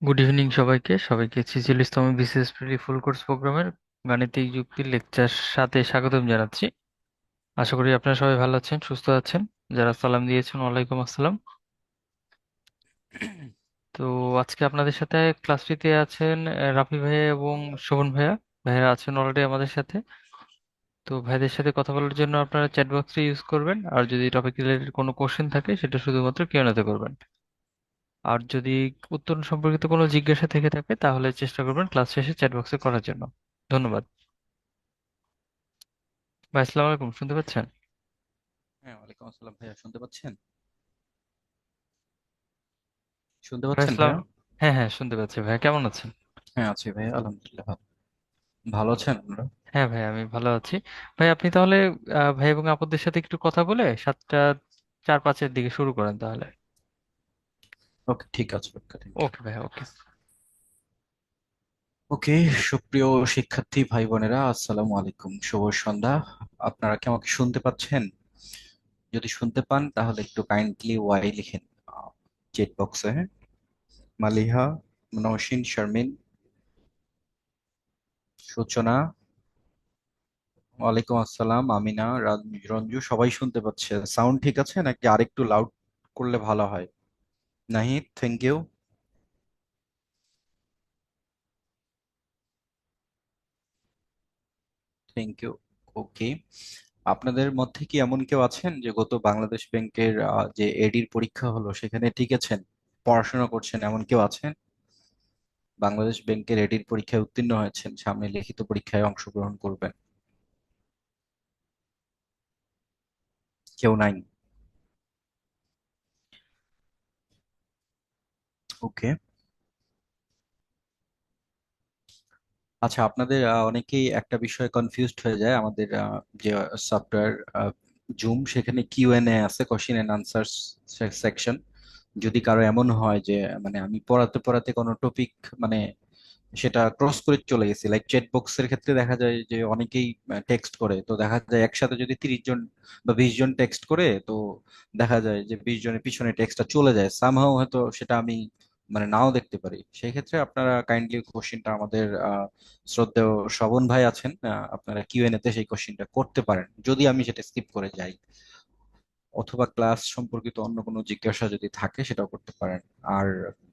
Good evening সবাইকে সবাইকে 46তম BCS প্রিলি full course প্রোগ্রামের গাণিতিক যুক্তির লেকচার সাথে স্বাগতম জানাচ্ছি। আশা করি আপনারা সবাই ভালো আছেন, সুস্থ আছেন। যারা সালাম দিয়েছেন, ওয়ালাইকুম আসসালাম। তো আজকে আপনাদের সাথে ক্লাসটিতে আছেন রাফি ভাইয়া এবং শোভন ভাইয়া। ভাইয়া আছেন অলরেডি আমাদের সাথে। তো ভাইদের সাথে কথা বলার জন্য আপনারা চ্যাট বক্সটি ইউজ করবেন, আর যদি টপিক রিলেটেড কোনো কোশ্চেন থাকে সেটা শুধুমাত্র কিউএনএ করবেন। আর যদি উত্তর সম্পর্কিত কোনো জিজ্ঞাসা থেকে থাকে তাহলে চেষ্টা করবেন ক্লাস শেষে চ্যাট বক্সে করার জন্য। ধন্যবাদ। ভাই আসসালামু আলাইকুম, শুনতে পাচ্ছেন? হ্যাঁ, ওয়ালাইকুম আসসালাম ভাইয়া, শুনতে পাচ্ছেন? শুনতে ভাই পাচ্ছেন আসসালাম। ভাইয়া? হ্যাঁ হ্যাঁ, শুনতে পাচ্ছি। ভাই কেমন আছেন? হ্যাঁ, আছি ভাইয়া, আলহামদুলিল্লাহ ভালো। ভালো আছেন আপনারা? হ্যাঁ ভাই, আমি ভালো আছি। ভাই আপনি তাহলে ভাই এবং আপুদের সাথে একটু কথা বলে 7:04-5-এর দিকে শুরু করেন তাহলে। ওকে, ঠিক আছে, ওকে, থ্যাংক ইউ। ওকে ভাই, ওকে। ওকে, সুপ্রিয় শিক্ষার্থী ভাই বোনেরা, আসসালামু আলাইকুম, শুভ সন্ধ্যা। আপনারা কি আমাকে শুনতে পাচ্ছেন? যদি শুনতে পান তাহলে একটু কাইন্ডলি ওয়াই লিখেন চেট বক্সে। হ্যাঁ, মালিহা, নওশিন, শারমিন, সূচনা, ওয়ালাইকুম আসসালাম, আমিনা, রঞ্জু, সবাই শুনতে পাচ্ছে? সাউন্ড ঠিক আছে নাকি আরেকটু লাউড করলে ভালো হয়? Nahid, thank you, thank you. Okay, আপনাদের মধ্যে কি এমন কেউ আছেন যে গত বাংলাদেশ ব্যাংকের যে এডির পরীক্ষা হলো সেখানে টিকেছেন, পড়াশোনা করছেন, এমন কেউ আছেন? বাংলাদেশ ব্যাংকের এডির পরীক্ষায় উত্তীর্ণ হয়েছেন, সামনে লিখিত পরীক্ষায় অংশগ্রহণ করবেন? কেউ নাই? ওকে। আচ্ছা, আপনাদের অনেকেই একটা বিষয়ে কনফিউজড হয়ে যায়। আমাদের যে সফটওয়্যার জুম, সেখানে কিউএনএ আছে, কোশ্চেন এন্ড আনসার সেকশন। যদি কারো এমন হয় যে মানে আমি পড়াতে পড়াতে কোনো টপিক মানে সেটা ক্রস করে চলে গেছি, লাইক চ্যাট বক্সের ক্ষেত্রে দেখা যায় যে অনেকেই টেক্সট করে, তো দেখা যায় একসাথে যদি 30 জন বা 20 জন টেক্সট করে, তো দেখা যায় যে 20 জনের পিছনে টেক্সটটা চলে যায় সামহাও, হয়তো সেটা আমি মানে নাও দেখতে পারি। সেই ক্ষেত্রে আপনারা কাইন্ডলি কোশ্চেনটা আমাদের শ্রদ্ধেয় শ্রবণ ভাই আছেন, আপনারা কিউএনএ তে সেই কোশ্চেনটা করতে পারেন যদি আমি সেটা স্কিপ করে যাই, অথবা ক্লাস সম্পর্কিত অন্য কোনো জিজ্ঞাসা যদি থাকে সেটাও করতে পারেন। আর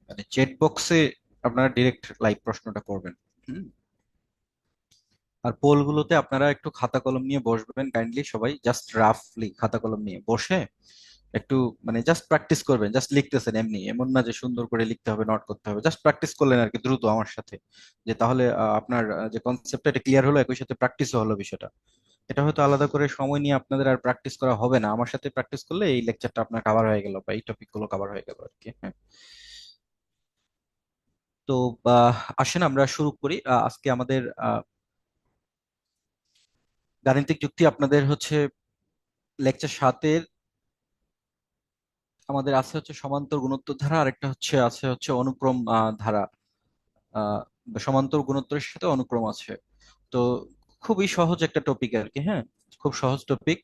মানে চ্যাট বক্সে আপনারা ডিরেক্ট লাইভ প্রশ্নটা করবেন। হুম। আর পোল গুলোতে আপনারা একটু খাতা কলম নিয়ে বসবেন, কাইন্ডলি সবাই জাস্ট রাফলি খাতা কলম নিয়ে বসে একটু মানে জাস্ট প্র্যাকটিস করবেন। জাস্ট লিখতেছেন এমনি, এমন না যে সুন্দর করে লিখতে হবে, নোট করতে হবে, জাস্ট প্র্যাকটিস করলেন আর কি দ্রুত আমার সাথে। যে তাহলে আপনার যে কনসেপ্টটা এটা ক্লিয়ার হলো, একই সাথে প্র্যাকটিসও হলো বিষয়টা। এটা হয়তো আলাদা করে সময় নিয়ে আপনাদের আর প্র্যাকটিস করা হবে না, আমার সাথে প্র্যাকটিস করলে এই লেকচারটা আপনার কভার হয়ে গেল বা এই টপিক গুলো কভার হয়ে গেল আর কি। হ্যাঁ। তো আসেন আমরা শুরু করি। আজকে আমাদের গাণিতিক যুক্তি আপনাদের হচ্ছে লেকচার 7-এর। আমাদের আছে হচ্ছে সমান্তর গুণোত্তর ধারা, আরেকটা আছে অনুক্রম ধারা। সমান্তর গুণোত্তরের সাথে অনুক্রম আছে। তো খুবই সহজ একটা টপিক আর কি। হ্যাঁ, খুব সহজ টপিক।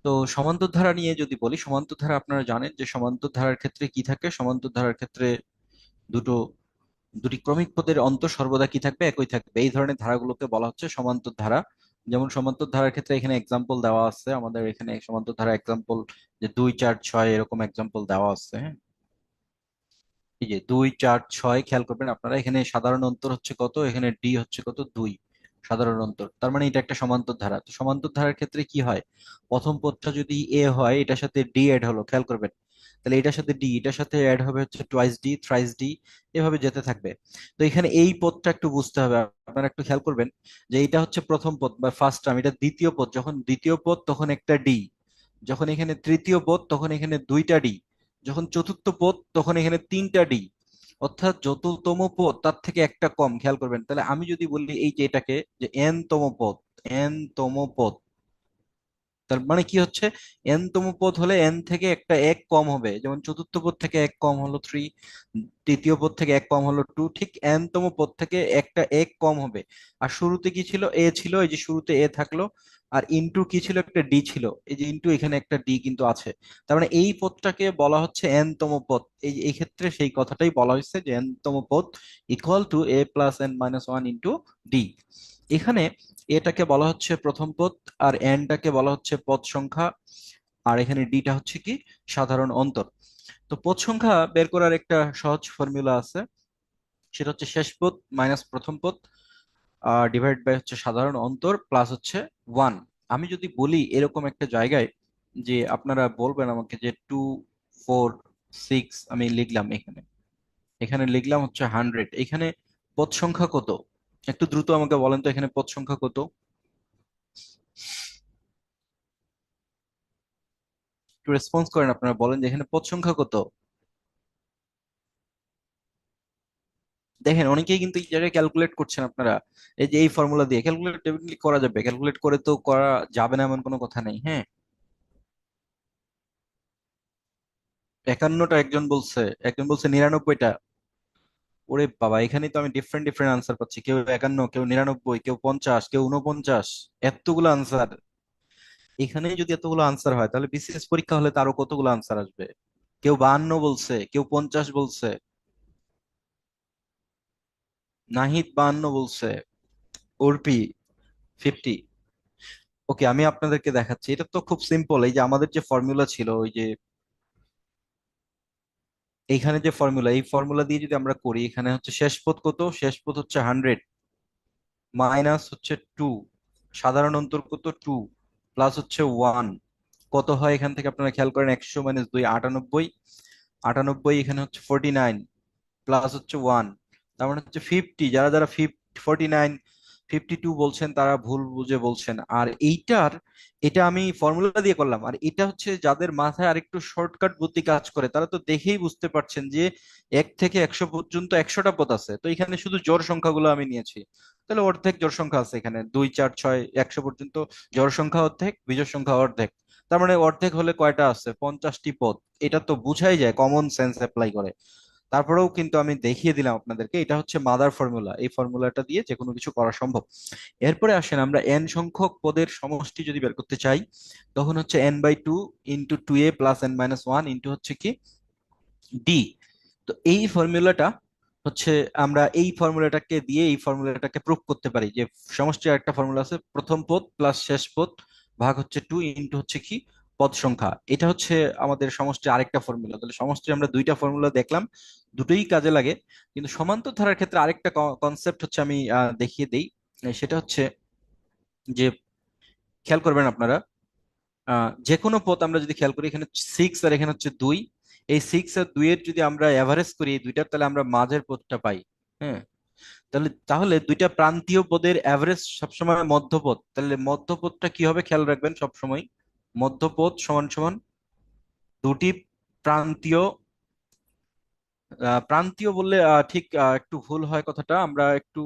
তো সমান্তর ধারা নিয়ে যদি বলি, সমান্তর ধারা আপনারা জানেন যে সমান্তর ধারার ক্ষেত্রে কি থাকে। সমান্তর ধারার ক্ষেত্রে দুটো দুটি ক্রমিক পদের অন্তর সর্বদা কি থাকবে, একই থাকবে। এই ধরনের ধারাগুলোকে বলা হচ্ছে সমান্তর ধারা। যেমন সমান্তর ধারার ক্ষেত্রে এখানে এক্সাম্পল দেওয়া আছে, আমাদের এখানে সমান্তর ধারা এক্সাম্পল যে 2, 4, 6 এরকম এক্সাম্পল দেওয়া আছে। হ্যাঁ, এই যে 2, 4, 6 খেয়াল করবেন আপনারা, এখানে সাধারণ অন্তর হচ্ছে কত, এখানে ডি হচ্ছে কত, 2 সাধারণ অন্তর। তার মানে এটা একটা সমান্তর ধারা। তো সমান্তর ধারার ক্ষেত্রে কি হয়, প্রথম পদটা যদি এ হয়, এটার সাথে ডি এড হলো, খেয়াল করবেন। তাহলে এটার সাথে ডি, এটার সাথে অ্যাড হবে হচ্ছে টুয়াইস ডি, থ্রাইস ডি, এভাবে যেতে থাকবে। তো এখানে এই পদটা একটু বুঝতে হবে, আপনারা একটু খেয়াল করবেন যে এটা হচ্ছে প্রথম পদ বা ফার্স্ট টার্ম, এটা দ্বিতীয় পদ, যখন দ্বিতীয় পদ তখন একটা ডি, যখন এখানে তৃতীয় পদ তখন এখানে দুইটা ডি, যখন চতুর্থ পদ তখন এখানে তিনটা ডি। অর্থাৎ যততম পদ তার থেকে একটা কম, খেয়াল করবেন। তাহলে আমি যদি বলি এই যে এটাকে যে এন তম পদ, এন তম পদ, তার মানে কি হচ্ছে, এন তম পদ হলে এন থেকে একটা এক কম হবে, যেমন চতুর্থ পদ থেকে এক কম হলো 3, তৃতীয় পদ থেকে এক কম হলো 2, ঠিক এন তম পদ থেকে একটা এক কম হবে। আর শুরুতে কি ছিল, এ ছিল, এই যে শুরুতে এ থাকলো, আর ইনটু কি ছিল, একটা ডি ছিল, এই যে ইনটু এখানে একটা ডি কিন্তু আছে। তার মানে এই পদটাকে বলা হচ্ছে এন তম পদ। এই যে এই ক্ষেত্রে সেই কথাটাই বলা হয়েছে যে এন তম পদ equal to A plus N minus one into D. এখানে এটাকে বলা হচ্ছে প্রথম পদ, আর এনটাকে বলা হচ্ছে পদ সংখ্যা, আর এখানে ডিটা হচ্ছে কি সাধারণ অন্তর। তো পদ সংখ্যা বের করার একটা সহজ ফর্মুলা আছে, সেটা হচ্ছে শেষ পদ মাইনাস প্রথম পদ ডিভাইড বাই হচ্ছে সাধারণ অন্তর প্লাস হচ্ছে ওয়ান। আমি যদি বলি এরকম একটা জায়গায় যে আপনারা বলবেন আমাকে যে 2, 4, 6, আমি লিখলাম এখানে, এখানে লিখলাম হচ্ছে 100, এখানে পদ সংখ্যা কত? একটু দ্রুত আমাকে বলেন তো এখানে পদ সংখ্যা কত, একটু রেসপন্স করেন, আপনারা বলেন যে এখানে পদ সংখ্যা কত। দেখেন অনেকেই কিন্তু এই জায়গায় ক্যালকুলেট করছেন আপনারা, এই যে এই ফর্মুলা দিয়ে ক্যালকুলেট ডেফিনেটলি করা যাবে, ক্যালকুলেট করে তো করা যাবে না এমন কোনো কথা নেই, হ্যাঁ। 51টা একজন বলছে, একজন বলছে 99টা। ওরে বাবা, এখানে তো আমি ডিফারেন্ট ডিফারেন্ট আনসার পাচ্ছি, কেউ 51, কেউ 99, কেউ 50, কেউ 49, এতগুলো আনসার। এখানে যদি এতগুলো আনসার হয় তাহলে বিসিএস পরীক্ষা হলে তারও কতগুলো আনসার আসবে। কেউ 52 বলছে, কেউ 50 বলছে, নাহিদ 52 বলছে, উর্পি 50। ওকে, আমি আপনাদেরকে দেখাচ্ছি, এটা তো খুব সিম্পল। এই যে আমাদের যে ফর্মুলা ছিল, ওই যে এইখানে যে ফর্মুলা, এই ফর্মুলা দিয়ে যদি আমরা করি, এখানে হচ্ছে শেষ পদ কত, শেষ পদ হচ্ছে 100, মাইনাস হচ্ছে 2, সাধারণ অন্তর কত 2, প্লাস হচ্ছে 1, কত হয় এখান থেকে আপনারা খেয়াল করেন, 100 - 2 98, 98 এখানে হচ্ছে 49, প্লাস হচ্ছে 1, তার মানে হচ্ছে 50। যারা যারা 49, 52 বলছেন তারা ভুল বুঝে বলছেন। আর এটা আমি ফর্মুলা দিয়ে করলাম, আর এটা হচ্ছে যাদের মাথায় আরেকটু শর্টকাট বুদ্ধি কাজ করে তারা তো দেখেই বুঝতে পারছেন যে 1 থেকে 100 পর্যন্ত 100টা পদ আছে, তো এখানে শুধু জোড় সংখ্যাগুলো আমি নিয়েছি। তাহলে অর্ধেক জোড় সংখ্যা আছে এখানে, 2, 4, 6, 100 পর্যন্ত জোড় সংখ্যা অর্ধেক, বিজোড় সংখ্যা অর্ধেক। তার মানে অর্ধেক হলে কয়টা আছে, 50টি পদ। এটা তো বুঝাই যায়, কমন সেন্স অ্যাপ্লাই করে। তারপরেও কিন্তু আমি দেখিয়ে দিলাম আপনাদেরকে, এটা হচ্ছে মাদার ফর্মুলা, এই ফর্মুলাটা দিয়ে যে কোনো কিছু করা সম্ভব। এরপরে আসেন আমরা এন সংখ্যক পদের সমষ্টি যদি বের করতে চাই, তখন হচ্ছে n/2 into 2a plus n - 1 into হচ্ছে কি ডি। তো এই ফর্মুলাটা হচ্ছে, আমরা এই ফর্মুলাটাকে দিয়ে এই ফর্মুলাটাকে প্রুভ করতে পারি যে সমষ্টির একটা ফর্মুলা আছে, প্রথম পদ প্লাস শেষ পদ ভাগ হচ্ছে 2 ইন্টু হচ্ছে কি পদ সংখ্যা। এটা হচ্ছে আমাদের সমষ্টির আরেকটা ফর্মুলা। তাহলে সমষ্টির আমরা দুইটা ফর্মুলা দেখলাম, দুটোই কাজে লাগে। কিন্তু সমান্তর ধারার ক্ষেত্রে আরেকটা কনসেপ্ট হচ্ছে, আমি দেখিয়ে দেই। সেটা হচ্ছে যে, খেয়াল করবেন আপনারা, যে কোনো পথ আমরা যদি খেয়াল করি, এখানে 6 আর এখানে হচ্ছে 2, এই 6 আর 2 এর যদি আমরা এভারেজ করি এই দুইটার, তাহলে আমরা মাঝের পথটা পাই। হ্যাঁ, তাহলে তাহলে দুইটা প্রান্তীয় পদের এভারেজ সবসময় মধ্যপদ, তাহলে মধ্যপদটা কি হবে খেয়াল রাখবেন সবসময়। মধ্যপদ সমান সমান দুটি প্রান্তীয়, প্রান্তীয় বললে ঠিক একটু ভুল হয় কথাটা, আমরা একটু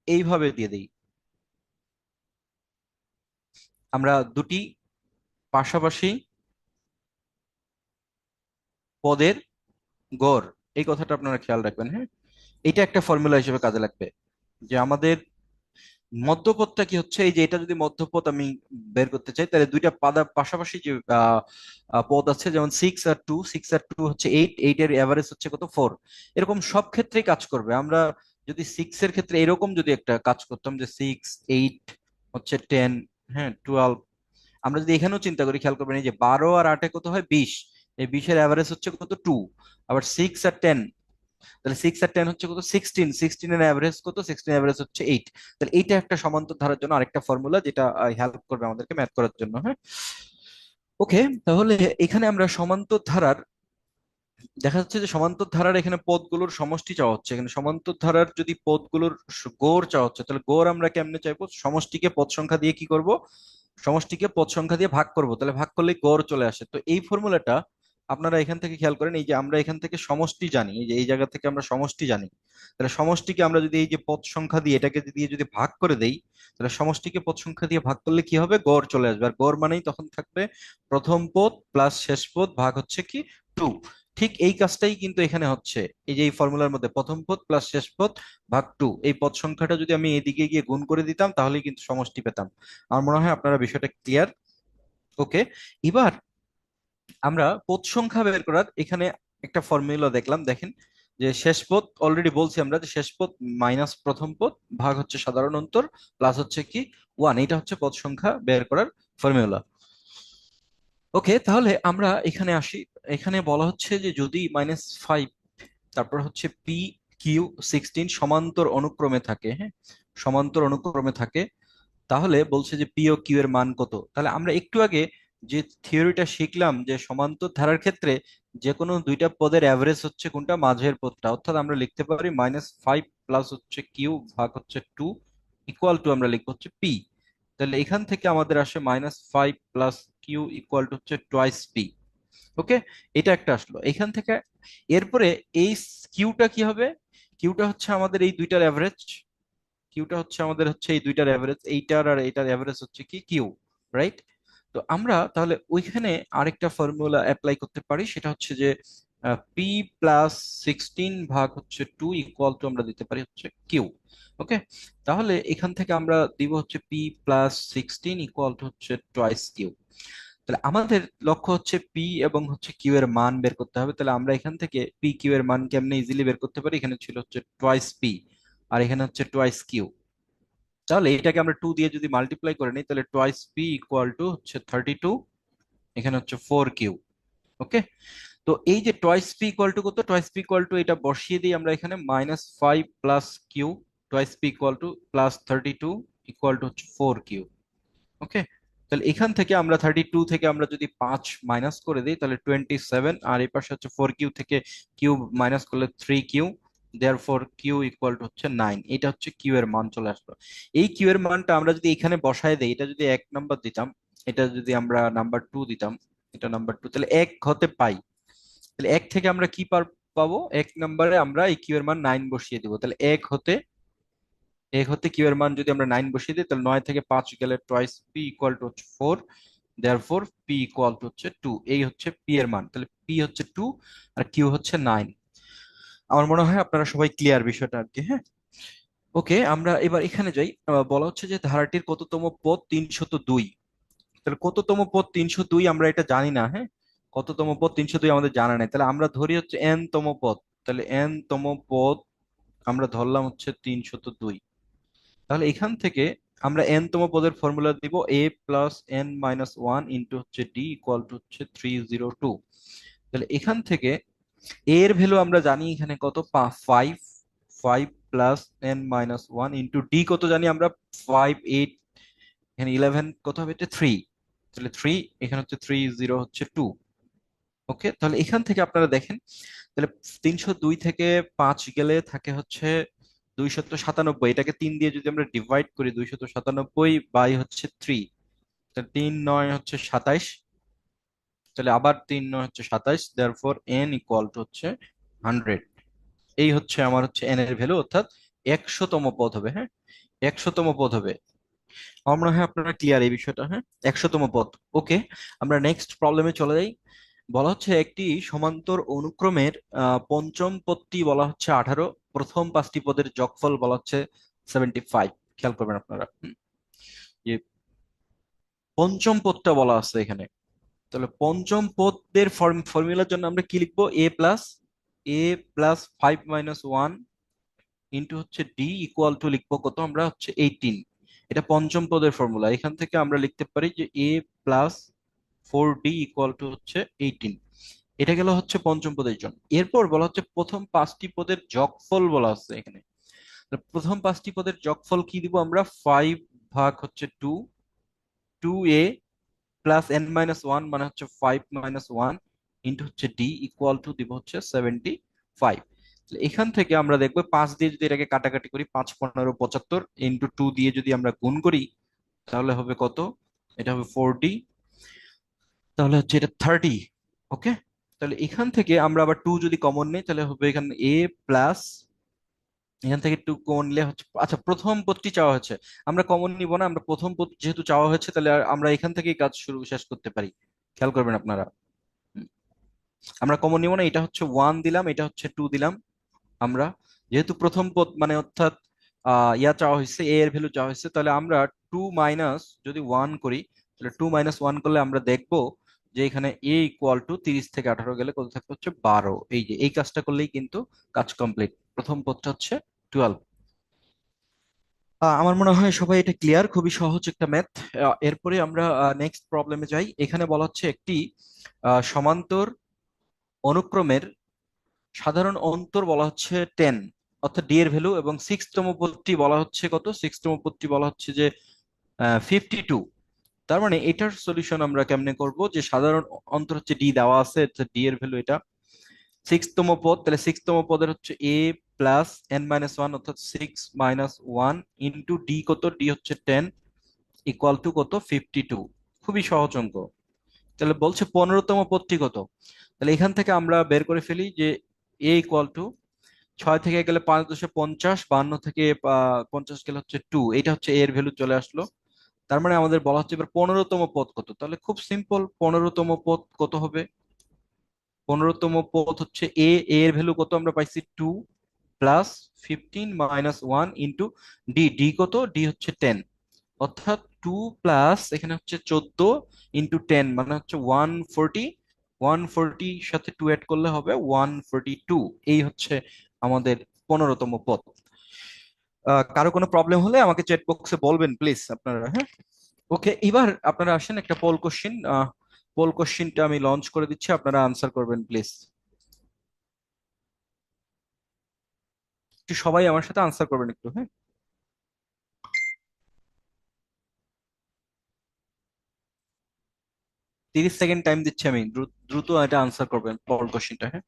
এইভাবে দিয়ে দিই, আমরা দুটি পাশাপাশি পদের গড়, এই কথাটা আপনারা খেয়াল রাখবেন, হ্যাঁ। এটা একটা ফর্মুলা হিসেবে কাজে লাগবে, যে আমাদের মধ্যপথটা কি হচ্ছে, এই যে এটা যদি মধ্যপথ আমি বের করতে চাই, তাহলে দুইটা পাশাপাশি যে পদ আছে, যেমন 6 আর 2, 6 আর 2 হচ্ছে 8, 8 এর এভারেজ হচ্ছে কত 4। এরকম সব ক্ষেত্রেই কাজ করবে। আমরা যদি 6 এর ক্ষেত্রে এরকম যদি একটা কাজ করতাম যে 6, 8 হচ্ছে 10, হ্যাঁ 12, আমরা যদি এখানেও চিন্তা করি, খেয়াল করবেন এই যে 12 আর 8 কত হয় 20, এই 20-এর এভারেজ হচ্ছে কত 2। আবার 6 আর 10, তাহলে 6 আর 10 হচ্ছে কত 16, 16-এর এভারেজ কত, 16 এভারেজ হচ্ছে 8। তাহলে এইটা একটা সমান্তর ধারার জন্য আরেকটা ফর্মুলা, যেটা হেল্প করবে আমাদেরকে ম্যাথ করার জন্য, হ্যাঁ। ওকে, তাহলে এখানে আমরা সমান্তর ধারার, দেখা যাচ্ছে যে সমান্তর ধারার এখানে পদগুলোর সমষ্টি চাওয়া হচ্ছে। এখানে সমান্তর ধারার যদি পদগুলোর গড় চাওয়া হচ্ছে, তাহলে গড় আমরা কেমনে চাইবো, সমষ্টিকে পদ সংখ্যা দিয়ে কি করব, সমষ্টিকে পদ সংখ্যা দিয়ে ভাগ করব, তাহলে ভাগ করলে গড় চলে আসে। তো এই ফর্মুলাটা আপনারা এখান থেকে খেয়াল করেন, এই যে আমরা এখান থেকে সমষ্টি জানি, এই যে এই জায়গা থেকে আমরা সমষ্টি জানি, তাহলে সমষ্টিকে আমরা যদি এই যে পদ সংখ্যা দিয়ে এটাকে দিয়ে যদি ভাগ করে দেই, তাহলে সমষ্টিকে পদ সংখ্যা দিয়ে ভাগ করলে কি হবে, গড় চলে আসবে। আর গড় মানেই তখন থাকবে প্রথম পদ প্লাস শেষ পদ ভাগ হচ্ছে কি 2। ঠিক এই কাজটাই কিন্তু এখানে হচ্ছে, এই যে এই ফর্মুলার মধ্যে প্রথম পদ প্লাস শেষ পদ ভাগ 2, এই পদ সংখ্যাটা যদি আমি এদিকে গিয়ে গুণ করে দিতাম তাহলেই কিন্তু সমষ্টি পেতাম। আমার মনে হয় আপনারা বিষয়টা ক্লিয়ার। ওকে, এবার আমরা পদ সংখ্যা বের করার এখানে একটা ফর্মুলা দেখলাম, দেখেন যে শেষ পদ অলরেডি বলছি আমরা যে শেষ পদ মাইনাস প্রথম পদ ভাগ হচ্ছে সাধারণ অন্তর প্লাস হচ্ছে কি 1, এটা হচ্ছে পদ সংখ্যা বের করার ফর্মুলা। ওকে, তাহলে আমরা এখানে আসি। এখানে বলা হচ্ছে যে যদি -5 তারপর হচ্ছে পি কিউ 16 সমান্তর অনুক্রমে থাকে, হ্যাঁ, সমান্তর অনুক্রমে থাকে, তাহলে বলছে যে পি ও কিউ এর মান কত। তাহলে আমরা একটু আগে যে থিওরিটা শিখলাম যে সমান্তর ধারার ক্ষেত্রে যে কোনো দুইটা পদের অ্যাভারেজ হচ্ছে কোনটা, মাঝের পদটা, অর্থাৎ আমরা লিখতে পারি -5 প্লাস হচ্ছে কিউ ভাগ হচ্ছে 2 ইকুয়াল টু আমরা লিখবো হচ্ছে পি। তাহলে এখান থেকে আমাদের আসে -5 প্লাস কিউ ইকুয়াল টু হচ্ছে টোয়াইস পি। ওকে, এটা একটা আসলো এখান থেকে। এরপরে এই কিউটা কি হবে, কিউটা হচ্ছে আমাদের এই দুইটার অ্যাভারেজ, কিউটা হচ্ছে আমাদের হচ্ছে এই দুইটার অ্যাভারেজ, এইটার আর এইটার অ্যাভারেজ হচ্ছে কি কিউ, রাইট? তো আমরা তাহলে ওইখানে আরেকটা ফর্মুলা অ্যাপ্লাই করতে পারি, সেটা হচ্ছে যে পি প্লাস 16 ভাগ হচ্ছে 2 ইকুয়াল টু আমরা দিতে পারি হচ্ছে কিউ। ওকে, তাহলে এখান থেকে আমরা দিব হচ্ছে পি প্লাস 16 ইকুয়াল টু হচ্ছে টয়েস কিউ। তাহলে আমাদের লক্ষ্য হচ্ছে পি এবং হচ্ছে কিউ এর মান বের করতে হবে। তাহলে আমরা এখান থেকে পি কিউ এর মান কেমনে ইজিলি বের করতে পারি, এখানে ছিল হচ্ছে টয়েস পি আর এখানে হচ্ছে টয়েস কিউ। তাহলে এটাকে আমরা 2 দিয়ে যদি মাল্টিপ্লাই করে নিই তাহলে টোয়াইস পি ইকুয়াল টু হচ্ছে 32, এখানে হচ্ছে 4 কিউ। ওকে, তো এই যে টোয়াইস পি ইকুয়াল টু কত, টোয়াইস পি ইকুয়াল টু এটা বসিয়ে দিই আমরা এখানে -5 plus q, twice p equal to +32 equal to হচ্ছে 4 কিউ। ওকে, তাহলে এখান থেকে আমরা 32 থেকে আমরা যদি 5 মাইনাস করে দিই তাহলে 27, আর এই পাশে হচ্ছে 4 কিউ থেকে কিউ মাইনাস করলে 3 q, therefore q equal to হচ্ছে 9। এটা হচ্ছে কিউ এর মান চলে আসলো। এই কিউ এর মানটা আমরা যদি এখানে বসায় দেই, এটা যদি 1 নাম্বার দিতাম, এটা যদি আমরা নাম্বার 2 দিতাম, এটা নাম্বার 2, তাহলে 1 হতে পাই। তাহলে 1 থেকে আমরা কি পাবো, 1 নম্বরে আমরা এই কিউ এর মান 9 বসিয়ে দিব, তাহলে 1 হতে কিউ এর মান যদি আমরা 9 বসিয়ে দিই তাহলে 9 থেকে 5 গেলে টোয়াইস পি ইকুয়াল টু হচ্ছে 4, দেয়ারফর পি ইকুয়াল টু হচ্ছে 2। এই হচ্ছে পি এর মান, তাহলে পি হচ্ছে 2 আর কিউ হচ্ছে 9। আমার মনে হয় আপনারা সবাই ক্লিয়ার বিষয়টা আর কি, হ্যাঁ। ওকে, আমরা এবার এখানে যাই। বলা হচ্ছে যে ধারাটির কততম পদ 302। তাহলে কততম পদ 302 আমরা এটা জানি না, হ্যাঁ, কততম পদ 302 আমাদের জানা নেই। তাহলে আমরা ধরি হচ্ছে এন তম পদ, তাহলে এন তম পদ আমরা ধরলাম হচ্ছে 302। তাহলে এখান থেকে আমরা এন তম পদের ফর্মুলা দিব A plus N minus one into হচ্ছে ডি ইকুয়াল টু হচ্ছে 302। তাহলে এখান থেকে এ এর ভ্যালু আমরা জানি এখানে কত, 5, 5 plus N minus one into D কত জানি আমরা 5, 8, এখানে 11 কত হবে, এটা 3, তাহলে 3 এখানে হচ্ছে 30 হচ্ছে 2। ওকে, তাহলে এখান থেকে আপনারা দেখেন, তাহলে 302 থেকে 5 গেলে থাকে হচ্ছে 297। এটাকে 3 দিয়ে যদি আমরা ডিভাইড করি, 297 বাই হচ্ছে 3, তাহলে 3 9 হচ্ছে 27, তাহলে আবার 3 9 হচ্ছে 27, দেয়ারফর এন ইকুয়াল টু হচ্ছে 100। এই হচ্ছে আমার হচ্ছে এন এর ভ্যালু, অর্থাৎ 100তম পদ হবে, হ্যাঁ, 100তম পদ হবে। আমার মনে হয় আপনারা ক্লিয়ার এই বিষয়টা, হ্যাঁ, 100তম পদ। ওকে, আমরা নেক্সট প্রবলেমে চলে যাই। বলা হচ্ছে একটি সমান্তর অনুক্রমের পঞ্চম পদটি বলা হচ্ছে 18, প্রথম 5টি পদের যোগফল বলা হচ্ছে 75। খেয়াল করবেন আপনারা, যে পঞ্চম পদটা বলা আছে এখানে। তাহলে পঞ্চম পদের ফর্মুলার জন্য আমরা কি লিখবো, a+5 - 1 ইন্টু হচ্ছে ডি ইকুয়াল টু লিখবো কত, আমরা হচ্ছে 18। এটা পঞ্চম পদের ফর্মুলা, এখান থেকে আমরা লিখতে পারি যে a+4d ইকুয়াল টু হচ্ছে 18। এটা গেল হচ্ছে পঞ্চম পদের জন্য। এরপর বলা হচ্ছে প্রথম 5টি পদের যোগফল বলা হচ্ছে এখানে। তাহলে প্রথম 5টি পদের যোগফল কি দিব আমরা, 5 ভাগ হচ্ছে 2, 2a প্লাস n - 1 মানে হচ্ছে 5 - 1 ইন্টু হচ্ছে ডি ইকুয়াল টু দিব হচ্ছে 75। এখান থেকে আমরা দেখবো 5 দিয়ে যদি এটাকে কাটাকাটি করি, 5 15 75 ইন্টু 2 দিয়ে যদি আমরা গুণ করি তাহলে হবে কত, এটা হবে 4d, তাহলে হচ্ছে এটা 30। ওকে, তাহলে এখান থেকে আমরা আবার টু যদি কমন নেই তাহলে হবে এখানে এ প্লাস, এখান থেকে টু কমন নিলে হচ্ছে, আচ্ছা প্রথম পদটি চাওয়া হয়েছে, আমরা কমন নিব না, আমরা প্রথম পদ যেহেতু চাওয়া হয়েছে তাহলে আমরা এখান থেকেই কাজ শুরু শেষ করতে পারি। খেয়াল করবেন আপনারা, হুম, আমরা কমন নিব না, এটা হচ্ছে ওয়ান দিলাম, এটা হচ্ছে টু দিলাম। আমরা যেহেতু প্রথম পদ মানে অর্থাৎ ইয়া চাওয়া হয়েছে, এ এর ভ্যালু চাওয়া হয়েছে, তাহলে আমরা টু মাইনাস যদি ওয়ান করি, তাহলে টু মাইনাস ওয়ান করলে আমরা দেখব যে এখানে এ ইকুয়াল টু 30 থেকে 18 গেলে কত থাকতে হচ্ছে 12। এই যে এই কাজটা করলেই কিন্তু কাজ কমপ্লিট। প্রথম পদটা হচ্ছে 12। আমার মনে হয় সবাই এটা ক্লিয়ার, খুবই সহজ একটা ম্যাথ। এরপরে আমরা নেক্সট প্রবলেমে যাই। এখানে বলা হচ্ছে একটি সমান্তর অনুক্রমের সাধারণ অন্তর বলা হচ্ছে 10, অর্থাৎ ডি এর ভ্যালু, এবং সিক্সতম পদটি বলা হচ্ছে কত, সিক্সতম পদটি বলা হচ্ছে যে 52। তার মানে এটার সলিউশন আমরা কেমনে করব, যে সাধারণ অন্তর হচ্ছে ডি দেওয়া আছে, ডি এর ভ্যালু এটা, সিক্সতম পদ, তাহলে সিক্সতম পদের হচ্ছে এ প্লাস এন মাইনাস ওয়ান, অর্থাৎ 6 - 1 ইন্টু ডি, কত ডি হচ্ছে 10, ইকুয়াল টু কত 52। খুবই সহজ অঙ্ক। তাহলে বলছে 15তম পদটি কত, তাহলে এখান থেকে আমরা বের করে ফেলি যে এ ইকুয়াল টু 6 থেকে গেলে 5×50, 52 থেকে 50 গেলে হচ্ছে 2, এটা হচ্ছে এর ভ্যালু চলে আসলো। তার মানে আমাদের বলা হচ্ছে এবার 15তম পদ কত, তাহলে খুব সিম্পল, 15তম পদ কত হবে, 15তম পদ হচ্ছে এ, এর ভ্যালু কত আমরা পাইছি 2, প্লাস 15 - 1 ইন্টু ডি, ডি কত, ডি হচ্ছে 10, অর্থাৎ 2 প্লাস এখানে হচ্ছে 14 ইন্টু 10 মানে হচ্ছে 140, 140 সাথে 2 অ্যাড করলে হবে 142। এই হচ্ছে আমাদের 15তম পদ। কারো কোনো প্রবলেম হলে আমাকে চ্যাট বক্সে বলবেন প্লিজ আপনারা, হ্যাঁ। ওকে, এবার আপনারা আসেন একটা পোল কোশ্চিন, পোল কোশ্চিনটা আমি লঞ্চ করে দিচ্ছি, আপনারা আনসার করবেন প্লিজ। একটু সবাই আমার সাথে আনসার করবেন একটু, হ্যাঁ। 30 সেকেন্ড টাইম দিচ্ছি আমি, দ্রুত এটা আনসার করবেন পোল কোশ্চিনটা, হ্যাঁ।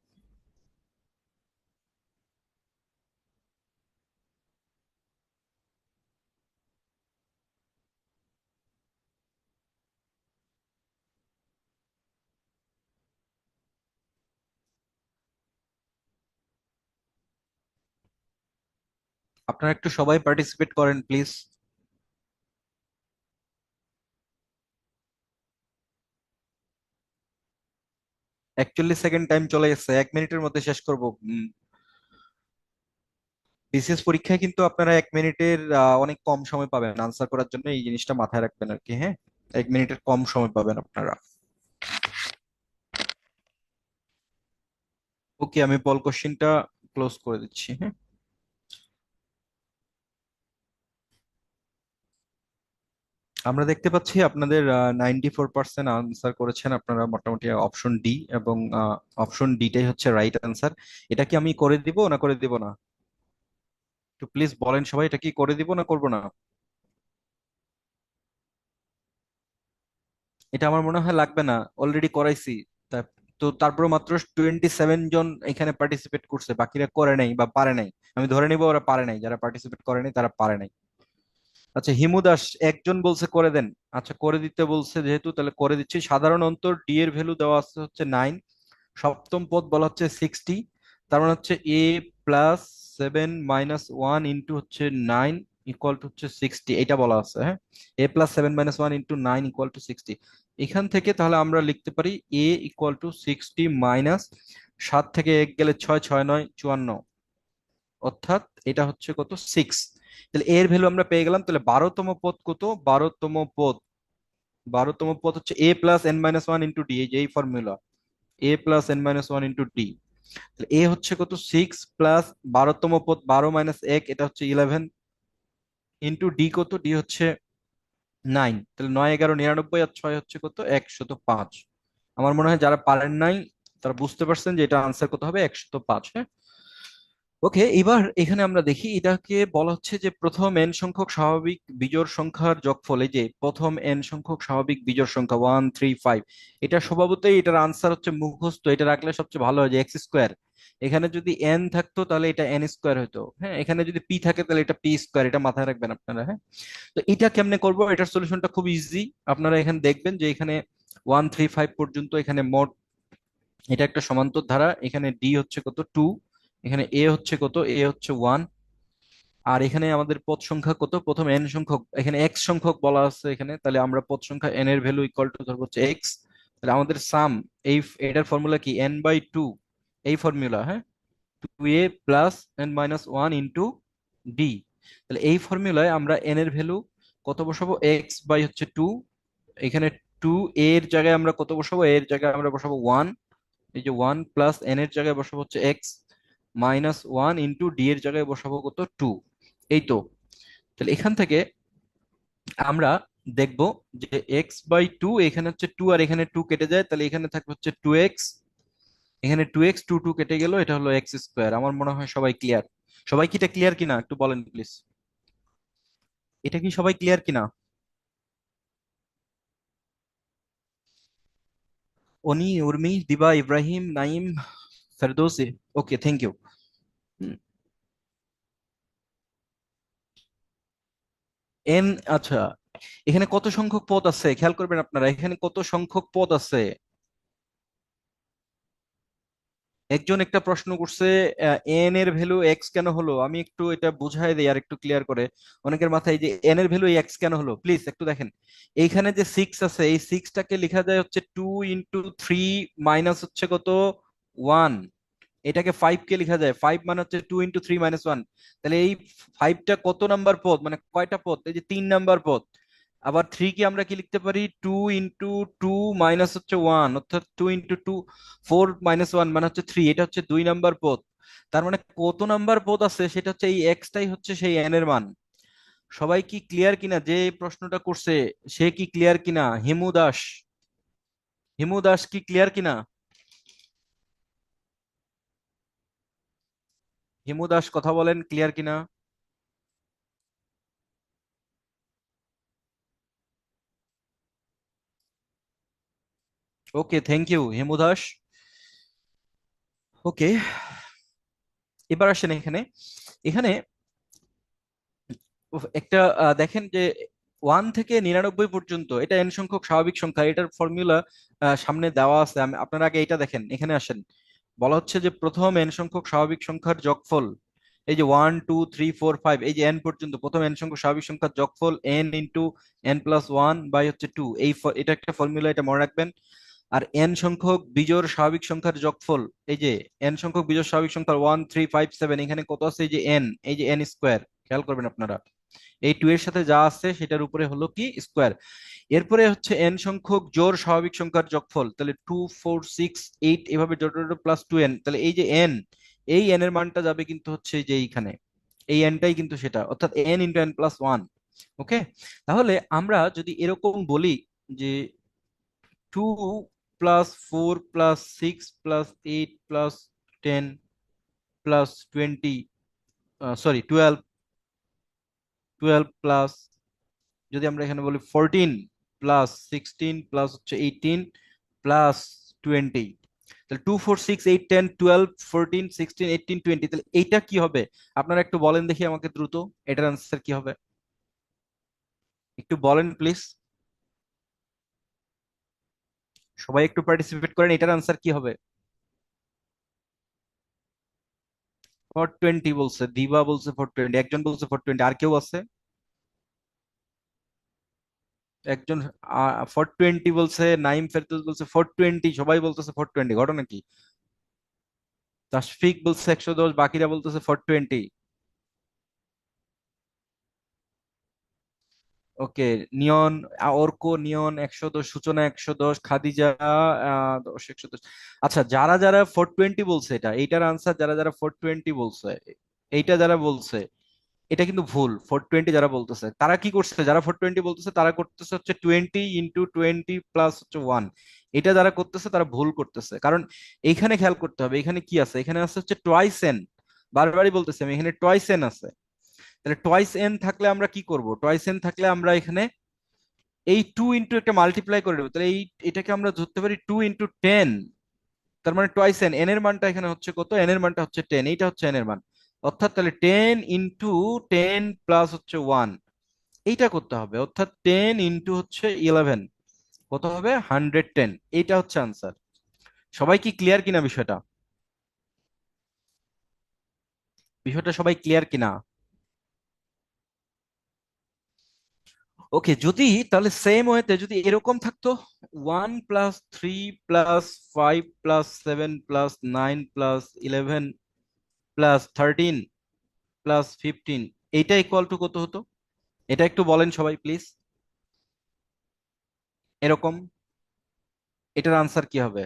আপনারা একটু সবাই পার্টিসিপেট করেন প্লিজ। 41 সেকেন্ড টাইম চলে গেছে, 1 মিনিটের মধ্যে শেষ করব। বিসিএস পরীক্ষায় কিন্তু আপনারা 1 মিনিটের অনেক কম সময় পাবেন আনসার করার জন্য, এই জিনিসটা মাথায় রাখবেন আর কি, হ্যাঁ। 1 মিনিটের কম সময় পাবেন আপনারা। ওকে, আমি পল কোশ্চিনটা ক্লোজ করে দিচ্ছি, হ্যাঁ। আমরা দেখতে পাচ্ছি আপনাদের 94% আনসার করেছেন আপনারা, মোটামুটি অপশন ডি, এবং অপশন ডিটাই হচ্ছে রাইট আনসার। এটা কি আমি করে দিব না করে দিব না, একটু প্লিজ বলেন সবাই, এটা কি করে দিব না করব না। এটা আমার মনে হয় লাগবে না, অলরেডি করাইছি। তা- তো তারপরে মাত্র 27 জন এখানে পার্টিসিপেট করছে, বাকিরা করে নাই বা পারে নাই। আমি ধরে নিব ওরা পারে নাই, যারা পার্টিসিপেট করে নাই তারা পারে নাই। আচ্ছা, হিমু দাস একজন বলছে করে দেন। আচ্ছা, করে দিতে বলছে যেহেতু, তাহলে করে দিচ্ছি। সাধারণ অন্তর ডি এর ভ্যালু দেওয়া আছে হচ্ছে 9, সপ্তম পদ বলা হচ্ছে 60, তার মানে হচ্ছে এ প্লাস 7 - 1 ইন্টু হচ্ছে 9 ইকুয়াল টু হচ্ছে 60, এটা বলা আছে, হ্যাঁ। A+7 - 1 into 9 equal to 60। এখান থেকে তাহলে আমরা লিখতে পারি এ ইকুয়াল টু 60 মাইনাস 7 থেকে 1 গেলে 6, 6 - 9 = 54, অর্থাৎ এটা হচ্ছে কত 6। তাহলে এর ভ্যালু আমরা পেয়ে গেলাম। তাহলে 12তম পদ কত, 12তম পদ, 12তম পদ হচ্ছে A+n - 1 ইন্টু ডি, এই যে এই ফর্মুলা, A+n - 1 ইন্টু ডি। তাহলে এ হচ্ছে কত 6 প্লাস 12তম পদ 12 - 1, এটা হচ্ছে 11 ইন্টু ডি, কত ডি হচ্ছে 9। তাহলে 9, 11, 99, আর 6 হচ্ছে কত 105। আমার মনে হয় যারা পারেন নাই তারা বুঝতে পারছেন যে এটা আনসার কত হবে 105, হ্যাঁ। ওকে, এবার এখানে আমরা দেখি এটাকে বলা হচ্ছে যে প্রথম এন সংখ্যক স্বাভাবিক বিজোড় সংখ্যার যোগফল, এই যে প্রথম এন সংখ্যক স্বাভাবিক বিজোড় সংখ্যা 1, 3, 5, এটা স্বভাবতই এটার আনসার হচ্ছে মুখস্থ, এটা রাখলে সবচেয়ে ভালো হয় যে এক্স স্কোয়ার। এখানে যদি এন থাকতো তাহলে এটা এন স্কোয়ার হতো, হ্যাঁ। এখানে যদি পি থাকে তাহলে এটা পি স্কোয়ার, এটা মাথায় রাখবেন আপনারা, হ্যাঁ। তো এটা কেমনে করব, এটার সলিউশনটা খুব ইজি। আপনারা এখানে দেখবেন যে এখানে 1, 3, 5 পর্যন্ত এখানে মোট এটা একটা সমান্তর ধারা। এখানে ডি হচ্ছে কত, 2। এখানে এ হচ্ছে কত, এ হচ্ছে 1। আর এখানে আমাদের পদ সংখ্যা কত, প্রথম এন সংখ্যক, এখানে এক্স সংখ্যক বলা আছে এখানে, তাহলে আমরা পদ সংখ্যা এন এর ভ্যালু ইকুয়াল টু ধরবো হচ্ছে এক্স। তাহলে আমাদের সাম, এই এটার ফর্মুলা কি, এন বাই টু, এই ফর্মুলা, হ্যাঁ, 2a plus N minus one into D. তাহলে এই ফর্মুলায় আমরা এন এর ভ্যালু কত বসাবো, এক্স বাই হচ্ছে 2। এখানে 2 এর জায়গায় আমরা কত বসাবো, এর জায়গায় আমরা বসাবো 1। এই যে 1 প্লাস এন এর জায়গায় বসাবো হচ্ছে x minus one into D এর জায়গায় বসাবো কত, 2। এই তো। তাহলে এখান থেকে আমরা দেখব যে এক্স বাই টু, এখানে হচ্ছে 2 আর এখানে 2 কেটে যায়, তাহলে এখানে থাকবে হচ্ছে 2x। এখানে 2x, 2 2 কেটে গেল, এটা হলো এক্স স্কোয়ার। আমার মনে হয় সবাই ক্লিয়ার। সবাই কি এটা ক্লিয়ার কিনা একটু বলেন প্লিজ। এটা কি সবাই ক্লিয়ার কিনা? অনি, উর্মি, দিবা, ইব্রাহিম, নাইম, ফেরদৌসি। ওকে, থ্যাংক ইউ। এন, আচ্ছা, এখানে কত সংখ্যক পদ আছে খেয়াল করবেন আপনারা, এখানে কত সংখ্যক পদ আছে। একজন একটা প্রশ্ন করছে, এন এর ভ্যালু এক্স কেন হলো, আমি একটু এটা বুঝাই দিই আর একটু ক্লিয়ার করে। অনেকের মাথায় যে এন এর ভ্যালু এক্স কেন হলো, প্লিজ একটু দেখেন। এইখানে যে সিক্স আছে, এই সিক্সটাকে লেখা যায় হচ্ছে 2 × 3 মাইনাস হচ্ছে কত, 1। এটাকে 5 কে লেখা যায় 5 মানে হচ্ছে 2 × 3 - 1। তাহলে এই 5টা কত নাম্বার পদ, মানে কয়টা পদ, এই যে 3 নাম্বার পদ। আবার 3 কি আমরা কি লিখতে পারি, 2 × 2 মাইনাস হচ্ছে 1, অর্থাৎ 2 × 2 4 - 1 মানে হচ্ছে 3। এটা হচ্ছে 2 নাম্বার পদ। তার মানে কত নাম্বার পদ আছে, সেটা হচ্ছে এই এক্সটাই হচ্ছে সেই এন এর মান। সবাই কি ক্লিয়ার কিনা, যে এই প্রশ্নটা করছে সে কি ক্লিয়ার কিনা? হিমু দাস, হিমু দাস কি ক্লিয়ার কিনা? হিমু দাস কথা বলেন, ক্লিয়ার কিনা? ওকে, থ্যাংক ইউ হিমু দাস। ওকে, এবার আসেন এখানে। এখানে একটা দেখেন যে 1 থেকে 99 পর্যন্ত এটা এন সংখ্যক স্বাভাবিক সংখ্যা, এটার ফর্মুলা সামনে দেওয়া আছে। আমি আপনারা আগে এটা দেখেন, এখানে আসেন। বলা হচ্ছে যে প্রথম এন সংখ্যক স্বাভাবিক সংখ্যার যোগফল, এই যে 1 2 3 4 5, এই যে এন পর্যন্ত প্রথম এন সংখ্যক স্বাভাবিক সংখ্যার যোগফল এন ইন্টু n+1 বাই হচ্ছে 2। এটা একটা ফর্মুলা, এটা মনে রাখবেন। আর এন সংখ্যক বিজোড় স্বাভাবিক সংখ্যার যোগফল, এই যে এন সংখ্যক বিজোড় স্বাভাবিক সংখ্যা 1 3 5 7, এখানে কত আছে, এই যে এন, এই যে এন স্কোয়ার, খেয়াল করবেন আপনারা। এই 2 এর সাথে যা আছে সেটার উপরে হলো কি, স্কোয়ার। এরপরে হচ্ছে এন সংখ্যক জোড় স্বাভাবিক সংখ্যার যোগফল, তাহলে 2 4 6 8 এভাবে জোড় প্লাস 2n, তাহলে এই যে এন, এই এন এর মানটা যাবে কিন্তু হচ্ছে যে এইখানে, এই এনটাই কিন্তু সেটা, অর্থাৎ n × n+1। ওকে, তাহলে আমরা যদি এরকম বলি যে 2 + 4 + 6 + 8 + 10 + 20, সরি 12, 12 প্লাস, যদি আমরা এখানে বলি 14 + 16 + হচ্ছে 18 + 20, তাহলে 2 4 6 8 10 12 14 16 18 20, তাহলে এইটা কি হবে? আপনারা একটু বলেন দেখি আমাকে দ্রুত, এটার আনসার কি হবে? একটু বলেন প্লিজ, সবাই একটু পার্টিসিপেট করেন, এটার আনসার কি হবে? 420 বলছে, দিবা বলছে 420, একজন বলছে 420, আর কেউ আছে? একজন 420 বলছে, নাইম ফেরদৌস বলছে 420, সবাই বলতেছে 420, ঘটনা কি? তাশফিক বলছে 110, বাকিরা বলতেছে 420। ওকে, নিয়ন, অর্ক, নিয়ন 110, সূচনা 110, খাদিজা 10, 110। আচ্ছা, যারা যারা 420 বলছে, এটা এইটার আনসার, যারা যারা 420 বলছে, এইটা যারা বলছে, এটা কিন্তু ভুল। 420 যারা বলতেছে তারা কি করছে, যারা 420 বলতেছে তারা করতেছে হচ্ছে 20 × 20 প্লাস হচ্ছে 1। এটা যারা করতেছে তারা ভুল করতেছে, কারণ এইখানে খেয়াল করতে হবে, এখানে কি আছে, এখানে আছে হচ্ছে টয়েস এন। বারবারই বলতেছি আমি, এখানে টয়েস এন আছে। তাহলে টয়েস এন থাকলে আমরা কি করব, টয়েস এন থাকলে আমরা এখানে এই 2 × একটা মাল্টিপ্লাই করে দেবো, তাহলে এটাকে আমরা ধরতে পারি 2 × 10। তার মানে টয়েস এন, এন এর মানটা এখানে হচ্ছে কত, এন এর মানটা হচ্ছে 10, এইটা হচ্ছে এন এর মান। অর্থাৎ তাহলে 10 × 10 প্লাস হচ্ছে 1, এইটা করতে হবে। অর্থাৎ 10 × হচ্ছে 11, কত হবে, 110। এইটা হচ্ছে আনসার। সবাই কি ক্লিয়ার কিনা বিষয়টা? বিষয়টা সবাই ক্লিয়ার কিনা? ওকে, যদি তাহলে সেম ওয়েতে যদি এরকম থাকতো, 1+3+5+7+9+11+13+15, এইটা ইকুয়াল টু কত হতো? এটা একটু বলেন সবাই প্লিজ। এরকম, এটার আনসার কি হবে?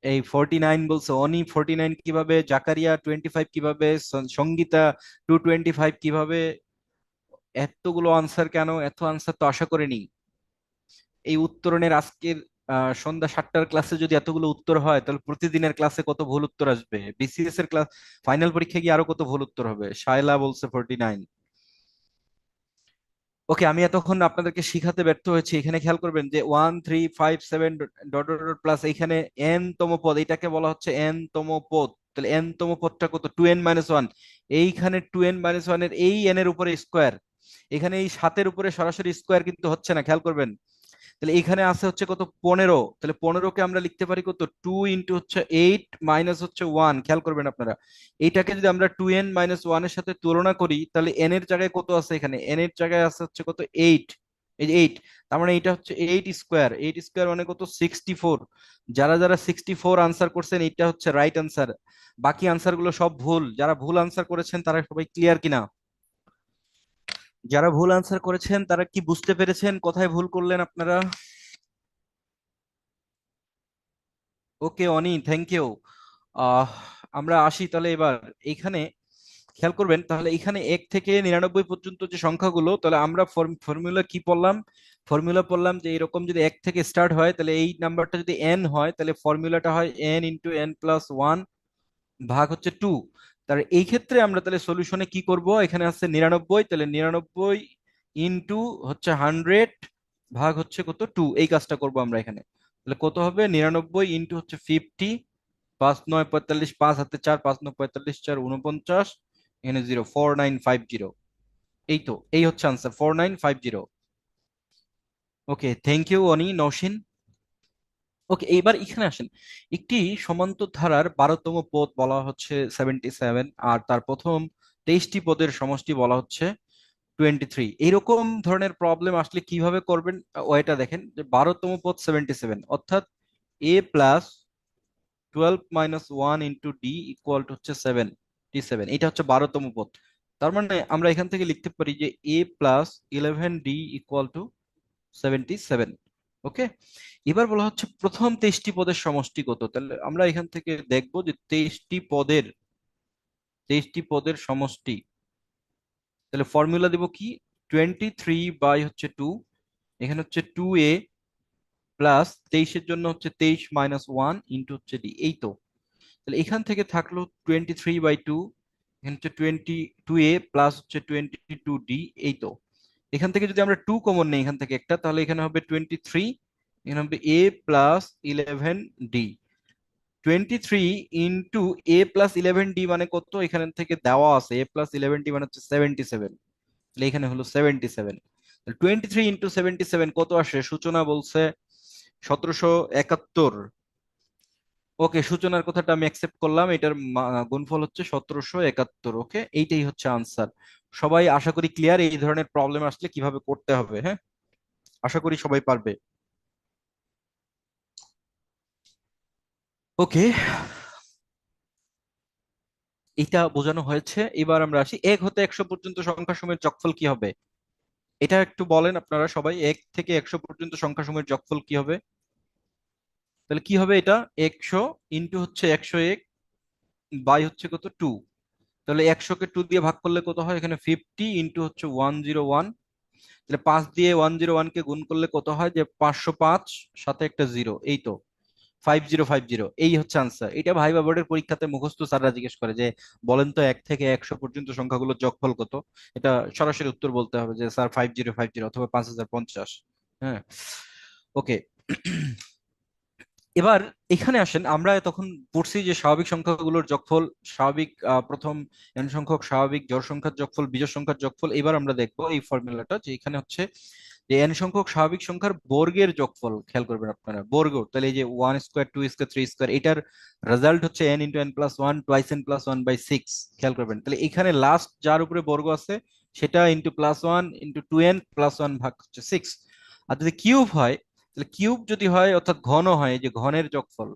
এই 49 বলছে অনি, 49 কিভাবে, জাকারিয়া 25 কিভাবে, সঙ্গীতা 225 কিভাবে? এতগুলো আনসার কেন? এত আনসার তো আশা করিনি। এই উত্তরণের আজকের সন্ধ্যা 7টার ক্লাসে যদি এতগুলো উত্তর হয়, তাহলে প্রতিদিনের ক্লাসে কত ভুল উত্তর আসবে? বিসিএস এর ক্লাস, ফাইনাল পরীক্ষায় গিয়ে আরো কত ভুল উত্তর হবে? শায়লা বলছে 49। ওকে, আমি এতক্ষণ আপনাদেরকে শিখাতে ব্যর্থ হয়েছি। এখানে খেয়াল করবেন যে 1 3 5 7 ডট ডট ডট প্লাস এইখানে এন তম পদ, এটাকে বলা হচ্ছে এন তম পদ। তাহলে এন তম পদটা কত? 2n-1। এইখানে 2n-1 এর এই এন এর উপরে স্কোয়ার, এখানে এই 7-এর উপরে সরাসরি স্কোয়ার কিন্তু হচ্ছে না, খেয়াল করবেন। তাহলে এখানে আছে হচ্ছে কত? 15। তাহলে 15কে আমরা লিখতে পারি কত? 2 ইন্টু হচ্ছে 8 মাইনাস হচ্ছে 1, খেয়াল করবেন আপনারা। এইটাকে যদি আমরা 2n-1 এর সাথে তুলনা করি, তাহলে এন এর জায়গায় কত আছে? এখানে এন এর জায়গায় আছে হচ্ছে কত? 8। এই যে 8, তার মানে এটা হচ্ছে 8 স্কোয়ার। 8 স্কোয়ার মানে কত? 64। যারা যারা 64 আনসার করছেন, এটা হচ্ছে রাইট আনসার। বাকি আনসার গুলো সব ভুল। যারা ভুল আনসার করেছেন তারা সবাই ক্লিয়ার কিনা? যারা ভুল আনসার করেছেন তারা কি বুঝতে পেরেছেন কোথায় ভুল করলেন আপনারা? ওকে অনি, থ্যাংক ইউ। আহ আমরা আসি তাহলে এবার এইখানে। খেয়াল করবেন তাহলে এখানে 1 থেকে 99 পর্যন্ত যে সংখ্যাগুলো, তাহলে আমরা ফর্মুলা কি পড়লাম? ফর্মুলা পড়লাম যে এরকম যদি 1 থেকে স্টার্ট হয়, তাহলে এই নাম্বারটা যদি এন হয়, তাহলে ফর্মুলাটা হয় n × n+1 ভাগ হচ্ছে 2। তাহলে এই ক্ষেত্রে আমরা তাহলে সলিউশনে কি করব? এখানে আছে 99, তাহলে 99 ইন্টু হচ্ছে 100 ভাগ হচ্ছে কত? 2। এই কাজটা করব আমরা এখানে। তাহলে কত হবে? 99 ইন্টু হচ্ছে 50, 5 9 45, 5 হাতে 4, 5 9 45, 4 49, এখানে 0, 4950। এই তো, এই হচ্ছে আনসার 4950। ওকে, থ্যাংক ইউ অনি, নওশিন। ওকে, এইবার এখানে আসেন। একটি সমান্তর ধারার 12তম পদ বলা হচ্ছে 77, আর তার প্রথম 23টি পদের সমষ্টি বলা হচ্ছে 23। এইরকম ধরনের প্রবলেম আসলে কিভাবে করবেন? ওইটা দেখেন যে 12তম পদ 77, অর্থাৎ a+12-1 * d হচ্ছে 77। এটা হচ্ছে 12তম পদ। তার মানে আমরা এখান থেকে লিখতে পারি যে a+11d = 77। ওকে, এবার বলা হচ্ছে প্রথম 23টি পদের সমষ্টি কত। তাহলে আমরা এখান থেকে দেখবো যে 23টি পদের সমষ্টি। তাহলে ফর্মুলা দিব কি? 23/2, এখানে হচ্ছে 2a প্লাস 23-এর জন্য হচ্ছে 23-1 ইন্টু হচ্ছে ডি। এই তো, তাহলে এখান থেকে থাকলো 23/2, এখানে হচ্ছে 22a প্লাস হচ্ছে 22d। এই তো, এখান থেকে যদি আমরা 2 কমন নেই এখান থেকে একটা, তাহলে এখানে হবে 23, এখানে হবে a+11d। 23 ইন্টু a+11d মানে কত? এখান থেকে দেওয়া আছে a+11d মানে হচ্ছে 77। তাহলে এখানে হলো 77। 23 ইন্টু 77 কত আসে? সূচনা বলছে 1771। ওকে, সূচনার কথাটা আমি অ্যাকসেপ্ট করলাম, এটার গুণফল হচ্ছে 1771। ওকে, এইটাই হচ্ছে আনসার। সবাই আশা করি ক্লিয়ার এই ধরনের প্রবলেম আসলে কিভাবে করতে হবে। হ্যাঁ, আশা করি সবাই পারবে। ওকে, এটা বোঝানো হয়েছে। এবার আমরা আসি 1 হতে 100 পর্যন্ত সংখ্যা সমূহের যোগফল কি হবে? এটা একটু বলেন আপনারা সবাই, 1 থেকে 100 পর্যন্ত সংখ্যা সমূহের যোগফল কি হবে? তাহলে কি হবে এটা? 100 ইন্টু হচ্ছে 101 বাই হচ্ছে কত? 2। তাহলে 100-কে 2 দিয়ে ভাগ করলে কত হয়? এখানে 50 ইন্টু হচ্ছে 101। তাহলে 5 দিয়ে 101-কে গুণ করলে কত হয়? যে 505, সাথে একটা জিরো। এই তো, 5050। এই হচ্ছে আনসার। এটা ভাইবা বোর্ডের পরীক্ষাতে মুখস্থ স্যাররা জিজ্ঞেস করে যে বলেন তো 1 থেকে 100 পর্যন্ত সংখ্যাগুলোর যোগফল কত। এটা সরাসরি উত্তর বলতে হবে যে স্যার 5050 অথবা 5050। হ্যাঁ, ওকে। এবার এখানে আসেন, আমরা তখন পড়ছি যে স্বাভাবিক সংখ্যাগুলোর যোগফল, স্বাভাবিক প্রথম n সংখ্যক স্বাভাবিক জোড় সংখ্যার যোগফল বিজোড় সংখ্যার যোগফল। এবার আমরা দেখবো এই ফর্মুলাটা, যে এখানে হচ্ছে যে n সংখ্যক স্বাভাবিক সংখ্যার বর্গের যোগফল। খেয়াল করবেন আপনারা, বর্গ, তাহলে এই যে 1 স্কোয়ার 2 স্কোয়ার 3 স্কোয়ার, এটার রেজাল্ট হচ্ছে n into n plus one twice n plus one by six. খেয়াল করবেন, তাহলে এখানে লাস্ট যার উপরে বর্গ আছে সেটা into plus one into 2n plus one ভাগ হচ্ছে সিক্স। আর যদি কিউব হয়, তাহলে কিউব যদি হয় অর্থাৎ ঘন হয়, এই যে ঘনের যোগফল,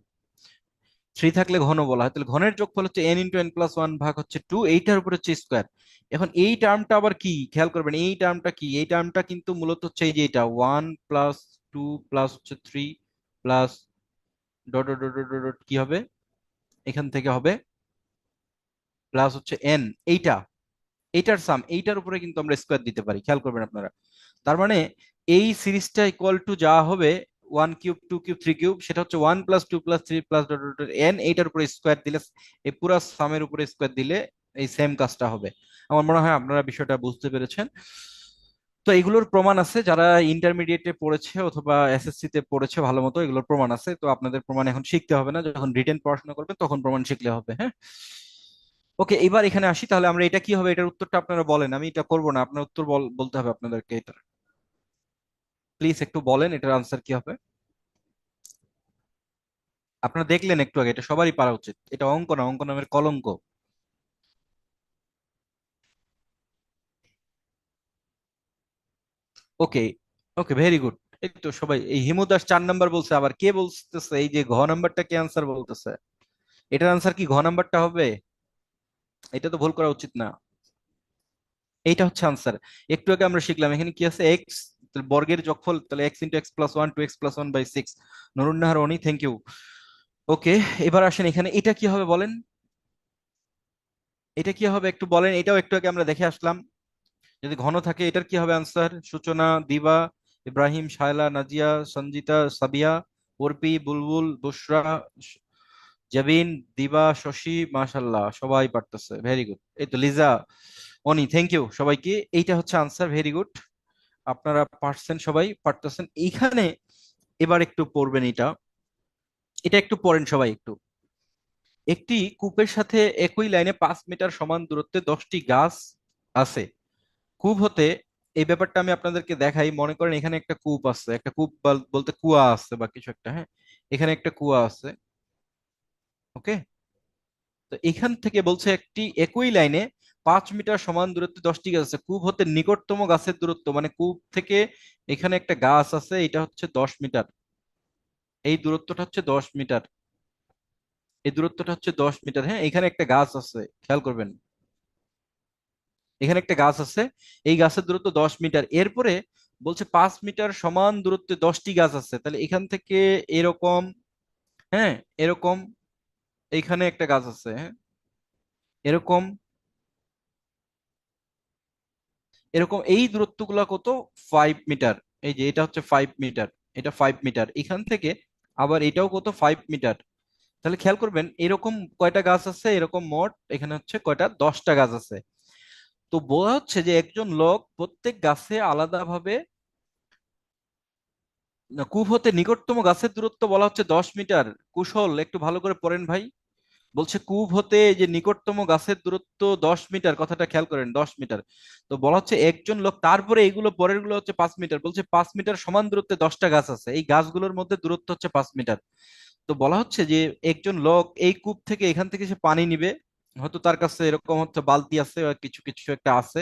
থ্রি থাকলে ঘন বলা হয়, তাহলে ঘনের যোগফল হচ্ছে n into n plus one ভাগ হচ্ছে টু, এইটার উপর হচ্ছে স্কোয়ার। এখন এই টার্মটা আবার কি, খেয়াল করবেন এই টার্মটা কি, এই টার্মটা কিন্তু মূলত হচ্ছে এই যে এটা ওয়ান প্লাস টু প্লাস হচ্ছে three plus dot dot dot dot dot কি হবে, এখান থেকে হবে প্লাস হচ্ছে n, এইটা, এইটার সাম, এইটার উপরে কিন্তু আমরা স্কোয়ার দিতে পারি। খেয়াল করবেন আপনারা, তার মানে এই সিরিজটা ইকুয়াল টু যা হবে, one cube two cube three cube, সেটা হচ্ছে one plus two plus three plus dot dot n, এইটার উপরে স্কোয়ার দিলে, এই পুরো সামের উপরে স্কোয়ার দিলে এই সেম কাজটা হবে। আমার মনে হয় আপনারা বিষয়টা বুঝতে পেরেছেন। তো এগুলোর প্রমাণ আছে, যারা ইন্টারমিডিয়েটে পড়েছে অথবা এসএসসি তে পড়েছে ভালো মতো, এগুলোর প্রমাণ আছে। তো আপনাদের প্রমাণ এখন শিখতে হবে না, যখন রিটেন পড়াশোনা করবেন তখন প্রমাণ শিখলে হবে। হ্যাঁ, ওকে, এবার এখানে আসি, তাহলে আমরা এটা কি হবে, এটার উত্তরটা আপনারা বলেন, আমি এটা করবো না, আপনার উত্তর বলতে হবে আপনাদেরকে। এটা প্লিজ একটু বলেন, এটার আনসার কি হবে। আপনারা দেখলেন একটু আগে, এটা সবারই পারা উচিত, এটা অঙ্ক না, অঙ্ক নামের কলঙ্ক। ওকে, ওকে, ভেরি গুড। এই তো সবাই, এই হিমু দাস 4 নাম্বার বলছে, আবার কে বলতেছে এই যে ঘ নাম্বারটা কে আনসার বলতেছে, এটার আনসার কি ঘ নাম্বারটা হবে? এটা তো ভুল করা উচিত না, এইটা হচ্ছে আনসার। একটু আগে আমরা শিখলাম এখানে কি আছে, এক্স বর্গের যোগফল, তাহলে X into X plus one two X plus one by six. Nurunnahar Oni, thank you. Okay, এবার আসেন এখানে এটা কি হবে বলেন, এটা কি হবে একটু বলেন, এটাও একটু আগে আমরা দেখে আসলাম। যদি ঘন থাকে এটার কি হবে আনসার, সূচনা, দিবা, ইব্রাহিম, শায়লা, নাজিয়া, সঞ্জিতা, সাবিয়া, অর্পি, বুলবুল, বুশরা, জাবিন, দিবা, শশী, মাশাল্লাহ সবাই পারতেছে, ভেরি গুড। এই তো লিজা, অনি, থ্যাংক ইউ সবাইকে, এইটা হচ্ছে আনসার, ভেরি গুড। আপনারা পারছেন, সবাই পারতেছেন এইখানে। এবার একটু পড়বেন এটা, এটা একটু পড়েন সবাই একটু। একটি কূপের সাথে একই লাইনে 5 মিটার সমান দূরত্বে 10টি গাছ আছে। কূপ হতে, এই ব্যাপারটা আমি আপনাদেরকে দেখাই, মনে করেন এখানে একটা কূপ আছে, একটা কূপ বলতে কুয়া আছে বা কিছু একটা, হ্যাঁ, এখানে একটা কুয়া আছে। ওকে, তো এখান থেকে বলছে একটি একই লাইনে 5 মিটার সমান দূরত্বে 10টি গাছ আছে। কূপ হতে নিকটতম গাছের দূরত্ব, মানে কূপ থেকে এখানে একটা গাছ আছে, এটা হচ্ছে 10 মিটার, এই দূরত্বটা হচ্ছে 10 মিটার, এই দূরত্বটা হচ্ছে 10 মিটার। হ্যাঁ, এখানে একটা গাছ আছে, খেয়াল করবেন, এখানে একটা গাছ আছে, এই গাছের দূরত্ব 10 মিটার। এরপরে বলছে 5 মিটার সমান দূরত্বে 10টি গাছ আছে, তাহলে এখান থেকে এরকম, হ্যাঁ, এরকম, এইখানে একটা গাছ আছে, হ্যাঁ, এরকম, এরকম, এই দূরত্বগুলো কত, 5 মিটার। এই যে এটা হচ্ছে 5 মিটার, এটা 5 মিটার, এখান থেকে আবার এটাও কত, 5 মিটার। তাহলে খেয়াল করবেন এরকম কয়টা গাছ আছে, এরকম মোট এখানে হচ্ছে কয়টা, 10টা গাছ আছে। তো বোঝা হচ্ছে যে একজন লোক প্রত্যেক গাছে আলাদাভাবে, না, কূপ হতে নিকটতম গাছের দূরত্ব বলা হচ্ছে 10 মিটার। কুশল, একটু ভালো করে পড়েন ভাই। বলছে কূপ হতে এই যে নিকটতম গাছের দূরত্ব 10 মিটার, কথাটা খেয়াল করেন, 10 মিটার। তো বলা হচ্ছে একজন লোক, তারপরে এইগুলো পরের গুলো হচ্ছে 5 মিটার, বলছে 5 মিটার সমান দূরত্বে 10টা গাছ আছে, এই গাছগুলোর মধ্যে দূরত্ব হচ্ছে 5 মিটার। তো বলা হচ্ছে যে একজন লোক এই কূপ থেকে, এখান থেকে সে পানি নিবে, হয়তো তার কাছে এরকম হচ্ছে বালতি আছে বা কিছু কিছু একটা আছে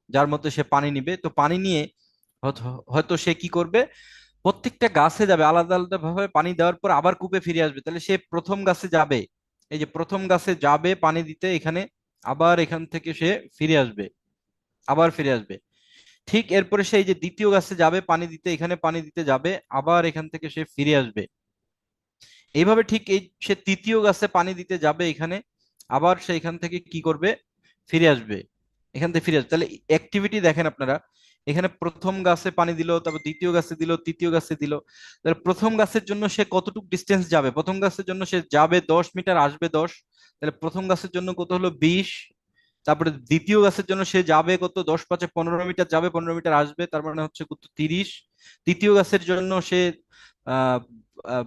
যার মধ্যে সে পানি নিবে। তো পানি নিয়ে হয়তো হয়তো সে কি করবে, প্রত্যেকটা গাছে যাবে, আলাদা আলাদা ভাবে পানি দেওয়ার পর আবার কূপে ফিরে আসবে। তাহলে সে প্রথম গাছে যাবে, এই যে প্রথম গাছে যাবে পানি দিতে এখানে, আবার এখান থেকে সে ফিরে আসবে, আবার ফিরে আসবে। ঠিক এরপরে সে এই যে দ্বিতীয় গাছে যাবে পানি দিতে, এখানে পানি দিতে যাবে, আবার এখান থেকে সে ফিরে আসবে। এইভাবে ঠিক এই সে তৃতীয় গাছে পানি দিতে যাবে এখানে, আবার সে এখান থেকে কি করবে, ফিরে আসবে, এখান থেকে ফিরে আসবে। তাহলে অ্যাক্টিভিটি দেখেন আপনারা, এখানে প্রথম গাছে পানি দিল, তারপর দ্বিতীয় গাছে দিল, তৃতীয় গাছে দিল। তাহলে প্রথম গাছের জন্য সে কতটুকু ডিস্টেন্স যাবে, প্রথম গাছের জন্য সে যাবে 10 মিটার, আসবে 10। তাহলে প্রথম গাছের জন্য কত হলো, 20। তারপরে দ্বিতীয় গাছের জন্য সে যাবে কত, 10 × 5 = 15 মিটার যাবে, 15 মিটার আসবে, তার মানে হচ্ছে কত, 30। তৃতীয় গাছের জন্য সে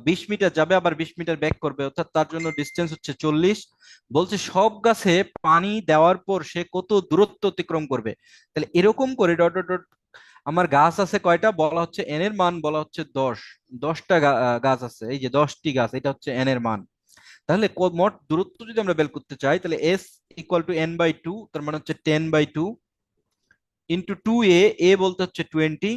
20 মিটার যাবে, আবার 20 মিটার ব্যাক করবে, অর্থাৎ তার জন্য ডিস্টেন্স হচ্ছে 40। বলছে সব গাছে পানি দেওয়ার পর সে কত দূরত্ব অতিক্রম করবে। তাহলে এরকম করে ডট ডট ডট, আমার গাছ আছে কয়টা বলা হচ্ছে, এন এর মান বলা হচ্ছে 10। 10টা গাছ আছে, এই যে 10টি গাছ, এটা হচ্ছে এন এর মান। তাহলে মোট দূরত্ব যদি আমরা বের করতে চাই, তাহলে এস ইকুয়াল টু n/2, তার মানে হচ্ছে 10/2 ইন্টু 2a, এ বলতে হচ্ছে 20,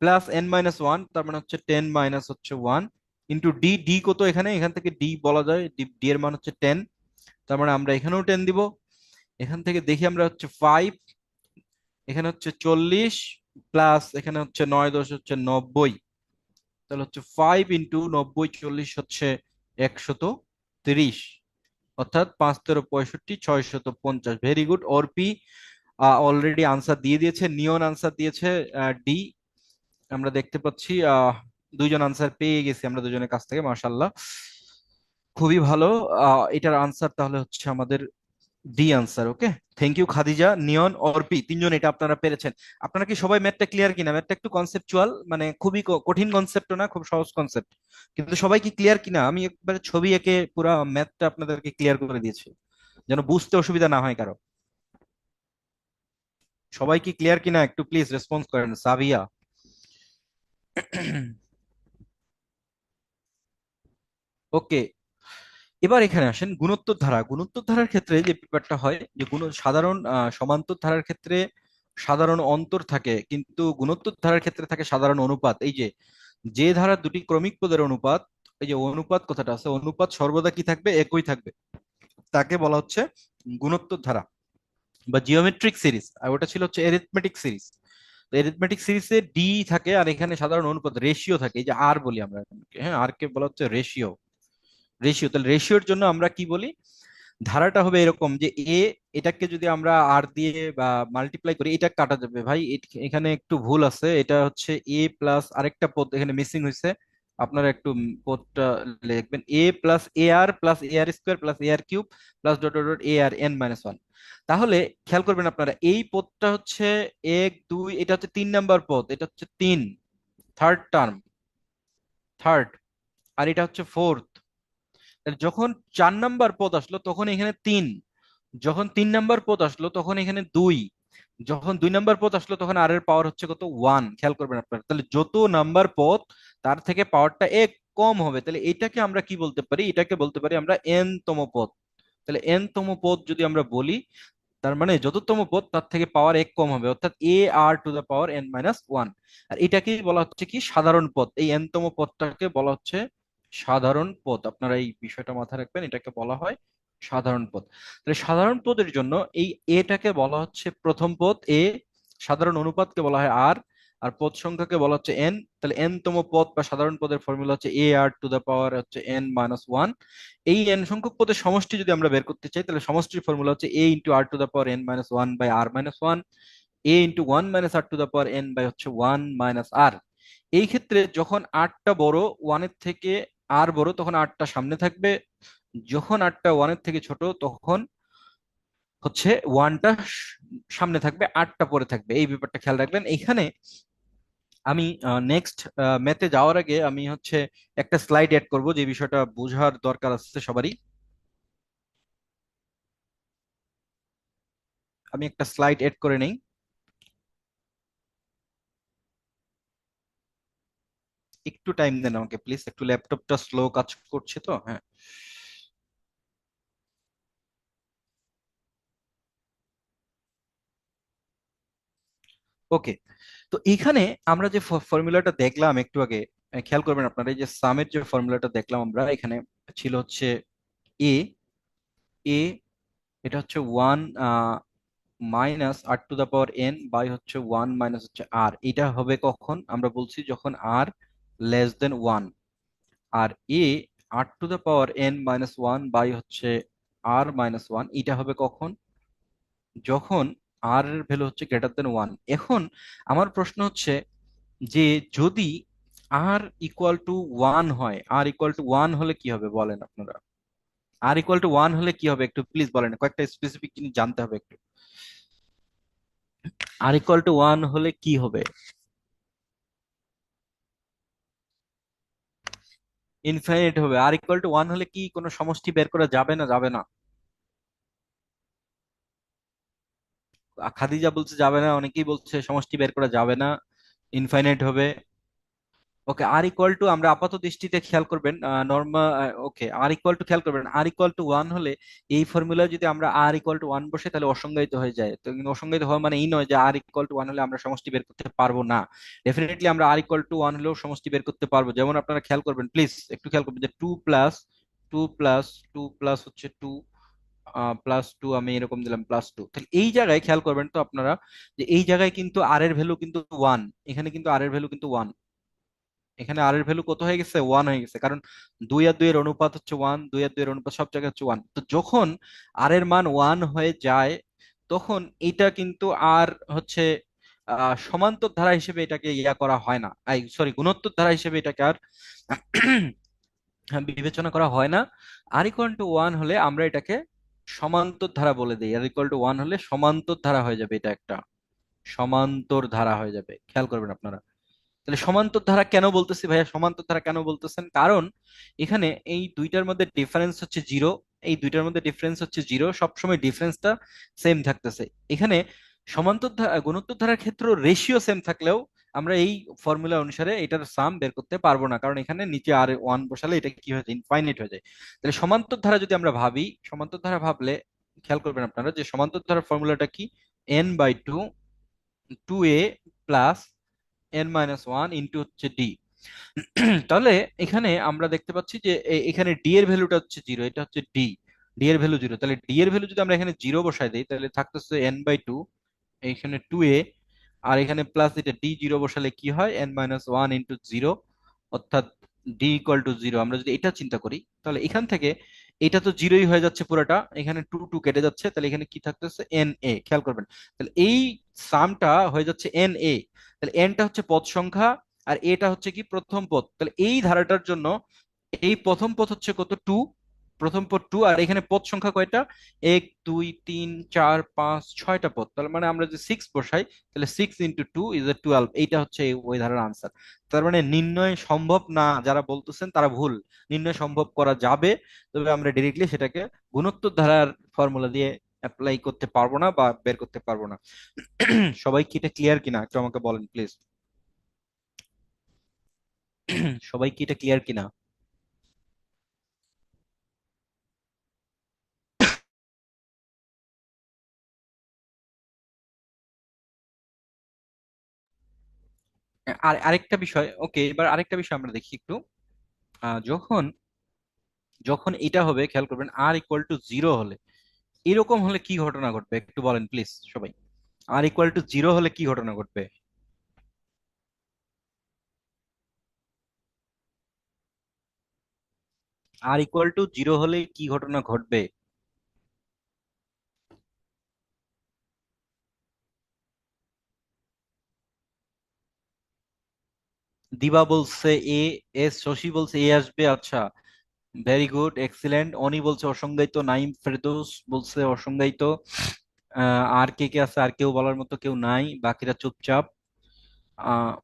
প্লাস n-1, তার মানে হচ্ছে 10 মাইনাস হচ্ছে 1, ইন্টু ডি। ডি কত এখানে, এখান থেকে ডি বলা যায়, ডি ডি এর মান হচ্ছে 10, তার মানে আমরা এখানেও 10 দিব। এখান থেকে দেখি আমরা হচ্ছে 5, এখানে হচ্ছে 40, প্লাস এখানে হচ্ছে 9 10 হচ্ছে 90, তাহলে হচ্ছে 5 ইন্টু 90 40 হচ্ছে 130, অর্থাৎ 5 13 65 650। Very good, Arpi already answer দিয়ে দিয়েছে, নিয়ন আনসার দিয়েছে ডি। আমরা দেখতে পাচ্ছি দুইজন আনসার পেয়ে গেছি আমরা দুজনের কাছ থেকে, মাশাল্লাহ, খুবই ভালো। এটার আনসার তাহলে হচ্ছে আমাদের D answer. Okay, thank you Khadija, Niyon, Arpi, তিনজন এটা আপনারা পেরেছেন। আপনারা কি সবাই ম্যাথটা ক্লিয়ার কিনা? ম্যাথটা একটু কনসেপচুয়াল, মানে খুবই কঠিন কনসেপ্ট না, খুব সহজ কনসেপ্ট, কিন্তু সবাই কি ক্লিয়ার কিনা? আমি একবারে ছবি এঁকে পুরো ম্যাথটা আপনাদেরকে ক্লিয়ার করে দিয়েছি, যেন বুঝতে অসুবিধা না হয় কারো। সবাই কি ক্লিয়ার কিনা একটু প্লিজ রেসপন্স করেন, সাবিয়া। ওকে, এবার এখানে আসেন গুণোত্তর ধারা। গুণোত্তর ধারার ক্ষেত্রে যে ব্যাপারটা হয় যে সাধারণ সমান্তর ধারার ক্ষেত্রে সাধারণ অন্তর থাকে, কিন্তু গুণোত্তর ধারার ক্ষেত্রে থাকে সাধারণ অনুপাত। এই যে যে ধারার দুটি ক্রমিক পদের অনুপাত, এই যে অনুপাত কথাটা আছে, অনুপাত সর্বদা কি থাকবে, একই থাকবে, তাকে বলা হচ্ছে গুণোত্তর ধারা বা জিওমেট্রিক সিরিজ। আর ওটা ছিল হচ্ছে এরিথমেটিক সিরিজ। এরিথমেটিক সিরিজে ডি থাকে, আর এখানে সাধারণ অনুপাত রেশিও থাকে, এই যে আর বলি আমরা, হ্যাঁ, আর কে বলা হচ্ছে রেশিও। রেশিও, তাহলে রেশিওর জন্য আমরা কি বলি, ধারাটা হবে এরকম যে এ, এটাকে যদি আমরা আর দিয়ে বা মাল্টিপ্লাই করি, এটা কাটা যাবে ভাই, এখানে একটু ভুল আছে, এটা হচ্ছে এ প্লাস আরেকটা পদ এখানে মিসিং হয়েছে, আপনারা একটু পদটা লিখবেন, A plus A R square plus A R cube plus dot dot dot ARn-1। তাহলে খেয়াল করবেন আপনারা, এই পদটা হচ্ছে 1 2, এটা হচ্ছে 3 নাম্বার পদ, এটা হচ্ছে 3, থার্ড টার্ম, থার্ড, আর এটা হচ্ছে ফোর্থ। যখন 4 নাম্বার পদ আসলো তখন এখানে 3, যখন 3 নাম্বার পদ আসলো তখন এখানে 2, যখন 2 নাম্বার পদ আসলো তখন আর এর পাওয়ার হচ্ছে কত, 1। খেয়াল করবেন আপনারা, তাহলে যত নাম্বার পদ তার থেকে পাওয়ারটা এক কম হবে, তাহলে এটাকে আমরা কি বলতে পারি, এটাকে বলতে পারি আমরা এন তম পদ। তাহলে এন তম পদ যদি আমরা বলি, তার মানে যততম পদ তার থেকে পাওয়ার এক কম হবে, অর্থাৎ AR⁻n-1। আর এটাকেই বলা হচ্ছে কি, সাধারণ পদ। এই এন তম পদটাকে বলা হচ্ছে সাধারণ পদ, আপনারা এই বিষয়টা মাথায় রাখবেন, এটাকে বলা হয় সাধারণ পদ। তাহলে সাধারণ পদের জন্য এই এটাকে বলা হচ্ছে প্রথম পদ এ, সাধারণ অনুপাতকে বলা হয় আর, আর পদ সংখ্যাকে বলা হচ্ছে এন। তাহলে এন তম পদ বা সাধারণ পদের ফর্মুলা হচ্ছে AR⁻ হচ্ছে n-1। এই এন সংখ্যক পদের সমষ্টি যদি আমরা বের করতে চাই, তাহলে সমষ্টির ফর্মুলা হচ্ছে A × R⁻n-1/R-1, A × 1 - R⁻n হচ্ছে 1 - R। এই ক্ষেত্রে যখন আরটা বড়, ওয়ানের থেকে আর বড়, তখন আরটা সামনে থাকবে, যখন আরটা ওয়ানের থেকে ছোট তখন হচ্ছে ওয়ানটা সামনে থাকবে, আটটা পরে থাকবে। এই ব্যাপারটা খেয়াল রাখবেন এখানে। আমি নেক্সট ম্যাথে যাওয়ার আগে আমি হচ্ছে একটা স্লাইড অ্যাড করব, যে বিষয়টা বোঝার দরকার আছে সবারই। আমি একটা স্লাইড এড করে নেই, একটু টাইম দেন আমাকে প্লিজ, একটু ল্যাপটপটা স্লো কাজ করছে তো, হ্যাঁ। ওকে, তো এখানে আমরা যে ফর্মুলাটা দেখলাম একটু আগে, খেয়াল করবেন আপনারা, এই যে সামের যে ফর্মুলাটা দেখলাম আমরা এখানে, ছিল হচ্ছে এ, এ এটা হচ্ছে 1 - R⁻n হচ্ছে 1 - হচ্ছে এটা হবে কখন, আমরা বলছি যখন R < 1। আর এ R⁻n-1 হচ্ছে এটা হবে কখন, যখন আর এর ভ্যালু হচ্ছে >1। এখন আমার প্রশ্ন হচ্ছে যে যদি R = 1 হয়, R = 1 হলে কি হবে বলেন আপনারা, R = 1 হলে কি হবে একটু প্লিজ বলেন, কয়েকটা স্পেসিফিক জিনিস জানতে হবে একটু। R = 1 হলে কি হবে? ইনফাইনাইট হবে। আর ইকুয়াল টু ওয়ান হলে কি কোনো সমষ্টি বের করা যাবে না? যাবে না। খাদিজা বলছে যাবে না, অনেকেই বলছে সমষ্টি বের করা যাবে না, ইনফাইনাইট হবে। ওকে, আর ইকুয়াল টু আমরা আপাত দৃষ্টিতে খেয়াল করবেন normal. Okay, r equal to খেয়াল করবেন, আর ইকুয়াল টু ওয়ান হলে এই ফর্মুলায় যদি আমরা আর ইকুয়াল টু ওয়ান বসে তাহলে অসংজ্ঞায়িত হয়ে যায়। তো কিন্তু অসংজ্ঞায়িত হওয়া মানে এই নয় যে আর ইকুয়াল টু ওয়ান হলে আমরা সমষ্টি বের করতে পারবো না। ডেফিনেটলি আমরা আর ইকুয়াল টু ওয়ান হলেও সমষ্টি বের করতে পারবো। যেমন আপনারা খেয়াল করবেন, প্লিজ একটু খেয়াল করবেন যে টু প্লাস হচ্ছে টু, প্লাস টু আমি এরকম দিলাম প্লাস টু, তাহলে এই জায়গায় খেয়াল করবেন তো আপনারা যে এই জায়গায় কিন্তু আর এর ভ্যালু কিন্তু ওয়ান। এখানে কিন্তু আর এর ভ্যালু কিন্তু ওয়ান। এখানে আর এর ভ্যালু কত হয়ে গেছে? ওয়ান হয়ে গেছে, কারণ দুই আর দুই এর অনুপাত হচ্ছে ওয়ান, দুই আর দুই এর অনুপাত সব জায়গায় হচ্ছে ওয়ান। তো যখন আর এর মান ওয়ান হয়ে যায় তখন এটা কিন্তু আর হচ্ছে সমান্তর ধারা হিসেবে এটাকে ইয়া করা হয় না, সরি গুণোত্তর ধারা হিসেবে এটাকে আর বিবেচনা করা হয় না। আর ইকুয়াল টু ওয়ান হলে আমরা এটাকে সমান্তর ধারা বলে দিই। আর ইকুয়াল টু ওয়ান হলে সমান্তর ধারা হয়ে যাবে, এটা একটা সমান্তর ধারা হয়ে যাবে। খেয়াল করবেন আপনারা। তাহলে সমান্তর ধারা কেন বলতেছি ভাইয়া, সমান্তর ধারা কেন বলতেছেন? কারণ এখানে এই দুইটার মধ্যে ডিফারেন্স হচ্ছে জিরো। এই দুইটার মধ্যে ডিফারেন্স হচ্ছে জিরো, সবসময় ডিফারেন্সটা সেম থাকতেছে। এখানে সমান্তর ধারা গুণোত্তর ধারার ক্ষেত্রে রেশিও সেম থাকলেও আমরা এই ফর্মুলা অনুসারে এটার সাম বের করতে পারবো না, কারণ এখানে নিচে আর ওয়ান বসালে এটা কি হয়ে যায়? ইনফাইনাইট হয়ে যায়। তাহলে সমান্তর ধারা যদি আমরা ভাবি, সমান্তর ধারা ভাবলে খেয়াল করবেন আপনারা যে সমান্তর ধারার ফর্মুলাটা কি? n/2, 2a plus n-1 into হচ্ছে ডি। তাহলে এখানে আমরা দেখতে পাচ্ছি যে এখানে ডি এর ভ্যালুটা হচ্ছে জিরো, এটা হচ্ছে ডি। ডি এর ভ্যালু জিরো, তাহলে ডি এর ভ্যালু যদি আমরা এখানে জিরো বসাই দিই তাহলে থাকতেছে n/2, এখানে 2a, আর এখানে প্লাস এটা ডি জিরো বসালে কি হয়? n-1 ইন্টু জিরো, অর্থাৎ ডি ইকুয়াল টু জিরো। আমরা যদি এটা চিন্তা করি তাহলে এখান থেকে এটা তো জিরোই হয়ে যাচ্ছে পুরোটা, এখানে টু টু কেটে যাচ্ছে, তাহলে এখানে কি থাকতেছে? N A. খেয়াল করবেন, তাহলে এই সামটা হয়ে যাচ্ছে এন এ। তাহলে এনটা হচ্ছে পদ সংখ্যা আর এটা হচ্ছে কি প্রথম পদ। তাহলে এই ধারাটার জন্য এই প্রথম পদ হচ্ছে কত? টু। প্রথম পদ টু, আর এখানে পদ সংখ্যা কয়টা? এক, দুই, তিন, চার, পাঁচ, ছয়টা পদ। তার মানে আমরা যে সিক্স বসাই তাহলে six into two is a twelve. এইটা হচ্ছে ওই ধারার আনসার। তার মানে নির্ণয় সম্ভব না যারা বলতেছেন তারা ভুল। নির্ণয় সম্ভব করা যাবে, তবে আমরা ডিরেক্টলি সেটাকে গুণোত্তর ধারার ফর্মুলা দিয়ে অ্যাপ্লাই করতে পারবো না বা বের করতে পারবো না। সবাই কি এটা ক্লিয়ার কিনা একটু আমাকে বলেন প্লিজ। সবাই কি এটা ক্লিয়ার কিনা? আর আরেকটা বিষয়, ওকে, এবার আরেকটা বিষয় আমরা দেখি একটু। যখন যখন এটা হবে খেয়াল করবেন আর ইকুয়াল টু জিরো হলে, এরকম হলে কি ঘটনা ঘটবে একটু বলেন প্লিজ সবাই। আর ইকুয়াল টু জিরো হলে কি ঘটনা ঘটবে? আর ইকুয়াল টু জিরো হলে কি ঘটনা ঘটবে? দিবা বলছে এ, এস শশী বলছে এ আসবে, আচ্ছা, ভেরি গুড, এক্সিলেন্ট। অনি বলছে অসংজ্ঞায়িত, নাইম ফেরদৌস বলছে অসংজ্ঞায়িত। আর কে কে আছে? আর কেউ বলার মতো কেউ নাই, বাকিরা চুপচাপ। আহ,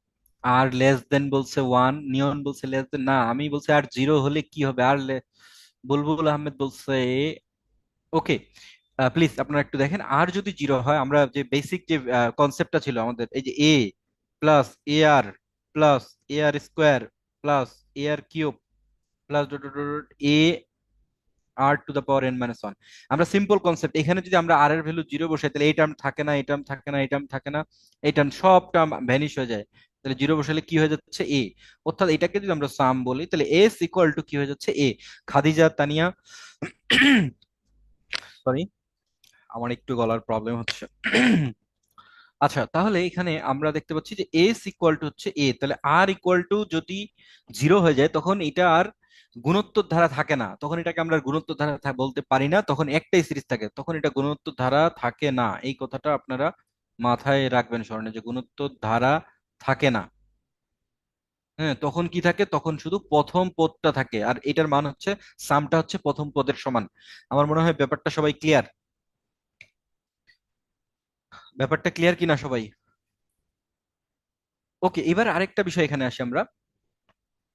আর লেস দেন বলছে ওয়ান, নিয়ন বলছে লেস দেন না, আমি বলছি আর জিরো হলে কি হবে? বুলবুল আহমেদ বলছে ওকে। প্লিজ আপনারা একটু দেখেন, আর যদি জিরো হয় আমরা যে বেসিক যে কনসেপ্টটা ছিল আমাদের, এই যে A plus A R plus A R square plus A R cube plus dot dot dot A R to the power n-1, আমরা সিম্পল কনসেপ্ট, এখানে যদি আমরা আর এর ভ্যালু জিরো বসাই তাহলে এই টার্ম থাকে না, এই টার্ম থাকে না, এই টার্ম থাকে না, এই টার্ম সব টার্ম ভ্যানিশ হয়ে যায়। তাহলে জিরো বসালে কি হয়ে যাচ্ছে? এ। অর্থাৎ এটাকে যদি আমরা সাম বলি তাহলে এস ইকুয়াল টু কি হয়ে যাচ্ছে? এ। খাদিজা, তানিয়া, সরি আমার একটু গলার প্রবলেম হচ্ছে। আচ্ছা, তাহলে এখানে আমরা দেখতে পাচ্ছি যে এস ইকুয়াল টু হচ্ছে এ, তাহলে আর ইকুয়াল টু যদি জিরো হয়ে যায় তখন এটা আর গুণোত্তর ধারা থাকে না, তখন এটাকে আমরা আর গুণোত্তর ধারা বলতে পারি না, তখন একটাই সিরিজ থাকে, তখন এটা গুণোত্তর ধারা থাকে না। এই কথাটা আপনারা মাথায় রাখবেন স্মরণে, যে গুণোত্তর ধারা থাকে না। হ্যাঁ, তখন কি থাকে? তখন শুধু প্রথম পদটা থাকে, আর এটার মান হচ্ছে সামটা হচ্ছে প্রথম পদের সমান। আমার মনে হয় ব্যাপারটা সবাই ক্লিয়ার। ব্যাপারটা ক্লিয়ার কিনা সবাই? ওকে, এবার আরেকটা বিষয় এখানে আসি আমরা।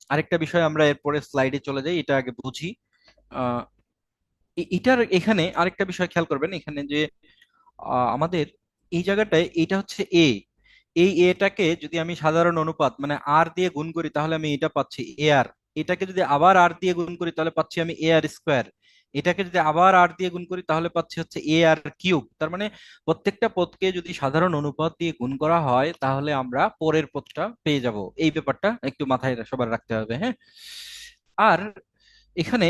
আরেকটা বিষয়, আমরা এরপরে স্লাইডে চলে যাই, এটা আগে বুঝি। আহ, এটার এখানে আরেকটা বিষয় খেয়াল করবেন, এখানে যে আমাদের এই জায়গাটায় এটা হচ্ছে এ, এই এটাকে যদি আমি সাধারণ অনুপাত মানে আর দিয়ে গুণ করি তাহলে আমি এটা পাচ্ছি এ আর। এটাকে যদি আবার আর দিয়ে গুণ করি তাহলে পাচ্ছি আমি এ আর স্কোয়ার। এটাকে যদি আবার আর দিয়ে গুণ করি তাহলে পাচ্ছি হচ্ছে এ আর কিউব। তার মানে প্রত্যেকটা পদকে যদি সাধারণ অনুপাত দিয়ে গুণ করা হয় তাহলে আমরা পরের পদটা পেয়ে যাব। এই ব্যাপারটা একটু মাথায় সবার রাখতে হবে, হ্যাঁ। আর এখানে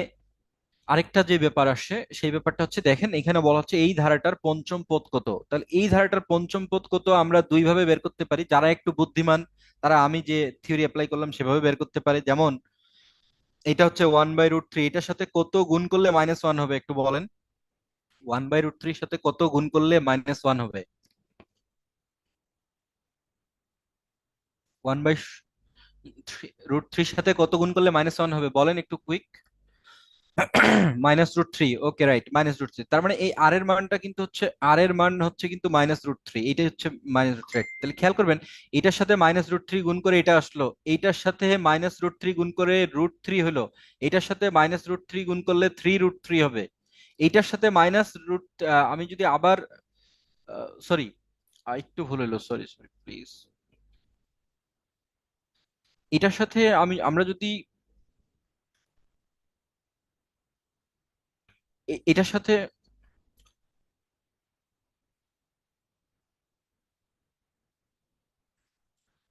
আরেকটা যে ব্যাপার আসে সেই ব্যাপারটা হচ্ছে, দেখেন এখানে বলা হচ্ছে এই ধারাটার পঞ্চম পদ কত। তাহলে এই ধারাটার পঞ্চম পদ কত আমরা দুই ভাবে বের করতে পারি। যারা একটু বুদ্ধিমান তারা আমি যে থিওরি অ্যাপ্লাই করলাম সেভাবে বের করতে পারে। যেমন এটা হচ্ছে 1/√3, এটার সাথে কত গুণ করলে -1 হবে একটু বলেন। 1/√3 সাথে কত গুণ করলে -1 হবে? 1/√3 সাথে কত গুণ করলে -1 হবে বলেন একটু কুইক। -√3, okay right, -√3। তার মানে এই আর এর মানটা কিন্তু হচ্ছে, আর এর মান হচ্ছে কিন্তু -√3, এটাই হচ্ছে -√3। তাহলে খেয়াল করবেন, এটার সাথে -√3 গুণ করে এটা আসলো, এইটার সাথে -√3 গুণ করে √3 হলো, এটার সাথে -√3 গুণ করলে 3√3 হবে, এইটার সাথে মাইনাস রুট, আমি যদি আবার, সরি একটু ভুল হলো, সরি সরি প্লিজ, এটার সাথে আমরা যদি এটার সাথে,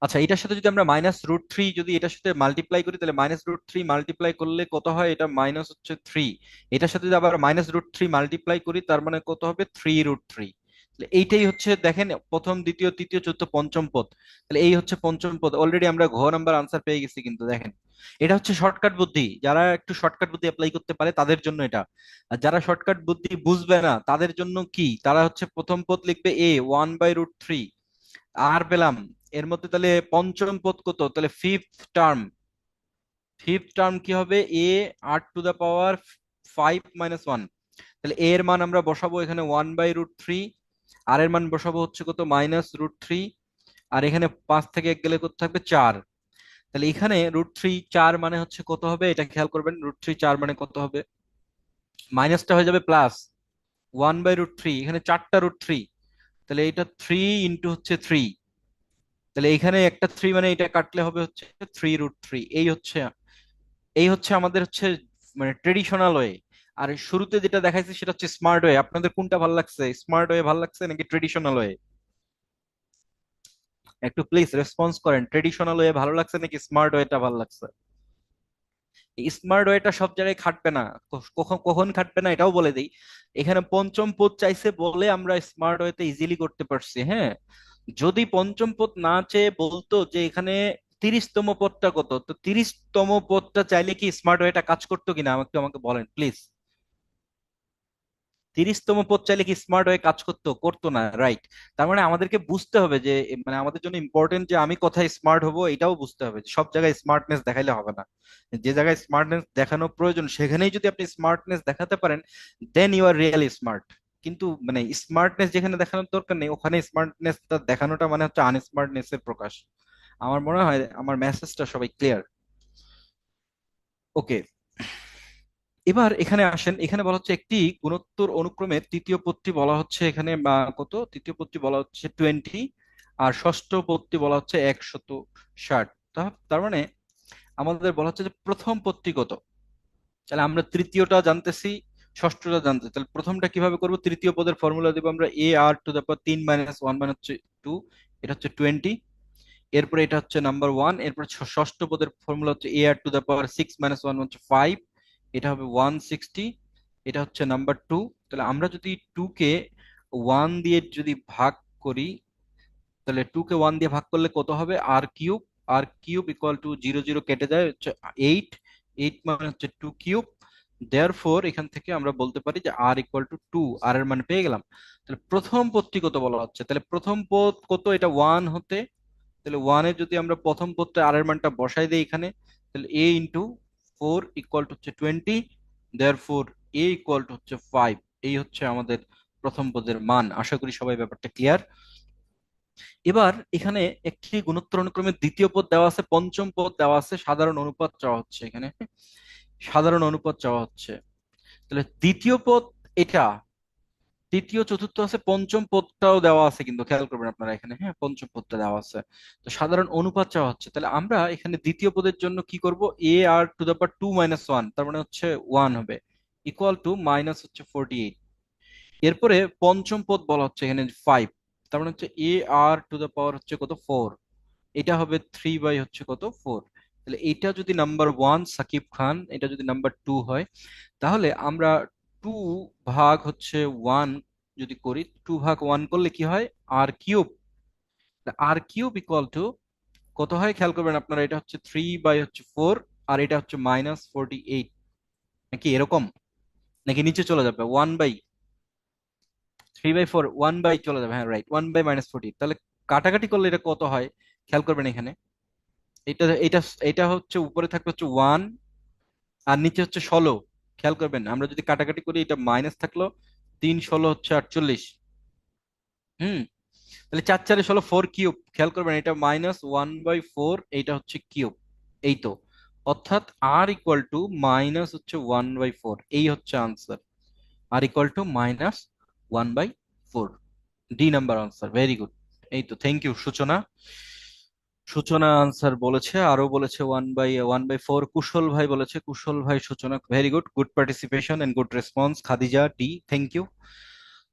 আচ্ছা এটার সাথে যদি আমরা -√3 যদি এটার সাথে মাল্টিপ্লাই করি তাহলে -√3 মাল্টিপ্লাই করলে কত হয়, এটা মাইনাস হচ্ছে 3। এটার সাথে যদি আবার -√3 মাল্টিপ্লাই করি তার মানে কত হবে, 3√3। এইটাই হচ্ছে দেখেন প্রথম দ্বিতীয় তৃতীয় চতুর্থ পঞ্চম পদ। তাহলে এই হচ্ছে পঞ্চম পদ, অলরেডি আমরা ঘ নাম্বার আনসার পেয়ে গেছি কিন্তু দেখেন। এটা হচ্ছে শর্টকাট বুদ্ধি, যারা একটু শর্টকাট বুদ্ধি অ্যাপ্লাই করতে পারে তাদের জন্য এটা। আর যারা শর্টকাট বুদ্ধি বুঝবে না তাদের জন্য কি, তারা হচ্ছে প্রথম পদ লিখবে এ 1/√3, আর পেলাম এর মধ্যে তাহলে পঞ্চম পদ কত, তাহলে ফিফথ টার্ম, ফিফথ টার্ম কি হবে, এ r⁻5 - 1। তাহলে এ এর মান আমরা বসাবো এখানে 1/√3, আর এর মান বসাবো হচ্ছে কত, -√3, আর এখানে 5 থেকে 1 গেলে কত থাকবে, 4। তাহলে এখানে √3 4 মানে হচ্ছে কত হবে, এটা খেয়াল করবেন, √3 4 মানে কত হবে, মাইনাসটা হয়ে যাবে প্লাস, 1/√3 এখানে 4টা √3, তাহলে এটা 3 ইন্টু হচ্ছে 3। তাহলে এখানে একটা 3 মানে এটা কাটলে হবে হচ্ছে 3√3। এই হচ্ছে আমাদের হচ্ছে মানে ট্রেডিশনাল ওয়ে। আর শুরুতে যেটা দেখাইছে সেটা হচ্ছে স্মার্ট ওয়ে। আপনাদের কোনটা ভালো লাগছে, স্মার্ট ওয়ে ভালো লাগছে নাকি ট্রেডিশনাল ওয়ে? একটু প্লিজ রেসপন্স করেন, ট্রেডিশনাল ওয়ে ভালো লাগছে নাকি স্মার্ট ওয়েটা ভালো লাগছে? স্মার্ট ওয়েটা সব জায়গায় খাটবে না, কখন কখন খাটবে না এটাও বলে দিই। এখানে পঞ্চম পদ চাইছে বলে আমরা স্মার্ট ওয়েতে ইজিলি করতে পারছি, হ্যাঁ। যদি পঞ্চম পদ না চেয়ে বলতো যে এখানে 30তম পদটা কত, তো 30তম পদটা চাইলে কি স্মার্ট ওয়েটা কাজ করতো কিনা আমাকে আমাকে বলেন প্লিজ। 30তম পদ চাইলে কি স্মার্ট ওয়ে কাজ করতো, করতো না, রাইট। তার মানে আমাদেরকে বুঝতে হবে যে মানে আমাদের জন্য ইম্পর্টেন্ট যে আমি কোথায় স্মার্ট হব এটাও বুঝতে হবে, সব জায়গায় স্মার্টনেস দেখাইলে হবে না। যে জায়গায় স্মার্টনেস দেখানো প্রয়োজন সেখানেই যদি আপনি স্মার্টনেস দেখাতে পারেন then you are really smart. কিন্তু মানে স্মার্টনেস যেখানে দেখানোর দরকার নেই ওখানে স্মার্টনেস দেখানোটা মানে হচ্ছে আনস্মার্টনেস এর প্রকাশ। আমার মনে হয় আমার মেসেজটা সবাই ক্লিয়ার। ওকে, এবার এখানে আসেন, এখানে বলা হচ্ছে একটি গুণোত্তর অনুক্রমের তৃতীয় পদটি বলা হচ্ছে এখানে বা কত, তৃতীয় পদটি বলা হচ্ছে 20, আর ষষ্ঠ পদটি বলা হচ্ছে 160। তার মানে আমাদের বলা হচ্ছে যে প্রথম পদটি কত। তাহলে আমরা তৃতীয়টা জানতেছি, ষষ্ঠটা জানতে, তাহলে প্রথমটা কিভাবে করব, তৃতীয় পদের ফর্মুলা দেবো আমরা ar⁻3 - 1 মানে হচ্ছে 2, এটা হচ্ছে 20। এরপরে এটা হচ্ছে নাম্বার 1, এরপর ষষ্ঠ পদের ফর্মুলা হচ্ছে ar⁻6 - 1 হচ্ছে 5, এটা হবে 160। এটা হচ্ছে নাম্বার 2। তাহলে আমরা যদি 2 কে 1 দিয়ে যদি ভাগ করি তাহলে 2 কে 1 দিয়ে ভাগ করলে কত হবে, r cube, r cube equal two 0 0 কেটে যায় হচ্ছে 8, 8 মানে হচ্ছে 2 কিউব। দেয়ারফর এখান থেকে আমরা বলতে পারি যে r = 2, আর এর মান পেয়ে গেলাম। তাহলে প্রথম পদটি কত বলা হচ্ছে, তাহলে প্রথম পদ কত, এটা 1 হতে, তাহলে 1 এ যদি আমরা প্রথম পদটা আর এর মানটা বসাই দেই এখানে, তাহলে a × 4 ইকুয়াল টু হচ্ছে 20, দেয়ারফর a ইকুয়াল টু হচ্ছে 5। এই হচ্ছে আমাদের প্রথম পদের মান। আশা করি সবাই ব্যাপারটা ক্লিয়ার। এবার এখানে একটি গুণোত্তর অনুক্রমে দ্বিতীয় পদ দেওয়া আছে, পঞ্চম পদ দেওয়া আছে, সাধারণ অনুপাত চাওয়া হচ্ছে এখানে। সাধারণ অনুপাত চাওয়া হচ্ছে। তাহলে দ্বিতীয় পদ এটা, তৃতীয় চতুর্থ আছে, পঞ্চম পদটাও দেওয়া আছে, কিন্তু খেয়াল করবেন আপনারা এখানে, হ্যাঁ পঞ্চম পদটা দেওয়া আছে। তো সাধারণ অনুপাত চাওয়া হচ্ছে, তাহলে আমরা এখানে দ্বিতীয় পদের জন্য কি করব, এ আর টু দা পাওয়ার 2 - 1, তার মানে হচ্ছে 1 হবে, ইকুয়াল টু মাইনাস হচ্ছে 48। এরপরে পঞ্চম পদ বলা হচ্ছে এখানে 5, তার মানে হচ্ছে এ আর টু দা পাওয়ার হচ্ছে কত 4, এটা হবে 3 বাই হচ্ছে কত 4। তাহলে এটা যদি নাম্বার 1 সাকিব খান, এটা যদি নাম্বার 2 হয়, তাহলে আমরা 2 ভাগ হচ্ছে 1 যদি করি, 2 ভাগ 1 করলে কি হয়, R cube. R cube equal to কত হয় খেয়াল করবেন আপনারা, এটা হচ্ছে 3 বাই হচ্ছে 4, আর এটা হচ্ছে -48, নাকি এরকম, নাকি নিচে চলে যাবে 1/3/4, 1 বাই চলে যাবে, হ্যাঁ রাইট, 1/-40। তাহলে কাটাকাটি করলে এটা কত হয় খেয়াল করবেন এখানে, এটা এটা এটা হচ্ছে উপরে থাকবে হচ্ছে 1, আর নিচে হচ্ছে 16। খেয়াল করবেন আমরা যদি কাটাকাটি করি, এটা মাইনাস থাকলো, 3 × 16 হচ্ছে 48। হুম, তাহলে 4 × 4 = 4 কিউব, খেয়াল করবেন এটা -1/4, এইটা হচ্ছে কিউব, এই তো। অর্থাৎ আর ইকুয়াল টু মাইনাস হচ্ছে 1/4, এই হচ্ছে আনসার। আর equal to -1/4, D number answer, very good. এই তো, থ্যাংক ইউ সূচনা। সূচনা আনসার বলেছে, আরো বলেছে 1/4, কুশল ভাই বলেছে, কুশল ভাই Suchona, very good, good participation and good response, Khadija ডি, থ্যাংক ইউ।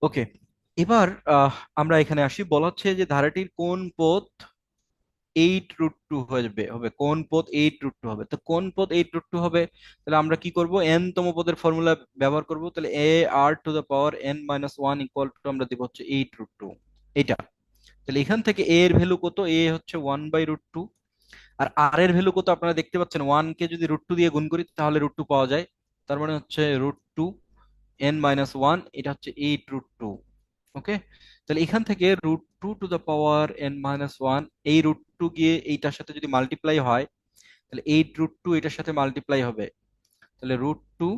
ওকে, এবার আমরা এখানে আসি, বলা হচ্ছে যে ধারাটির কোন পদ 8√2 হয়ে যাবে, হবে কোন পদ 8√2 হবে, তো কোন পদ 8√2 হবে, তাহলে আমরা কি করব, এন তম পদের ফর্মুলা ব্যবহার করব, তাহলে A R to the power n - 1 equal to আমরা দিব হচ্ছে 8√2, এটা। তাহলে এখান থেকে এ এর ভ্যালু কত, এ হচ্ছে 1/√2, আর আর এর ভ্যালু কত আপনারা দেখতে পাচ্ছেন, 1 কে যদি √2 দিয়ে গুণ করি তাহলে √2 পাওয়া যায়, তার মানে হচ্ছে √2 n - 1, এটা হচ্ছে 8√2। ওকে, তাহলে এখান থেকে √2 টু দ্য পাওয়ার n - 1, এই √2 গিয়ে এইটার সাথে যদি মাল্টিপ্লাই হয়, তাহলে 8√2 এটার সাথে মাল্টিপ্লাই হবে, তাহলে √2,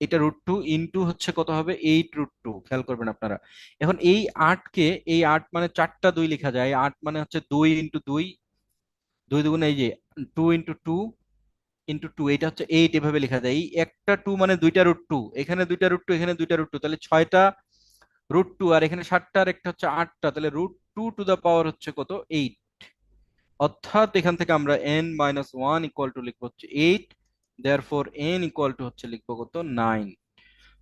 এটা √2 ইন্টু হচ্ছে কত হবে 8√2, খেয়াল করবেন আপনারা। এখন এই 8কে, এই 8 মানে 4টা 2 লেখা যায়, 8 মানে হচ্ছে 2 × 2, 2 × 2 এই যে 2 × 2 × 2, এটা হচ্ছে 8, এভাবে লেখা যায়। এই একটা 2 মানে দুইটা √2, এখানে দুইটা √2, এখানে দুইটা √2, তাহলে 6টা √2, আর এখানে 7টা, আর একটা হচ্ছে 8টা, তাহলে √2 টু দা পাওয়ার হচ্ছে কত 8। অর্থাৎ এখান থেকে আমরা n - 1 ইকুয়াল টু লিখবো হচ্ছে 8, দেয়ারফর n ইকুয়াল টু হচ্ছে লিখবো কত 9।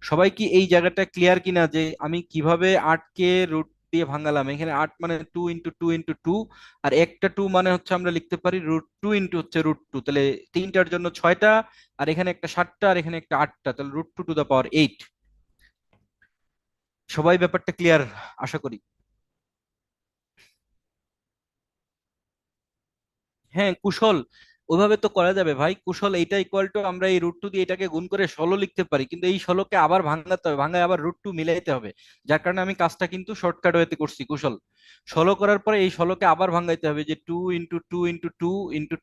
সবাই কি এই জায়গাটা ক্লিয়ার কিনা, যে আমি কিভাবে 8কে রুট দিয়ে ভাঙালাম, এখানে 8 মানে 2 × 2 × 2, আর একটা 2 মানে হচ্ছে আমরা লিখতে পারি √2 ইন্টু হচ্ছে √2, তাহলে তিনটার জন্য 6টা, আর এখানে একটা 7টা, আর এখানে একটা 8টা, তাহলে √2 টু দা পাওয়ার 8। সবাই ব্যাপারটা ক্লিয়ার আশা করি। হ্যাঁ কুশল, ওইভাবে তো করা যাবে ভাই, কুশল এইটা ইকুয়াল টু আমরা এই √2 দিয়ে এটাকে গুণ করে 16 লিখতে পারি, কিন্তু এই 16কে আবার ভাঙাতে হবে, ভাঙায় আবার √2 মিলাইতে হবে, যার কারণে আমি কাজটা কিন্তু শর্টকাট ওয়েতে করছি কুশল। 16 করার পরে এই 16কে আবার ভাঙাইতে হবে, যে 2 × 2 × 2 ×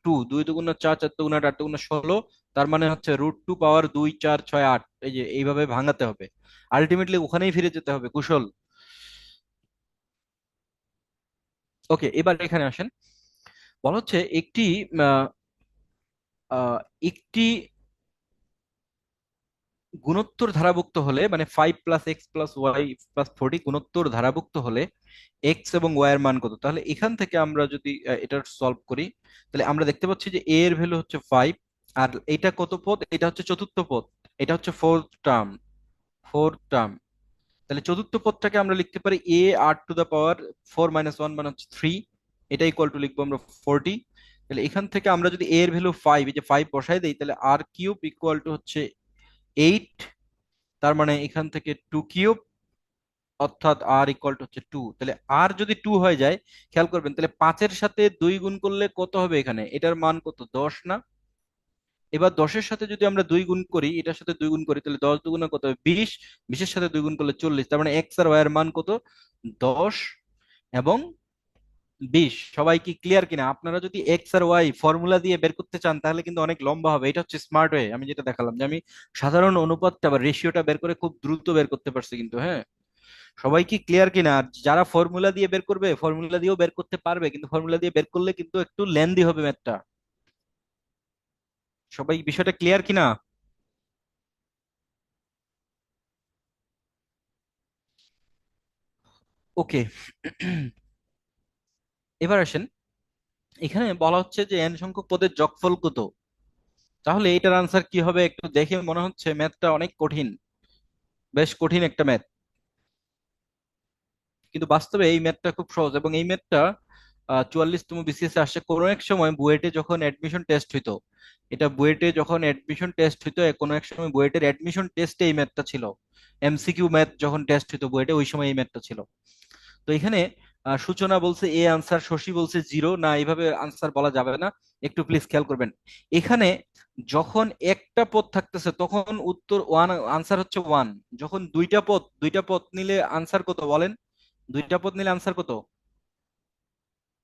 2, 2 × 2 = 4, 4 × 2 = 8, 8 × 16, তার মানে হচ্ছে √2 পাওয়ার 2 4 6 8, এই যে এইভাবে ভাঙাতে হবে, আলটিমেটলি ওখানেই ফিরে যেতে হবে কুশল। ওকে, এবার এখানে আসেন, বলা হচ্ছে একটি আহ, আহ, একটি গুণোত্তর ধারাভুক্ত হলে, মানে 5 + x + y + 40 গুণোত্তর ধারাভুক্ত হলে এক্স এবং ওয়াই এর মান কত, তাহলে এখান থেকে আমরা যদি এটা সলভ করি, তাহলে আমরা দেখতে পাচ্ছি যে এ এর ভ্যালু হচ্ছে 5, আর এটা কত পদ, এটা হচ্ছে চতুর্থ পদ, এটা হচ্ছে ফোর্থ টার্ম। তাহলে চতুর্থ পদটাকে আমরা লিখতে পারি এ আর টু দা পাওয়ার 4 - 1 মানে হচ্ছে 3, এটা ইকুয়াল টু লিখবো আমরা 40। তাহলে এখান থেকে আমরা যদি এ এর ভ্যালু 5, এই যে 5 বসাই দেই, তাহলে r³ ইকুয়াল টু হচ্ছে 8, তার মানে এখান থেকে 2³ অর্থাৎ আর ইকুয়াল টু হচ্ছে 2। তাহলে আর যদি 2 হয়ে যায়, খেয়াল করবেন, তাহলে 5-এর সাথে 2 গুণ করলে কত হবে, এখানে এটার মান কত 10 না। এবার 10-এর সাথে যদি আমরা 2 গুণ করি, এটার সাথে 2 গুণ করি, তাহলে 10 দুগুণে কত হবে 20, 20-এর সাথে 2 গুণ করলে 40, তার মানে এক্স আর ওয়াই এর মান কত 10 এবং 20। সবাই কি ক্লিয়ার কিনা, আপনারা যদি এক্স আর ওয়াই ফর্মুলা দিয়ে বের করতে চান তাহলে কিন্তু অনেক লম্বা হবে, এটা হচ্ছে স্মার্ট ওয়ে, আমি যেটা দেখালাম, যে আমি সাধারণ অনুপাতটা বা রেশিওটা বের করে খুব দ্রুত বের করতে পারছি কিন্তু, হ্যাঁ। সবাই কি ক্লিয়ার কিনা? আর যারা ফর্মুলা দিয়ে বের করবে, ফর্মুলা দিয়েও বের করতে পারবে, কিন্তু ফর্মুলা দিয়ে বের করলে কিন্তু একটু লেন্দি হবে ম্যাথটা। সবাই বিষয়টা ক্লিয়ার কিনা? ওকে। এবার আসেন, এখানে বলা হচ্ছে যে এন সংখ্যক পদের যোগফল কত। তাহলে এটার আনসার কি হবে? একটু দেখে মনে হচ্ছে ম্যাথটা অনেক কঠিন, বেশ কঠিন একটা ম্যাথ। কিন্তু বাস্তবে এই ম্যাথটা খুব সহজ, এবং এই ম্যাথটা 44তম বিসিএস আসছে। কোনো এক সময় বুয়েটে যখন অ্যাডমিশন টেস্ট হইতো, এটা বুয়েটে যখন অ্যাডমিশন টেস্ট হইতো, কোনো এক সময় বুয়েটের অ্যাডমিশন টেস্টে এই ম্যাথটা ছিল। এমসিকিউ ম্যাথ যখন টেস্ট হইতো বুয়েটে, ওই সময় এই ম্যাথটা ছিল। তো এখানে সূচনা বলছে এ আনসার, শশী বলছে জিরো। না, এইভাবে আনসার বলা যাবে না, একটু প্লিজ খেয়াল করবেন। এখানে যখন একটা পদ থাকতেছে তখন উত্তর ওয়ান, আনসার হচ্ছে ওয়ান। যখন দুইটা পদ নিলে আনসার কত বলেন? দুইটা পদ নিলে আনসার কত?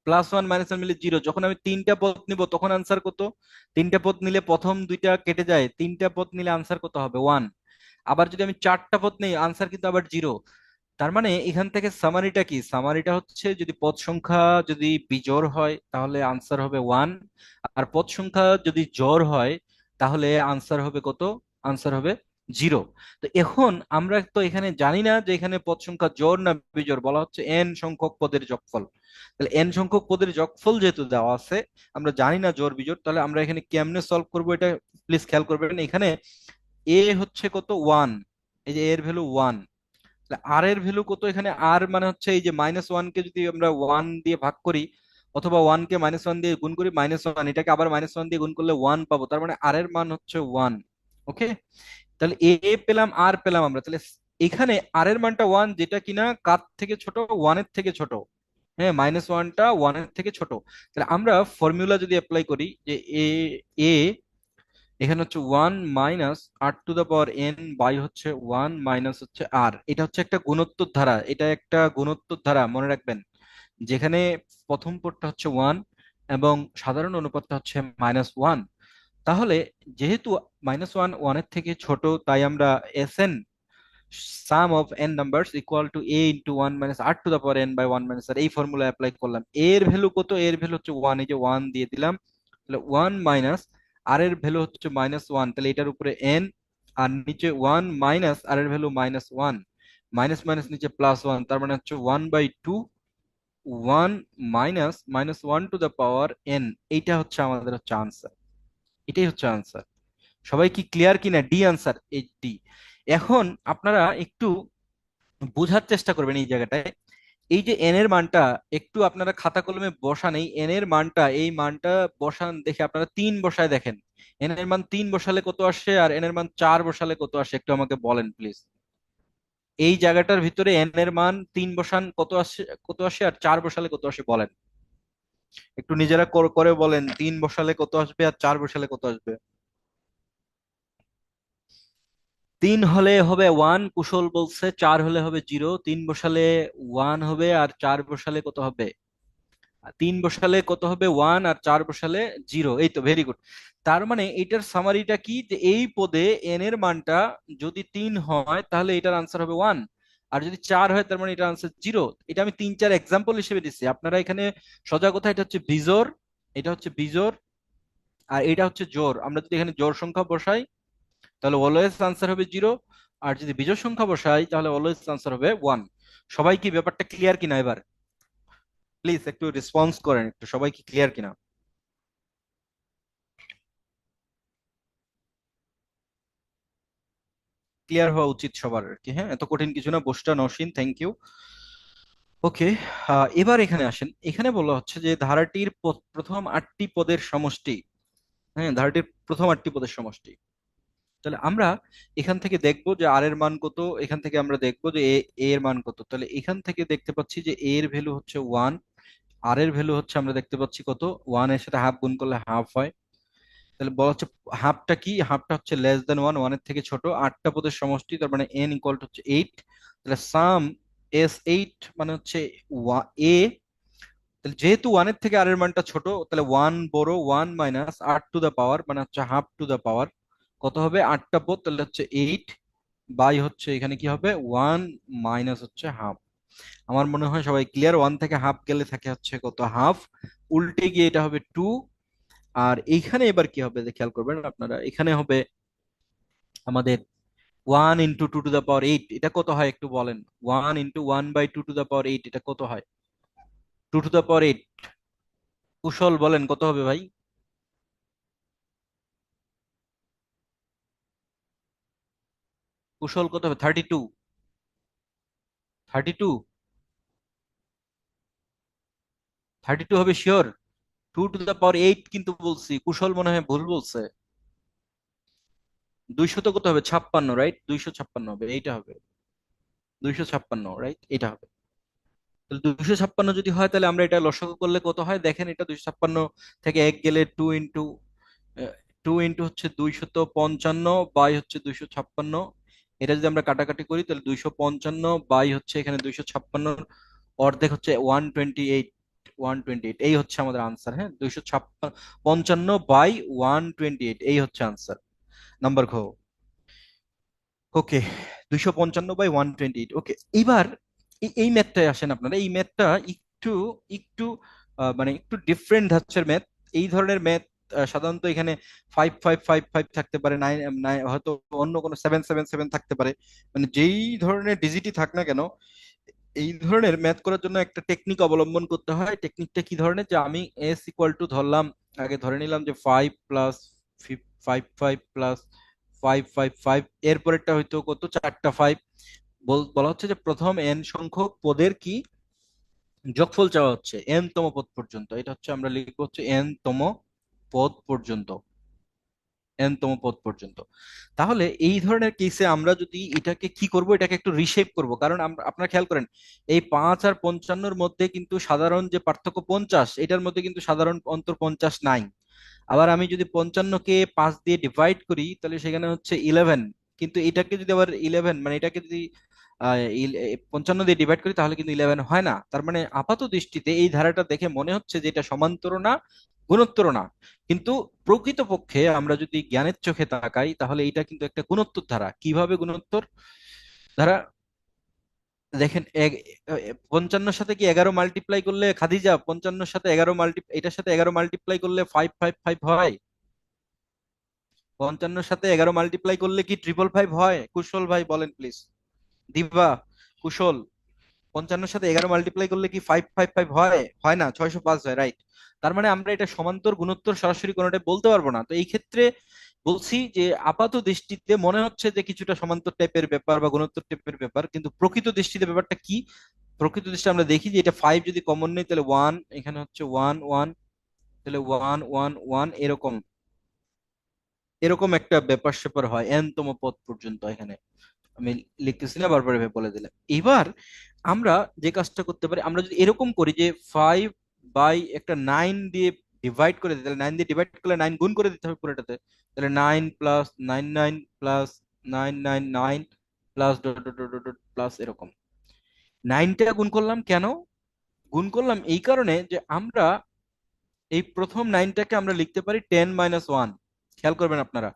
+1 -1 মিলে জিরো। যখন আমি তিনটা পদ নিব তখন আনসার কত? তিনটা পদ নিলে প্রথম দুইটা কেটে যায়, তিনটা পদ নিলে আনসার কত হবে? ওয়ান। আবার যদি আমি চারটা পদ নেই, আনসার কিন্তু আবার জিরো। তার মানে এখান থেকে সামারিটা কি? সামারিটা হচ্ছে যদি পদ সংখ্যা যদি বিজোড় হয় তাহলে আনসার হবে ওয়ান, আর পদ সংখ্যা যদি জোড় হয় তাহলে আনসার হবে কত? আনসার হবে জিরো। তো এখন আমরা তো এখানে জানি না যে এখানে পদ সংখ্যা জোড় না বিজোড়, বলা হচ্ছে এন সংখ্যক পদের যোগফল। তাহলে এন সংখ্যক পদের যোগফল যেহেতু দেওয়া আছে, আমরা জানি না জোড় বিজোড়, তাহলে আমরা এখানে কেমনে সলভ করবো এটা প্লিজ খেয়াল করবেন। এখানে এ হচ্ছে কত? ওয়ান। এই যে এর ভ্যালু ওয়ান। আর এর ভ্যালু কত? এখানে আর মানে হচ্ছে এই যে -1 কে যদি আমরা ওয়ান দিয়ে ভাগ করি, অথবা ওয়ান কে -1 দিয়ে গুণ করি, -1 এটাকে আবার -1 দিয়ে গুণ করলে ওয়ান পাবো। তার মানে আর এর মান হচ্ছে ওয়ান। ওকে, তাহলে এ পেলাম, আর পেলাম আমরা। তাহলে এখানে আর এর মানটা ওয়ান, যেটা কিনা কার থেকে ছোট? ওয়ানের থেকে ছোট। হ্যাঁ, -1টা ওয়ানের থেকে ছোট। তাহলে আমরা ফর্মুলা যদি অ্যাপ্লাই করি যে এ এ এখানে হচ্ছে ওয়ান মাইনাস r⁴n বাই হচ্ছে ওয়ান মাইনাস হচ্ছে আর। এটা হচ্ছে একটা গুণোত্তর ধারা, এটা একটা গুণোত্তর ধারা, মনে রাখবেন। যেখানে প্রথম পদটা হচ্ছে ওয়ান এবং সাধারণ অনুপাতটা হচ্ছে -1। তাহলে যেহেতু -1 ওয়ানের থেকে ছোট, তাই আমরা Sn, sum of n numbers equal to a into one minus r⁴n by one minus R, এই ফর্মুলা অ্যাপ্লাই করলাম। এর ভ্যালু কত? এর ভ্যালু হচ্ছে ওয়ান, এই যে ওয়ান দিয়ে দিলাম। তাহলে ওয়ান মাইনাস আর এর ভ্যালু হচ্ছে -1, তাহলে এটার উপরে n, আর নিচে ওয়ান মাইনাস আর এর ভ্যালু -1, মাইনাস মাইনাস নিচে +1, তার মানে হচ্ছে 1/2, one minus -1 two the power n। এইটা হচ্ছে আমাদের হচ্ছে আনসার, এটাই হচ্ছে আনসার। সবাই কি ক্লিয়ার কিনা? ডি আনসার, এই ডি। এখন আপনারা একটু বোঝার চেষ্টা করবেন এই জায়গাটায়। এই যে এন এর মানটা, একটু আপনারা খাতা কলমে বসান এই এন এর মানটা, এই মানটা বসান, দেখে আপনারা তিন বসায় দেখেন। এন এর মান তিন বসালে কত আসে, আর এন এর মান চার বসালে কত আসে, একটু আমাকে বলেন প্লিজ। এই জায়গাটার ভিতরে এন এর মান তিন বসান, কত আসে? কত আসে? আর চার বসালে কত আসে বলেন। একটু নিজেরা করে বলেন, তিন বসালে কত আসবে আর চার বসালে কত আসবে? তিন হলে হবে ওয়ান, কুশল বলছে। চার হলে হবে জিরো। তিন বসালে ওয়ান হবে, আর চার বসালে কত হবে? আর তিন বসালে কত হবে? ওয়ান, আর চার বসালে জিরো। এই তো, ভেরি গুড। তার মানে এটার সামারিটা কি, যে এই পদে এন এর মানটা যদি তিন হয় তাহলে এটার আনসার হবে ওয়ান, আর যদি চার হয় তার মানে এটার আনসার জিরো। এটা আমি তিন চার এক্সাম্পল হিসেবে দিচ্ছি, আপনারা এখানে সোজা কথা, এটা হচ্ছে বিজোড়, এটা হচ্ছে বিজোড়, আর এটা হচ্ছে জোড়। আমরা যদি এখানে জোড় সংখ্যা বসাই তাহলে অলওয়েজ আনসার হবে জিরো, আর যদি বিজোড় সংখ্যা বসাই তাহলে অলওয়েজ আনসার হবে ওয়ান। সবাই কি ব্যাপারটা ক্লিয়ার কিনা? এবার প্লিজ একটু রেসপন্স করেন, একটু সবাই কি ক্লিয়ার কিনা? ক্লিয়ার হওয়া উচিত সবার আর কি। হ্যাঁ, এত কঠিন কিছু না। বসটা নসীন, থ্যাংক ইউ। ওকে, এবার এখানে আসেন। এখানে বলা হচ্ছে যে ধারাটির প্রথম আটটি পদের সমষ্টি। হ্যাঁ, ধারাটির প্রথম আটটি পদের সমষ্টি। তাহলে আমরা এখান থেকে দেখবো যে আর এর মান কত, এখান থেকে আমরা দেখবো যে এ এর মান কত। তাহলে এখান থেকে দেখতে পাচ্ছি যে এ এর ভ্যালু হচ্ছে ওয়ান, আর এর ভ্যালু হচ্ছে আমরা দেখতে পাচ্ছি কত? ওয়ান এর সাথে হাফ গুণ করলে হাফ হয়। তাহলে বলা হচ্ছে হাফটা কি? হাফটা হচ্ছে লেস দেন ওয়ান, ওয়ানের থেকে ছোট। আটটা পদের সমষ্টি, তার মানে এন ইকুয়াল টু হচ্ছে এইট। তাহলে সাম S8 মানে হচ্ছে এ। তাহলে যেহেতু ওয়ানের থেকে আর এর মানটা ছোট, তাহলে ওয়ান বড়, one minus R to the power মানে হচ্ছে হাফ টু দা পাওয়ার কত হবে? আটটা পদ, তাহলে হচ্ছে এইট বাই হচ্ছে এখানে কি হবে, ওয়ান মাইনাস হচ্ছে হাফ। আমার মনে হয় সবাই ক্লিয়ার, ওয়ান থেকে হাফ গেলে থাকে হচ্ছে কত, হাফ। উল্টে গিয়ে এটা হবে টু। আর এইখানে এবার কি হবে যে খেয়াল করবেন আপনারা, এখানে হবে আমাদের one into two two the power eight. এটা কত হয় একটু বলেন? One into one by two two the power eight, এটা কত হয়? Two two the power eight. Kushal বলেন কত হবে ভাই? কুশল কত হবে? 32? 32? 32 হবে sure? Two two the power eight কিন্তু বলছি, কুশল মনে হয় ভুল বলছে। 200 তো কত হবে, 56, রাইট? 256 হবে, এইটা হবে 256, রাইট? এটা হবে। তাহলে 256 যদি হয়, তাহলে আমরা এটা লসাগু করলে কত হয় দেখেন, এটা 256 থেকে এক গেলে টু ইন্টু হচ্ছে 255 বাই হচ্ছে 256। এটা যদি আমরা কাটাকাটি করি তাহলে 255 বাই হচ্ছে এখানে 256 অর্ধেক হচ্ছে 128। 128 এই হচ্ছে আমাদের আনসার। হ্যাঁ, 255 বাই 128 এই হচ্ছে আনসার, নাম্বার ঘ। ওকে, 255/128। ওকে, এইবার এই ম্যাথটায় আসেন আপনারা। এই ম্যাথটা একটু একটু মানে একটু ডিফারেন্ট ধাঁচের ম্যাথ। এই ধরনের ম্যাথ সাধারণত এখানে 5555 থাকতে পারে, নাইন হয়তো অন্য কোনো 777 থাকতে পারে। মানে যেই ধরনের ডিজিটই থাক না কেন, এই ধরনের ম্যাথ করার জন্য একটা টেকনিক অবলম্বন করতে হয়। টেকনিকটা কি ধরনের, যে আমি এস ইকুয়াল টু ধরলাম, আগে ধরে নিলাম যে 5 প্লাস 55 প্লাস 555, এরপরেরটা হয়তো কত, চারটা ফাইভ। বলা হচ্ছে যে প্রথম এন সংখ্যক পদের কি যোগফল চাওয়া হচ্ছে এন তম পদ পর্যন্ত। এটা হচ্ছে আমরা লিখবো হচ্ছে এন তম পদ পর্যন্ত। এন তম পদ পর্যন্ত। তাহলে এই ধরনের কেসে আমরা যদি এটাকে কি করব, এটাকে একটু রিশেপ করব। কারণ আমরা, আপনারা খেয়াল করেন, এই 5 আর 55-র মধ্যে কিন্তু সাধারণ যে পার্থক্য 50, এটার মধ্যে কিন্তু সাধারণ অন্তর 50 নাই। আবার আমি যদি 55-কে 5 দিয়ে ডিভাইড করি তাহলে সেখানে হচ্ছে 11। কিন্তু এটাকে যদি আবার 11 মানে এটাকে যদি 55 দিয়ে ডিভাইড করি তাহলে কিন্তু 11 হয় না। তার মানে আপাত দৃষ্টিতে এই ধারাটা দেখে মনে হচ্ছে যে এটা সমান্তর না, গুণোত্তর না। কিন্তু প্রকৃতপক্ষে আমরা যদি জ্ঞানের চোখে তাকাই তাহলে এটা কিন্তু একটা গুণোত্তর ধারা। কিভাবে গুণোত্তর ধারা? দেখেন, 55-র সাথে কি 11 মাল্টিপ্লাই করলে, খাদিজা 55-র সাথে 11 এটার সাথে 11 মাল্টিপ্লাই করলে 555 হয়? 55-র সাথে 11 মাল্টিপ্লাই করলে কি 555 হয়? কুশল ভাই বলেন প্লিজ। দিবা, কুশল, 55-র সাথে 11 মাল্টিপ্লাই করলে কি 555 হয়? হয় না, 605 হয়, রাইট? তার মানে আমরা এটা সমান্তর গুণোত্তর সরাসরি কোনোটা বলতে পারবো না। তো এই ক্ষেত্রে বলছি যে আপাত দৃষ্টিতে মনে হচ্ছে যে কিছুটা সমান্তর টাইপের ব্যাপার বা গুণোত্তর টাইপের ব্যাপার, কিন্তু প্রকৃত দৃষ্টিতে ব্যাপারটা কি? প্রকৃত দৃষ্টিতে আমরা দেখি যে এটা 5 যদি কমন নেই তাহলে ওয়ান, এখানে হচ্ছে ওয়ান ওয়ান, তাহলে ওয়ান ওয়ান ওয়ান, এরকম এরকম একটা ব্যাপার স্যাপার হয় এন তম পদ পর্যন্ত। এখানে আমি লিখতেছি না, বারবার এভাবে বলে দিলাম। এবার আমরা যে কাজটা করতে পারি, আমরা যদি এরকম করি যে 5 একটা 9 দিয়ে ডিভাইড করে দিই, তাহলে 9 দিয়ে ডিভাইড করলে 9 গুণ করে দিতে হবে পুরোটাতে। তাহলে 9 + 9 9 + 999 plus dot dot dot dot plus এরকম। 9টা গুণ করলাম কেন? গুণ করলাম এই কারণে যে আমরা এই প্রথম 9টাকে আমরা লিখতে পারি 10 - 1। খেয়াল করবেন আপনারা,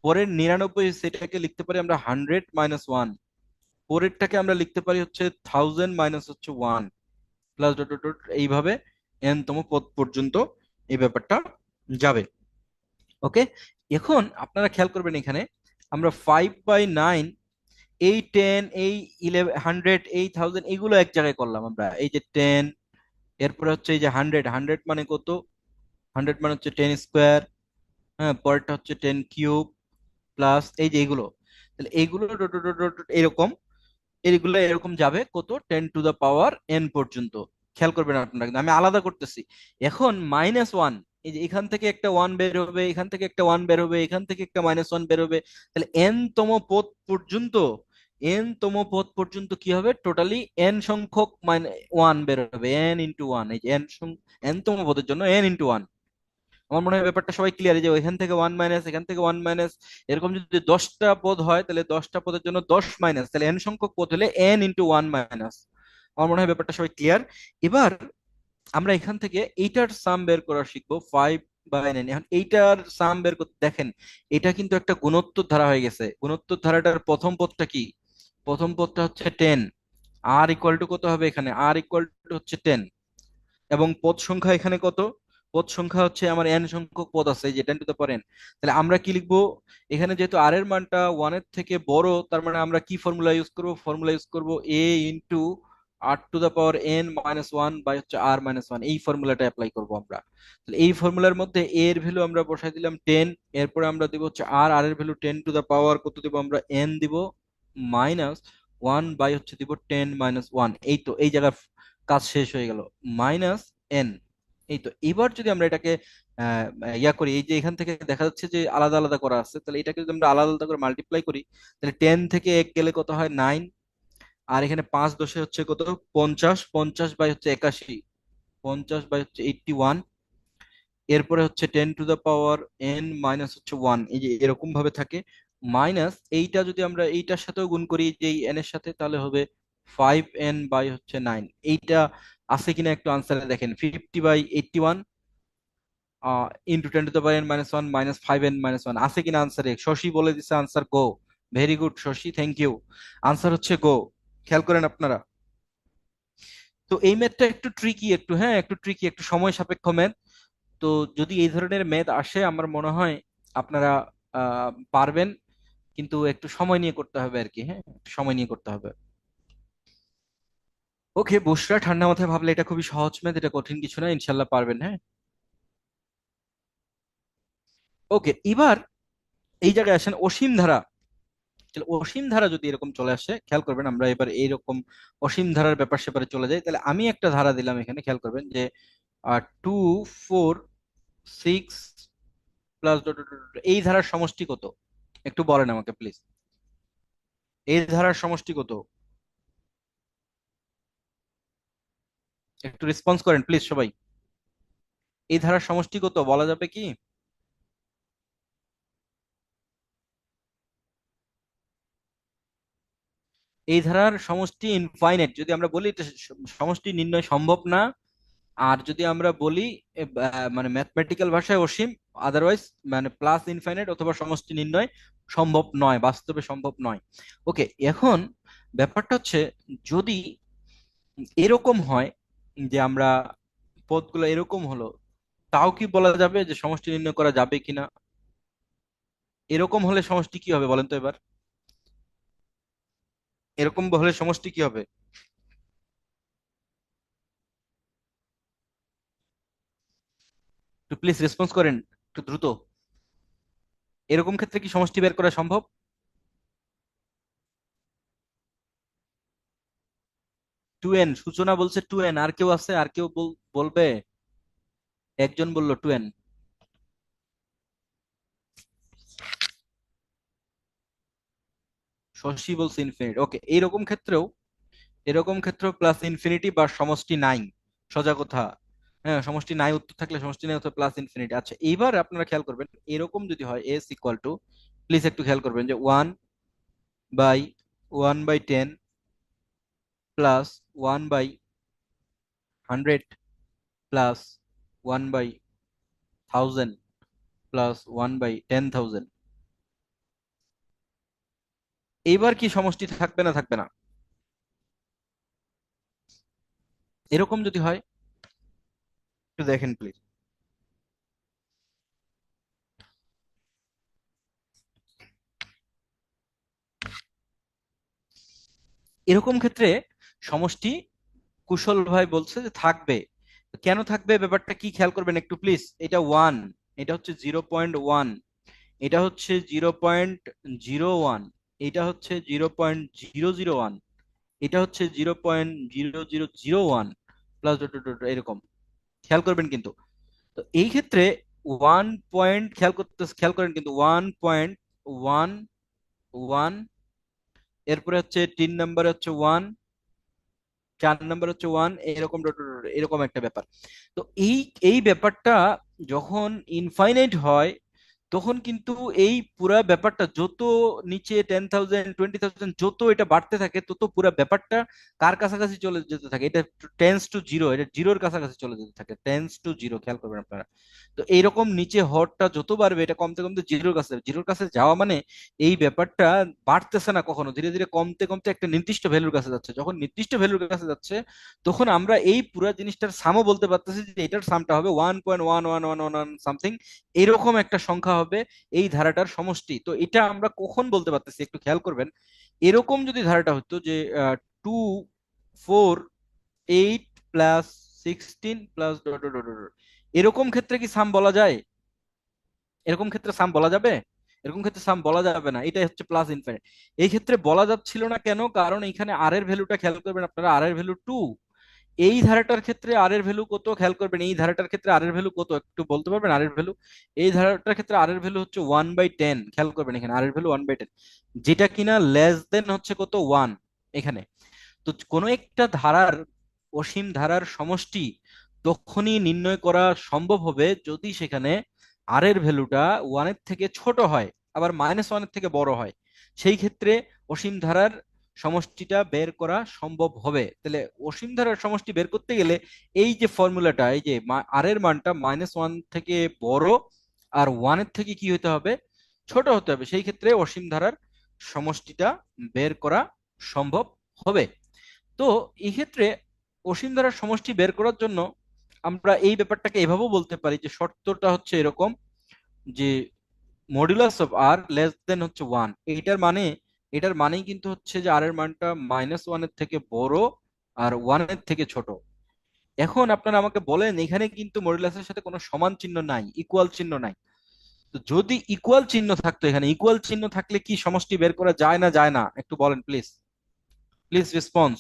পরের 99 সেটাকে লিখতে পারি আমরা 100 - 1। পরেরটাকে আমরা লিখতে পারি হচ্ছে 1000 মাইনাস হচ্ছে one, plus dot dot dot, এইভাবে এন তম পদ পর্যন্ত এই ব্যাপারটা যাবে। ওকে, এখন আপনারা খেয়াল করবেন এখানে আমরা 5/9, এই 10, এই 11, 100, এই 1000 এইগুলো এক জায়গায় করলাম আমরা। এই যে 10, এরপরে হচ্ছে এই যে 100, 100 মানে কত, 100 মানে হচ্ছে 10 স্কোয়ার। হ্যাঁ, পরেরটা হচ্ছে 10 কিউব, প্লাস এই যে এইগুলো। তাহলে এইগুলো ডট ডট ডট ডট এরকম, এগুলো এরকম যাবে কত, 10 টু দা পাওয়ার এন পর্যন্ত। খেয়াল করবেন আপনারা, কিন্তু আমি আলাদা করতেছি। এখন -1, এই যে এখান থেকে একটা ওয়ান বের হবে, এখান থেকে একটা ওয়ান বের হবে, এখান থেকে একটা -1 বের হবে। তাহলে এন তম পদ পর্যন্ত, এন তম পদ পর্যন্ত কি হবে, টোটালি এন সংখ্যক ওয়ান বের হবে, এন ইন্টু ওয়ান। এই যে এন তম পদের জন্য এন ইন্টু ওয়ান। আমার মনে হয় ব্যাপারটা সবাই ক্লিয়ার, যে এখান থেকে ওয়ান মাইনাস, এখান থেকে ওয়ান মাইনাস, এরকম যদি 10টা পদ হয় তাহলে 10টা পদের জন্য 10 মাইনাস, তাহলে এন সংখ্যক পদ হলে এন ইন্টু ওয়ান মাইনাস। আমার মনে হয় ব্যাপারটা সবাই ক্লিয়ার। এবার আমরা এখান থেকে এইটার সাম বের করা শিখবো। বাই 9। এখন এইটার সাম বের করতে দেখেন, এটা কিন্তু একটা গুণোত্তর ধারা হয়ে গেছে। গুণোত্তর ধারাটার প্রথম পদটা কি? প্রথম পদটা হচ্ছে 10। আর ইকুয়াল টু কত হবে এখানে? আর ইকুয়াল টু হচ্ছে 10। এবং পদ সংখ্যা এখানে কত? পদ সংখ্যা হচ্ছে আমার n সংখ্যক পদ আছে, যে 10 টু দ্য পাওয়ার n। তাহলে আমরা কি লিখবো? এখানে যেহেতু আর এর মানটা 1-এর থেকে বড়, তার মানে আমরা কি ফর্মুলা ইউজ করব? ফর্মুলা ইউজ করব a ইন্টু r⁻n - 1 বাই হচ্ছে r-1, এই ফর্মুলাটা অ্যাপ্লাই করব আমরা। তাহলে এই ফর্মুলার মধ্যে a এর ভ্যালু আমরা বসাই দিলাম 10। এরপরে আমরা দিব হচ্ছে আর এর ভ্যালু 10 টু দ্য পাওয়ার কত দিব আমরা? n দিব, -1 বাই হচ্ছে দিব 10 - 1। এই তো এই জায়গায় কাজ শেষ হয়ে গেল। -n। এই তো এবার যদি আমরা এটাকে আহ, ইয়া করি, এই যে এখান থেকে দেখা যাচ্ছে যে আলাদা আলাদা করা আছে, তাহলে এটাকে যদি আমরা আলাদা আলাদা করে মাল্টিপ্লাই করি, তাহলে 10 থেকে 1 গেলে কত হয়? 9। আর এখানে 5 10 হচ্ছে কত? 50। 50 বাই হচ্ছে 81। 50 বাই হচ্ছে 81। এরপরে হচ্ছে 10 to the power n minus হচ্ছে 1, এই যে এরকম ভাবে থাকে। মাইনাস এইটা যদি আমরা এইটার সাথেও গুণ করি, যে এই n এর সাথে, তাহলে হবে 5n বাই হচ্ছে 9। এইটা আছে কিনা একটু আনসারে দেখেন। 50/81 into 10 to the power n - 1 minus 5n - 1 আছে কিনা আনসারে? শশী বলে দিছে আনসার গো। Very good Shashi, thank you. Answer হচ্ছে গো। খেয়াল করেন আপনারা। তো এই ম্যাথটা একটু ট্রিকি, একটু হ্যাঁ একটু ট্রিকি, একটু সময় সাপেক্ষ ম্যাথ। তো যদি এই ধরনের ম্যাথ আসে, আমার মনে হয় আপনারা পারবেন, কিন্তু একটু সময় নিয়ে করতে হবে আর কি। হ্যাঁ, একটু সময় নিয়ে করতে হবে। ওকে বুশরা, ঠান্ডা মাথায় ভাবলে এটা খুবই সহজ ম্যাথ, এটা কঠিন কিছু না, ইনশাল্লাহ পারবেন। হ্যাঁ, ওকে। এবার এই জায়গায় আসেন অসীম ধারা। তাহলে অসীম ধারা যদি এরকম চলে আসে, খেয়াল করবেন আমরা এবার এইরকম অসীম ধারার ব্যাপার স্যাপারে চলে যাই। তাহলে আমি একটা ধারা দিলাম এখানে, খেয়াল করবেন যে 2 4 6 প্লাস এই ধারার সমষ্টি কত? একটু বলেন আমাকে প্লিজ। এই ধারার সমষ্টি কত? একটু রেসপন্স করেন প্লিজ সবাই। এই ধারার সমষ্টি কত বলা যাবে কি? এই ধারার সমষ্টি ইনফাইনাইট যদি আমরা বলি, এটা সমষ্টি নির্ণয় সম্ভব না। আর যদি আমরা বলি মানে ম্যাথমেটিক্যাল ভাষায় অসীম, আদারওয়াইজ মানে প্লাস ইনফাইনাইট অথবা সমষ্টি নির্ণয় সম্ভব নয়, বাস্তবে সম্ভব নয়। ওকে, এখন ব্যাপারটা হচ্ছে, যদি এরকম হয় যে আমরা পদগুলো এরকম হলো, তাও কি বলা যাবে যে সমষ্টি নির্ণয় করা যাবে কিনা? এরকম হলে সমষ্টি কি হবে বলেন তো এবার? এরকম হলে সমষ্টি কি হবে? একটু প্লিজ রেসপন্স করেন, একটু দ্রুত। এরকম ক্ষেত্রে কি সমষ্টি বের করা সম্ভব? 2n, সূচনা বলছে 2n, আর কেউ আছে? আর কেউ বলবে? একজন বললো 2n। শশী বলছে ইনফিনিটি। ওকে, এরকম ক্ষেত্রেও প্লাস ইনফিনিটি বা সমষ্টি নাই, সোজা কথা। হ্যাঁ, সমষ্টি নাই উত্তর থাকলে সমষ্টি নাই উত্তর প্লাস ইনফিনিটি। আচ্ছা, এইবার আপনারা খেয়াল করবেন, এরকম যদি হয় এস ইকুয়াল টু, প্লিজ একটু খেয়াল করবেন যে 1/1/10 প্লাস 1/100 প্লাস 1/1000 প্লাস 1/10,000। এইবার কি সমষ্টি থাকবে না থাকবে না? এরকম যদি হয় একটু দেখেন প্লিজ। এরকম ক্ষেত্রে সমষ্টি কুশল ভাই বলছে যে থাকবে। কেন থাকবে, ব্যাপারটা কি খেয়াল করবেন একটু প্লিজ। এটা 1, এটা হচ্ছে 0.1, এটা হচ্ছে 0.01, এটা হচ্ছে 0.001, এটা হচ্ছে 0.0001 প্লাস এরকম। খেয়াল করবেন কিন্তু। তো এই ক্ষেত্রে 1 পয়েন্ট, খেয়াল করেন কিন্তু 1.11, এরপরে হচ্ছে 3 নম্বরে হচ্ছে 1, 4 নম্বর হচ্ছে 1, এরকম এরকম একটা ব্যাপার। তো এই এই ব্যাপারটা যখন ইনফাইনাইট হয়, তখন কিন্তু এই পুরা ব্যাপারটা যত নিচে 10,000 20,000 যত এটা বাড়তে থাকে তত পুরা ব্যাপারটা কার কাছাকাছি চলে যেতে থাকে, এটা টেন্স টু জিরো, এটা জিরোর কাছাকাছি চলে যেতে থাকে, টেন্স টু জিরো, খেয়াল করবেন আপনারা। তো এইরকম নিচে হরটা যত বাড়বে এটা কমতে কমতে জিরোর কাছে, জিরোর কাছে যাওয়া মানে এই ব্যাপারটা বাড়তেছে না কখনো, ধীরে ধীরে কমতে কমতে একটা নির্দিষ্ট ভ্যালুর কাছে যাচ্ছে। যখন নির্দিষ্ট ভ্যালুর কাছে যাচ্ছে তখন আমরা এই পুরা জিনিসটার সামও বলতে পারতেছি যে এটার সামটা হবে 1.1111 সামথিং, এরকম একটা সংখ্যা হবে এই ধারাটার সমষ্টি। তো এটা আমরা কখন বলতে পারতেছি একটু খেয়াল করবেন। এরকম যদি ধারাটা হতো যে 2 4 8 + 16 ডট ডট ডট ডট, এরকম ক্ষেত্রে কি সাম বলা যায়? এরকম ক্ষেত্রে সাম বলা যাবে? এরকম ক্ষেত্রে সাম বলা যাবে না, এটাই হচ্ছে প্লাস ইনফিনিট। এই ক্ষেত্রে বলা যাচ্ছিল না কেন? কারণ এখানে আর এর ভ্যালুটা খেয়াল করবেন আপনারা, আর এর ভ্যালু 2। এই ধারাটার ক্ষেত্রে আর এর ভ্যালু কত খেয়াল করবেন, এই ধারাটার ক্ষেত্রে আর এর ভ্যালু কত একটু বলতে পারবেন? আর এর ভ্যালু, এই ধারাটার ক্ষেত্রে আর এর ভ্যালু হচ্ছে 1/10, খেয়াল করবেন এখানে আর এর ভ্যালু 1/10, যেটা কিনা লেস দেন হচ্ছে কত, 1 এখানে। তো কোনো একটা ধারার, অসীম ধারার সমষ্টি তখনই নির্ণয় করা সম্ভব হবে যদি সেখানে আর এর ভ্যালুটা ওয়ানের থেকে ছোট হয়, আবার -1-এর থেকে বড় হয়। সেই ক্ষেত্রে অসীম ধারার সমষ্টিটা বের করা সম্ভব হবে। তাহলে অসীম ধারার সমষ্টি বের করতে গেলে এই যে ফর্মুলাটা, এই যে আর এর মানটা -1 থেকে বড় আর ওয়ানের থেকে কি হতে হবে, ছোট হতে হবে, সেই ক্ষেত্রে অসীম ধারার সমষ্টিটা বের করা সম্ভব হবে। তো এই ক্ষেত্রে অসীম ধারার সমষ্টি বের করার জন্য আমরা এই ব্যাপারটাকে এভাবেও বলতে পারি যে শর্তটা হচ্ছে এরকম যে modulus of r less than হচ্ছে 1। এটার মানেই কিন্তু হচ্ছে যে আর এর মানটা -1-এর থেকে বড় আর 1-এর থেকে ছোট। এখন আপনারা আমাকে বলেন, এখানে কিন্তু মডুলাসের সাথে কোনো সমান চিহ্ন নাই, ইকুয়াল চিহ্ন নাই। তো যদি ইকুয়াল চিহ্ন থাকতো, এখানে ইকুয়াল চিহ্ন থাকলে কি সমষ্টি বের করা যায় না যায় না একটু বলেন প্লিজ, প্লিজ রেসপন্স।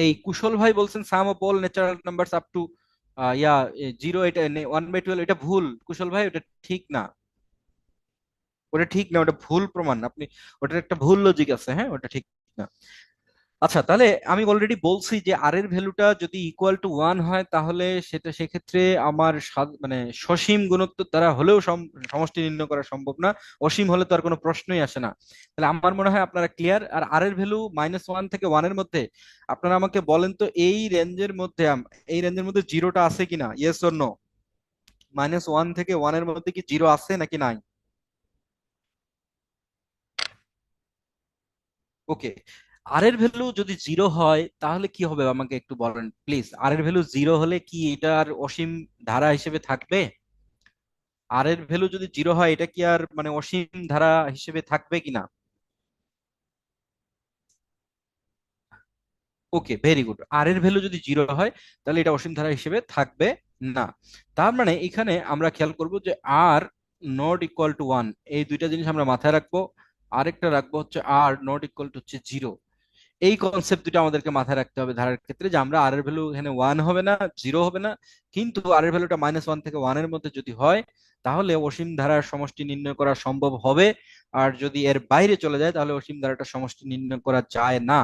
এই কুশল ভাই বলছেন sum of all natural numbers up to ইয়া 0, এটা 1/12, এটা ভুল কুশল ভাই, ওটা ঠিক না, ওটা ঠিক না, ওটা ভুল প্রমাণ আপনি, ওটার একটা ভুল লজিক আছে, হ্যাঁ ওটা ঠিক না। আচ্ছা, তাহলে আমি অলরেডি বলছি যে আর এর ভ্যালুটা যদি ইকুয়াল টু 1 হয় তাহলে সেটা সেক্ষেত্রে আমার মানে সসীম গুণোত্তর দ্বারা হলেও সমষ্টি নির্ণয় করা সম্ভব না। অসীম হলে তো আর কোনো প্রশ্নই আসে না। তাহলে আমার মনে হয় আপনারা ক্লিয়ার। আর আর এর ভ্যালু -1 থেকে 1-এর মধ্যে আপনারা আমাকে বলেন তো এই রেঞ্জের মধ্যে এই রেঞ্জের মধ্যে জিরোটা আছে কিনা, ইয়েস অর নো? -1 থেকে 1-এর মধ্যে কি জিরো আছে নাকি নাই? ওকে, আর এর ভ্যালু যদি জিরো হয় তাহলে কি হবে আমাকে একটু বলেন প্লিজ। আর এর ভ্যালু জিরো হলে কি এটা আর অসীম ধারা হিসেবে থাকবে? আর এর ভ্যালু যদি জিরো হয় এটা কি আর মানে অসীম ধারা হিসেবে থাকবে কিনা? ওকে, ভেরি গুড। আর এর ভ্যালু যদি জিরো হয় তাহলে এটা অসীম ধারা হিসেবে থাকবে না। তার মানে এখানে আমরা খেয়াল করব যে আর নট ইকুয়াল টু 1, এই দুইটা জিনিস আমরা মাথায় রাখবো। আরেকটা রাখবো হচ্ছে আর নট ইকুয়াল টু হচ্ছে 0। এই কনসেপ্ট দুটো আমাদেরকে মাথায় রাখতে হবে ধারার ক্ষেত্রে, যে আমরা আর এর ভ্যালু এখানে 1 হবে না, 0 হবে না, কিন্তু আর এর ভ্যালুটা -1 থেকে 1-এর মধ্যে যদি হয় তাহলে অসীম ধারার সমষ্টি নির্ণয় করা সম্ভব হবে। আর যদি এর বাইরে চলে যায় তাহলে অসীম ধারাটা সমষ্টি নির্ণয় করা যায় না।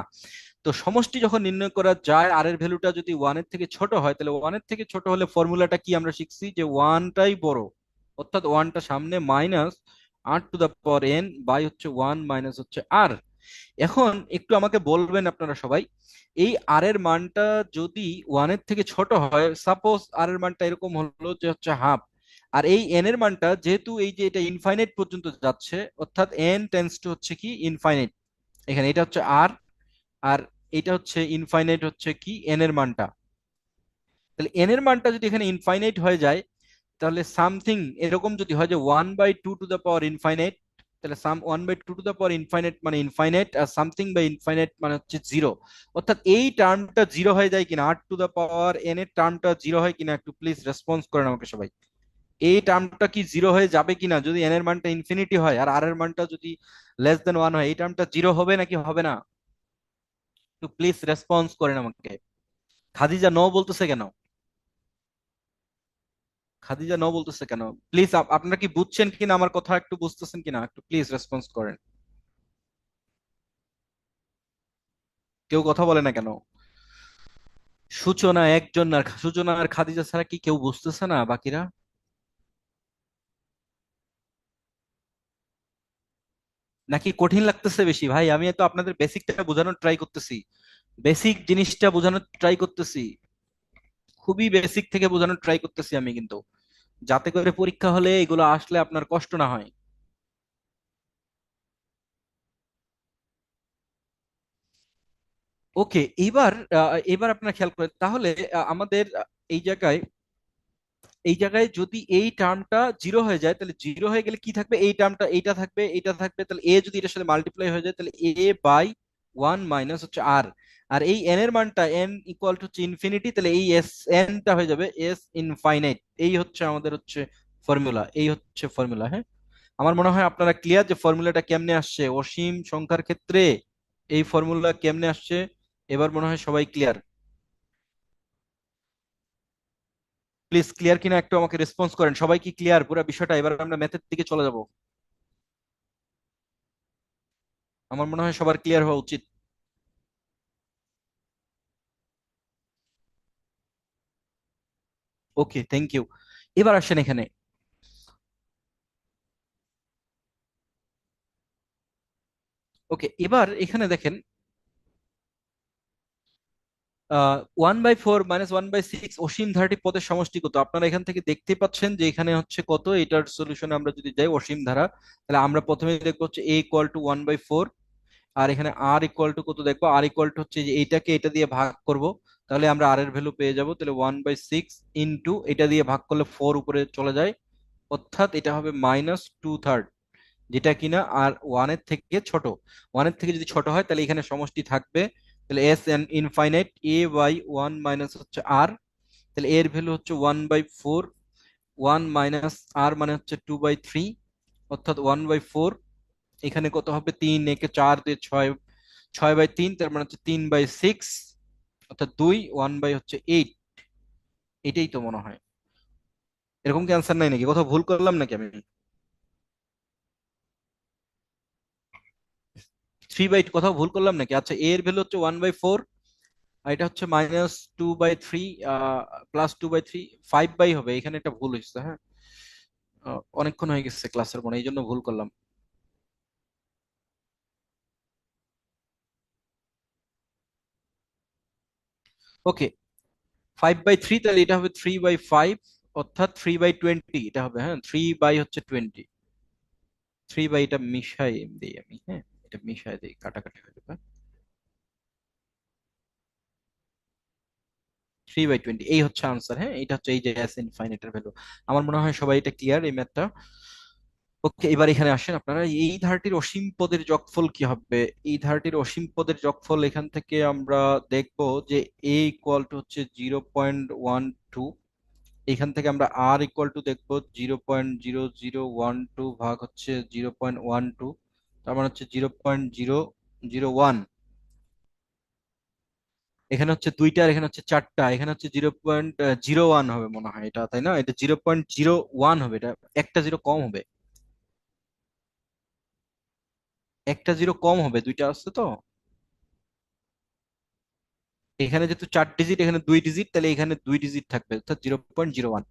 তো সমষ্টি যখন নির্ণয় করা যায়, আর এর ভ্যালুটা যদি 1-এর থেকে ছোট হয়, তাহলে 1-এর থেকে ছোট হলে ফর্মুলাটা কি আমরা শিখছি যে 1টাই বড়, অর্থাৎ 1টা সামনে -r⁴n বাই হচ্ছে 1 মাইনাস হচ্ছে আর। এখন একটু আমাকে বলবেন আপনারা সবাই, এই আর এর মানটা যদি 1-এর থেকে ছোট হয়, সাপোজ আর এর মানটা এরকম হলো যে হচ্ছে হাফ, আর এই এন এর মানটা যেহেতু এই যে এটা ইনফাইনাইট পর্যন্ত যাচ্ছে, অর্থাৎ এন টেন্স টু হচ্ছে কি ইনফাইনাইট, এখানে এটা হচ্ছে আর, আর এটা হচ্ছে ইনফাইনাইট হচ্ছে কি এন এর মানটা। তাহলে এন এর মানটা যদি এখানে ইনফাইনাইট হয়ে যায় তাহলে সামথিং এরকম যদি হয় যে 1/2 টু দ্য পাওয়ার ইনফাইনাইট, তাহলে sum 1/2 to the power infinite মানে ইনফাইনাইট, আর সামথিং বাই ইনফাইনাইট মানে হচ্ছে 0। অর্থাৎ এই টার্মটা জিরো হয়ে যায় কিনা, r⁴ এর টার্মটা জিরো হয় কিনা একটু প্লিজ রেসপন্স করেন আমাকে সবাই। এই টার্মটা কি জিরো হয়ে যাবে কিনা যদি এন এর মানটা ইনফিনিটি হয় আর আর এর মানটা যদি লেস দেন 1 হয়, এই টার্মটা জিরো হবে নাকি হবে না? একটু প্লিজ রেসপন্স করেন আমাকে। খাদিজা নো বলতেছে কেন? খাদিজা নো বলতেছে কেন? প্লিজ আপনারা কি বুঝছেন কিনা আমার কথা, একটু বুঝতেছেন কিনা একটু প্লিজ রেসপন্স করেন। কেউ কথা বলে না কেন? সূচনা একজন, আর সূচনা আর খাদিজা ছাড়া কি কেউ বুঝতেছে না বাকিরা? নাকি কঠিন লাগতেছে বেশি? ভাই আমি তো আপনাদের বেসিকটা বোঝানোর ট্রাই করতেছি, বেসিক জিনিসটা বোঝানোর ট্রাই করতেছি, খুবই বেসিক থেকে বোঝানোর ট্রাই করতেছি আমি কিন্তু, যাতে করে পরীক্ষা হলে এগুলো আসলে আপনার কষ্ট না হয়। ওকে, এবার আপনারা খেয়াল করেন তাহলে, আমাদের এই জায়গায়, যদি এই টার্মটা জিরো হয়ে যায়, তাহলে জিরো হয়ে গেলে কি থাকবে? এই টার্মটা, এইটা থাকবে, এইটা থাকবে, তাহলে এ যদি এটার সাথে মাল্টিপ্লাই হয়ে যায়, তাহলে এ বাই ওয়ান মাইনাস হচ্ছে আর। আর এই এন এর মানটা এন ইকুয়াল টু হচ্ছে ইনফিনিটি, তাহলে এই এস এনটা হয়ে যাবে এস ইনফাইনাইট। এই হচ্ছে আমাদের হচ্ছে ফর্মুলা, এই হচ্ছে ফর্মুলা। হ্যাঁ, আমার মনে হয় আপনারা ক্লিয়ার যে ফর্মুলাটা কেমনে আসছে অসীম সংখ্যার ক্ষেত্রে, এই ফর্মুলা কেমনে আসছে। এবার মনে হয় সবাই ক্লিয়ার। প্লিজ ক্লিয়ার কিনা একটু আমাকে রেসপন্স করেন, সবাই কি ক্লিয়ার পুরো বিষয়টা? এবার আমরা ম্যাথের দিকে চলে যাব। আমার মনে হয় সবার ক্লিয়ার হওয়া উচিত। ওকে, থ্যাংক ইউ। এবার আসেন এখানে। ওকে, এবার এখানে দেখেন, 1/4 - 1/6 অসীম ধারাটি পদের সমষ্টি কত? আপনারা এখান থেকে দেখতে পাচ্ছেন যে এখানে হচ্ছে কত, এটার সলিউশনে আমরা যদি যাই অসীম ধারা, তাহলে আমরা প্রথমে দেখবো হচ্ছে এ ইকুয়াল টু 1/4, আর এখানে আর ইকুয়াল টু কত দেখবো, আর ইকুয়াল টু হচ্ছে যে এইটাকে এটা দিয়ে ভাগ করব, তাহলে আমরা আর এর ভ্যালু পেয়ে যাব। তাহলে 1/6 ইন্টু এটা দিয়ে ভাগ করলে 4 উপরে চলে যায়, অর্থাৎ এটা হবে -2/3, যেটা কিনা আর ওয়ানের থেকে ছোট। ওয়ানের থেকে যদি ছোট হয় তাহলে এখানে সমষ্টি থাকবে, তাহলে S n infinite a by one minus হচ্ছে আর। তাহলে এর ভ্যালু হচ্ছে 1/4, ওয়ান মাইনাস আর মানে হচ্ছে 2/3, অর্থাৎ 1/4। এখানে কত হবে? 3 একে 4 দিয়ে 6, 6/3, তার মানে হচ্ছে 3/6, অর্থাৎ 2, 1/8। এটাই তো মনে হয়। এরকম কি অ্যান্সার নাই নাকি? কোথাও ভুল করলাম নাকি আমি? 3/, কোথাও ভুল করলাম নাকি? আচ্ছা, এ এর ভ্যালু হচ্ছে 1/4, আর এটা হচ্ছে -2/3, +2/3, 5/, হবে এখানে, একটা ভুল হয়েছে। হ্যাঁ, অনেকক্ষণ হয়ে গেছে ক্লাসের মনে, এই জন্য ভুল করলাম। ওকে, 5/3, তাহলে এটা হবে 3/5, অর্থাৎ 3/20 এটা হবে। হ্যাঁ, 3 বাই হচ্ছে 20, 3/, এটা মিশাই দিই আমি। হ্যাঁ, এটা মিশাই দিই, কাটাকাটি হয়ে যাবে। 3/20 এই হচ্ছে আনসার। হ্যাঁ, এটা হচ্ছে এই যে এস ইনফাইনাইটের ভ্যালু। আমার মনে হয় সবাই এটা ক্লিয়ার, এই ম্যাথটা। ওকে, এবার এখানে আসেন আপনারা, এই ধারটির অসীম পদের যোগফল কি হবে? এই ধারটির অসীম পদের যোগফল এখান থেকে আমরা দেখব যে এ ইকুয়াল টু হচ্ছে 0.12, এখান থেকে আমরা আর ইকুয়াল টু দেখবো 0.0012 ভাগ হচ্ছে 0.12, তার মানে হচ্ছে 0.001। এখানে হচ্ছে দুইটা, আর এখানে হচ্ছে চারটা, এখানে হচ্ছে 0.01 হবে মনে হয় এটা, তাই না? এটা 0.01 হবে, এটা একটা জিরো কম হবে, একটা জিরো কম হবে, দুইটা আসছে তো। এখানে যেহেতু 4 ডিজিট, এখানে 2 ডিজিট, তাহলে এখানে 2 ডিজিট থাকবে, অর্থাৎ 0.01।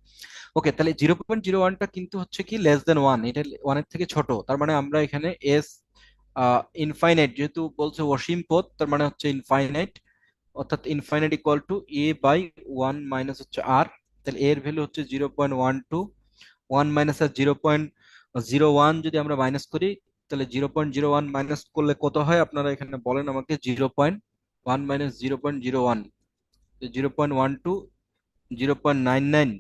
ওকে, তাহলে 0.01টা কিন্তু হচ্ছে কি লেস দেন ওয়ান, এটা ওয়ানের থেকে ছোট, তার মানে আমরা এখানে এস ইনফাইনাইট, যেহেতু বলছে অসীম পদ, তার মানে হচ্ছে ইনফাইনাইট, অর্থাৎ infinite equal to a by one minus হচ্ছে আর। তাহলে এর ভ্যালু হচ্ছে 0.12, ওয়ান মাইনাস আর 0.01 যদি আমরা মাইনাস করি, তাহলে 0.01 মাইনাস করলে কত হয় আপনারা এখানে বলেন আমাকে? 0.1 মাইনাস 0.01, 0.12, 0.99,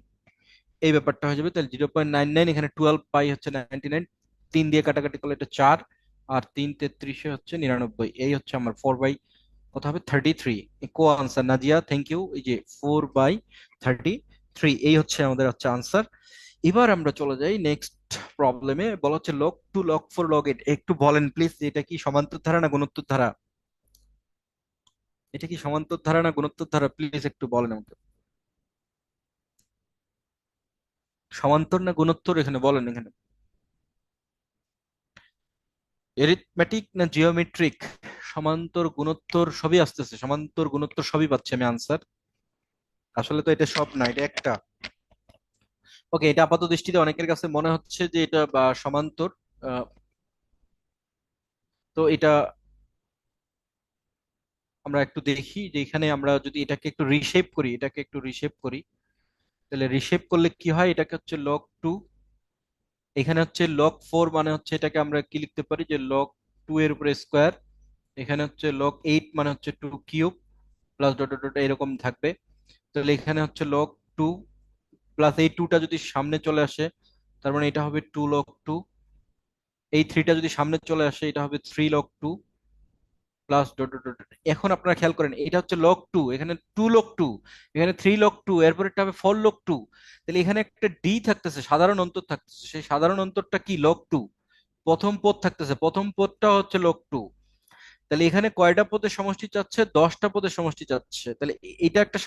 এই ব্যাপারটা হয়ে যাবে। তাহলে 0.99, এখানে 12 পাই হচ্ছে 99, 3 দিয়ে কাটাকাটি করলে এটা 4, আর 3 × 33 হচ্ছে 99। এই হচ্ছে আমার 4/, কত হবে? 33। কো আনসার নাজিয়া, থ্যাংক ইউ। এই যে 4/33, এই হচ্ছে আমাদের হচ্ছে আনসার। এবার আমরা চলে যাই নেক্সট প্রবলেমে। বলা হচ্ছে log 2, log 4, log 8। একটু বলেন প্লিজ, এটা কি সমান্তর ধারা না গুণোত্তর ধারা? এটা কি সমান্তর ধারা না গুণোত্তর ধারা? প্লিজ একটু বলেন আমাকে, সমান্তর না গুণোত্তর এখানে বলেন এখানে। এরিথমেটিক না জিওমেট্রিক? সমান্তর গুণোত্তর সবই আসতেছে, সমান্তর গুণোত্তর সবই পাচ্ছি আমি আনসার। আসলে তো এটা সব না, এটা একটা। ওকে, এটা আপাত দৃষ্টিতে অনেকের কাছে মনে হচ্ছে যে এটা সমান্তর। আহ, তো এটা আমরা একটু দেখি যে এখানে আমরা যদি এটাকে একটু রিশেপ করি, এটাকে একটু রিশেপ করি, তাহলে রিশেপ করলে কি হয়, এটাকে হচ্ছে লগ টু, এখানে হচ্ছে লগ ফোর, মানে হচ্ছে এটাকে আমরা কি লিখতে পারি যে লগ টু এর উপরে স্কোয়ার, এখানে হচ্ছে লগ এইট মানে হচ্ছে two cube, plus dot dot dot এরকম থাকবে। তাহলে এখানে হচ্ছে লগ টু, প্লাস এই টুটা যদি সামনে চলে আসে তার মানে এটা হবে টু লগ টু, এই থ্রিটা যদি সামনে চলে আসে এটা হবে three log two, plus dot dot dot. এখন আপনারা খেয়াল করেন এটা হচ্ছে লগ টু, এখানে টু লগ টু, এখানে থ্রি লগ টু, এরপর এটা হবে ফোর লগ টু। তাহলে এখানে একটা ডি থাকতেছে, সাধারণ অন্তর থাকতেছে, সেই সাধারণ অন্তরটা কি লগ টু, প্রথম পদ থাকতেছে, প্রথম পদটা হচ্ছে লগ টু। তাহলে এখানে কয়টা পদের সমষ্টি চাচ্ছে, 10টা পদের সমষ্টি চাচ্ছে। তাহলে এটা একটা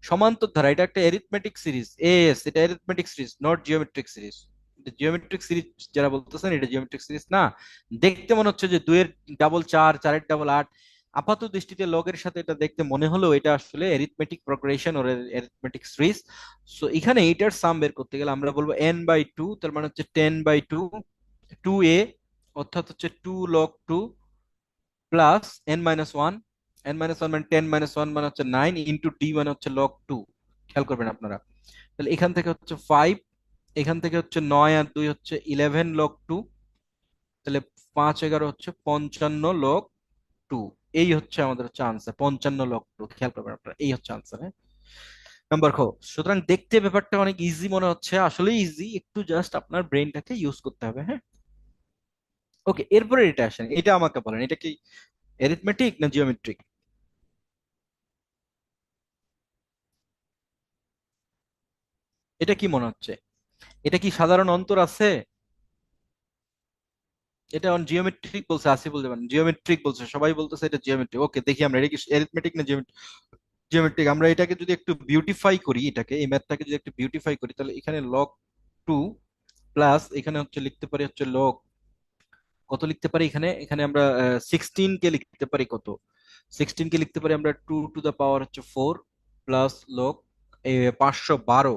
সমান্তর ধারা, এটা একটা এরিথমেটিক সিরিজ, এস এটা arithmetic series, not geometric series. Geometric series যারা বলতেছেন এটা জিওমেট্রিক সিরিজ না। দেখতে মনে হচ্ছে যে দুইয়ের ডাবল চার, চারের ডাবল আট, আপাত দৃষ্টিতে লগের সাথে এটা দেখতে মনে হলেও এটা আসলে এরিথমেটিক প্রোগ্রেশন ওর এরিথমেটিক সিরিজ। সো এখানে এটার সাম বের করতে গেলে আমরা বলবো এন বাই টু, তার মানে হচ্ছে ten by two, two a অর্থাৎ হচ্ছে two log two, plus N minus one, n minus one মানে টেন মাইনাস ওয়ান মানে হচ্ছে নাইন, ইন্টু ডি মানে হচ্ছে লগ টু। খেয়াল করবেন আপনারা, তাহলে এখান থেকে হচ্ছে ফাইভ, এখান থেকে হচ্ছে নয় আর দুই হচ্ছে ইলেভেন লগ টু, তাহলে পাঁচ এগারো হচ্ছে পঞ্চান্ন লগ টু। এই হচ্ছে আমাদের হচ্ছে আনসার, পঞ্চান্ন লগ টু। খেয়াল করবেন আপনারা, এই হচ্ছে আনসার। হ্যাঁ, নাম্বার খো। সুতরাং দেখতে ব্যাপারটা অনেক ইজি মনে হচ্ছে, আসলে ইজি, একটু জাস্ট আপনার ব্রেনটাকে ইউজ করতে হবে। হ্যাঁ, ওকে, এরপরে এটা আসেন, এটা আমাকে বলেন, এটা কি এরিথমেটিক না জিওমেট্রিক? এটা কি মনে হচ্ছে, এটা কি সাধারণ অন্তর আছে? এটা জিওমেট্রিক বলছে, আসিফ বলতে পারেন জিওমেট্রিক বলছে, সবাই বলতেছে এটা জিওমেট্রিক। ওকে, দেখি আমরা এটা কি এরিথমেটিক না জিওমেট্রিক। আমরা এটাকে যদি একটু বিউটিফাই করি, এটাকে এই ম্যাথটাকে যদি একটু বিউটিফাই করি, তাহলে এখানে লগ টু, প্লাস এখানে হচ্ছে লিখতে পারি হচ্ছে লগ, কত লিখতে পারি এখানে, এখানে আমরা সিক্সটিন কে লিখতে পারি কত, সিক্সটিন কে লিখতে পারি আমরা টু টু দা পাওয়ার হচ্ছে ফোর, প্লাস লগ 512,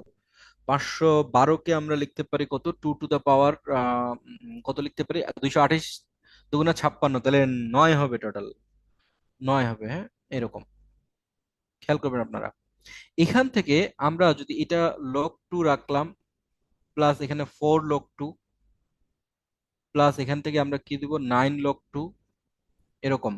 512 কে আমরা লিখতে পারি কত, টু টু দা পাওয়ার কত লিখতে পারি, 228, দুগুণা 56, তাহলে নয় হবে টোটাল, নয় হবে। হ্যাঁ, এরকম খেয়াল করবেন আপনারা। এখান থেকে আমরা যদি এটা লগ টু রাখলাম, প্লাস এখানে ফোর লগ টু, প্লাস এখান থেকে আমরা কি দিব, নাইন লগ টু, এরকম,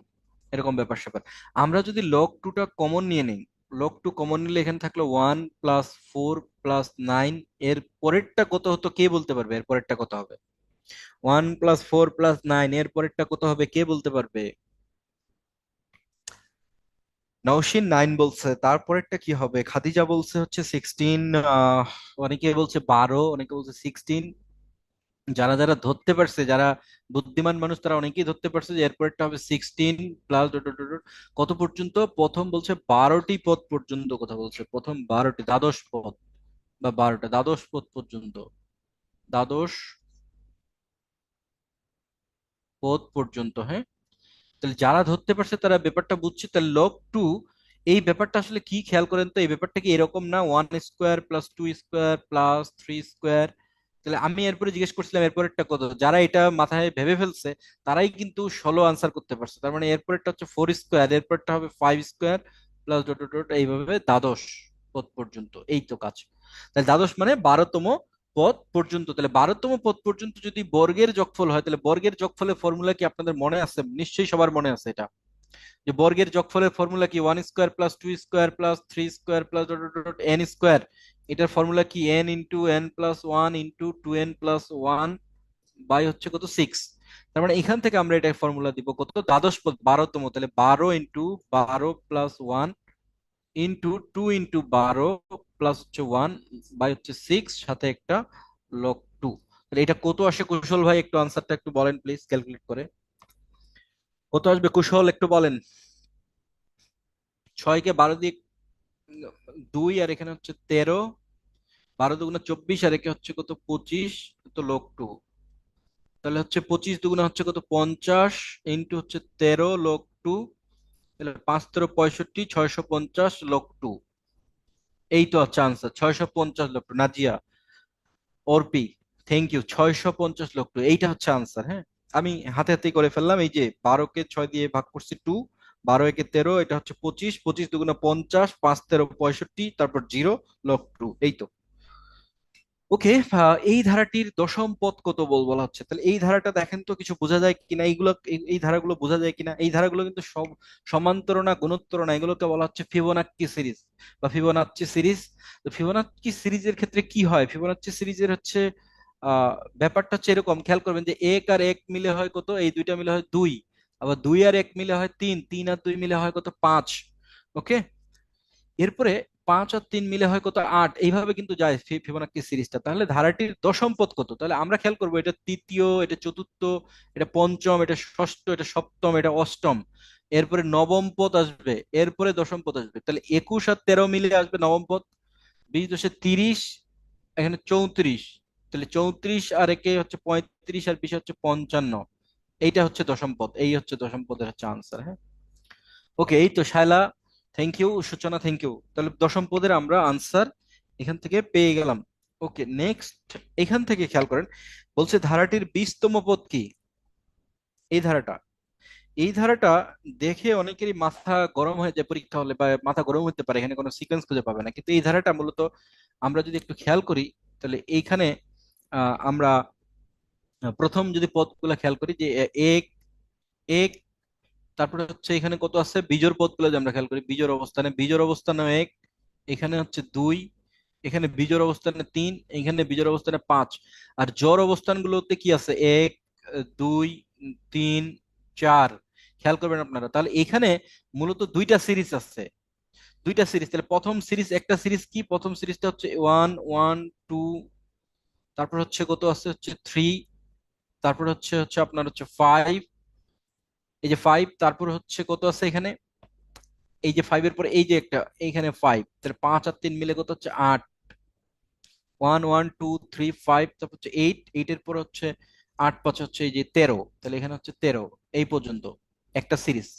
এরকম ব্যাপার স্যাপার। আমরা যদি লগ টুটা কমন নিয়ে নিই, লগ টু কমন নিলে এখানে থাকলো one plus four plus nine, এর পরেরটা কত হতো কে বলতে পারবে, এর পরেরটা কত হবে? One plus four plus nine, এর পরেরটা কত হবে কে বলতে পারবে? নওশিন নাইন বলছে, তারপরেরটা কি হবে? খাদিজা বলছে হচ্ছে সিক্সটিন, অনেকে বলছে 12, অনেকে বলছে সিক্সটিন। যারা যারা ধরতে পারছে, যারা বুদ্ধিমান মানুষ, তারা অনেকেই ধরতে পারছে যে এরপরেরটা হবে sixteen, plus dot dot dot কত পর্যন্ত, প্রথম বলছে 12টি পদ পর্যন্ত, কথা বলছে প্রথম 12টি, দ্বাদশ পদ বা 12টা, দ্বাদশ পদ পর্যন্ত, দ্বাদশ পদ পর্যন্ত। হ্যাঁ, তাহলে যারা ধরতে পারছে তারা ব্যাপারটা বুঝছে। তাহলে লগ টু, এই ব্যাপারটা আসলে কি খেয়াল করেন তো, এই ব্যাপারটা কি এরকম না, one square plus two square plus three square? তাহলে আমি এরপরে জিজ্ঞেস করছিলাম এরপরেরটা কত, যারা এটা মাথায় ভেবে ফেলছে তারাই কিন্তু 16 আনসার করতে পারছে। তার মানে এরপরেরটা হচ্ছে ফোর স্কোয়ার, এরপরটা হবে five square, plus dot dot dot, এইভাবে দ্বাদশ পদ পর্যন্ত। এই তো কাজ। তাহলে দ্বাদশ মানে 12তম পদ পর্যন্ত। তাহলে 12তম পদ পর্যন্ত যদি বর্গের যোগফল হয়, তাহলে বর্গের যোগফলের ফর্মুলা কি আপনাদের মনে আছে? নিশ্চয়ই সবার মনে আছে এটা, যে বর্গের যোগফলের ফর্মুলা কি, one square plus two square plus three square plus n square. এটার ফর্মুলা কি, n into n plus one into two n plus one by হচ্ছে কত, সিক্স। তার মানে এখান থেকে আমরা এটা ফর্মুলা দিব কত, দ্বাদশ পদ 12তম, তাহলে 12 into 12 plus one into two into 12 plus হচ্ছে ওয়ান বাই হচ্ছে সিক্স, সাথে একটা লগ টু। তাহলে এটা কত আসে কুশল ভাই, একটু আনসারটা একটু বলেন প্লিজ, ক্যালকুলেট করে কত আসবে কুশল, একটু বলেন। 6 কে 12 দিয়ে দুই, আর এখানে হচ্ছে 13, 12 দুগুণা 24, আর একে হচ্ছে কত, 25, তো লগ টু। তাহলে হচ্ছে 25 দুগুণা হচ্ছে কত, 50, ইন্টু হচ্ছে 13 লগ টু, তাহলে 5 13 65, 650 লগ টু। এই তো হচ্ছে আনসার, 650 লক্ষ। নাজিয়া, অর্পি, থ্যাংক ইউ, 650 লক্ষ, এইটা হচ্ছে আনসার। হ্যাঁ, আমি হাতে হাতে করে ফেললাম। এই যে 12 কে 6 দিয়ে ভাগ করছি 2, 12 একে 13, এটা হচ্ছে 25, 25 দুগুণে 50, 5 13 65, তারপর 0 লক্ষ 2, এই তো। ওকে, এই ধারাটির দশম পদ কত বলা হচ্ছে, তাহলে এই ধারাটা দেখেন তো কিছু বোঝা যায় কিনা, এইগুলো এই ধারাগুলো বোঝা যায় কিনা। এই ধারাগুলো কিন্তু সব সমান্তর না, গুণোত্তর না, এগুলোকে বলা হচ্ছে ফিবোনাক্কি সিরিজ বা ফিবোনাচ্চি সিরিজ। তো ফিবোনাচ্চি সিরিজের ক্ষেত্রে কি হয়, ফিবোনাচ্চি সিরিজের হচ্ছে আহ ব্যাপারটা হচ্ছে এরকম, খেয়াল করবেন যে এক আর এক মিলে হয় কত, এই দুইটা মিলে হয় 2, আবার 2 আর 1 মিলে হয় 3, 3 আর 2 মিলে হয় কত, 5। ওকে, এরপরে 5 আর 3 মিলে হয় কত, 8, এইভাবে কিন্তু যায় ফিবোনাক্কি সিরিজটা। তাহলে ধারাটির দশম পদ কত, তাহলে আমরা খেয়াল করবো এটা তৃতীয়, এটা চতুর্থ, এটা পঞ্চম, এটা ষষ্ঠ, এটা সপ্তম, এটা অষ্টম, এরপরে নবম পদ আসবে, এরপরে দশম পদ আসবে। তাহলে 21 আর 13 মিলে আসবে নবম পদ, 20 × 10 = 30, এখানে 34, তাহলে 34 আর একে হচ্ছে 35, আর 20 হচ্ছে 55, এইটা হচ্ছে দশম পদ, এই হচ্ছে দশম পদের হচ্ছে আনসার। হ্যাঁ, ওকে, এই তো শায়লা, থ্যাংক ইউ, সূচনা থ্যাংক ইউ, তাহলে দশম পদের আমরা আনসার এখান থেকে পেয়ে গেলাম। ওকে, নেক্সট, এখান থেকে খেয়াল করেন, বলছে ধারাটির 20তম পদ কি। এই ধারাটা, এই ধারাটা দেখে অনেকেরই মাথা গরম হয়ে যায় পরীক্ষা হলে, বা মাথা গরম হতে পারে, এখানে কোনো সিকোয়েন্স খুঁজে পাবে না, কিন্তু এই ধারাটা মূলত আমরা যদি একটু খেয়াল করি, তাহলে এইখানে আমরা প্রথম যদি পদগুলো খেয়াল করি, যে এক, এক, তারপরে হচ্ছে এখানে কত আছে বিজোড় পদগুলো, যে আমরা খেয়াল করি বিজোড় অবস্থানে, বিজোড় অবস্থানে 1, এখানে হচ্ছে 2, এখানে বিজোড় অবস্থানে 3, এখানে বিজোড় অবস্থানে 5, আর জোড় অবস্থানগুলোতে কি আছে 1, 2, 3, 4, খেয়াল করবেন আপনারা। তাহলে এখানে মূলত দুইটা সিরিজ আছে, দুইটা সিরিজ। তাহলে প্রথম সিরিজ, একটা সিরিজ কি, প্রথম সিরিজটা হচ্ছে 1 1 2, তারপর হচ্ছে কত আছে হচ্ছে 3, তারপর হচ্ছে হচ্ছে আপনার হচ্ছে 5, এই যে 5, তারপর হচ্ছে কত আছে এখানে, এই যে 5 এর পরে এই যে একটা, এইখানে 5, তাহলে 5 আর 3 মিলে কত হচ্ছে 8, 1 1 2 3 5, তারপর হচ্ছে 8, 8 এর পর হচ্ছে 8 5 হচ্ছে এই যে 13, তাহলে এখানে হচ্ছে 13, এই পর্যন্ত একটা সিরিজ,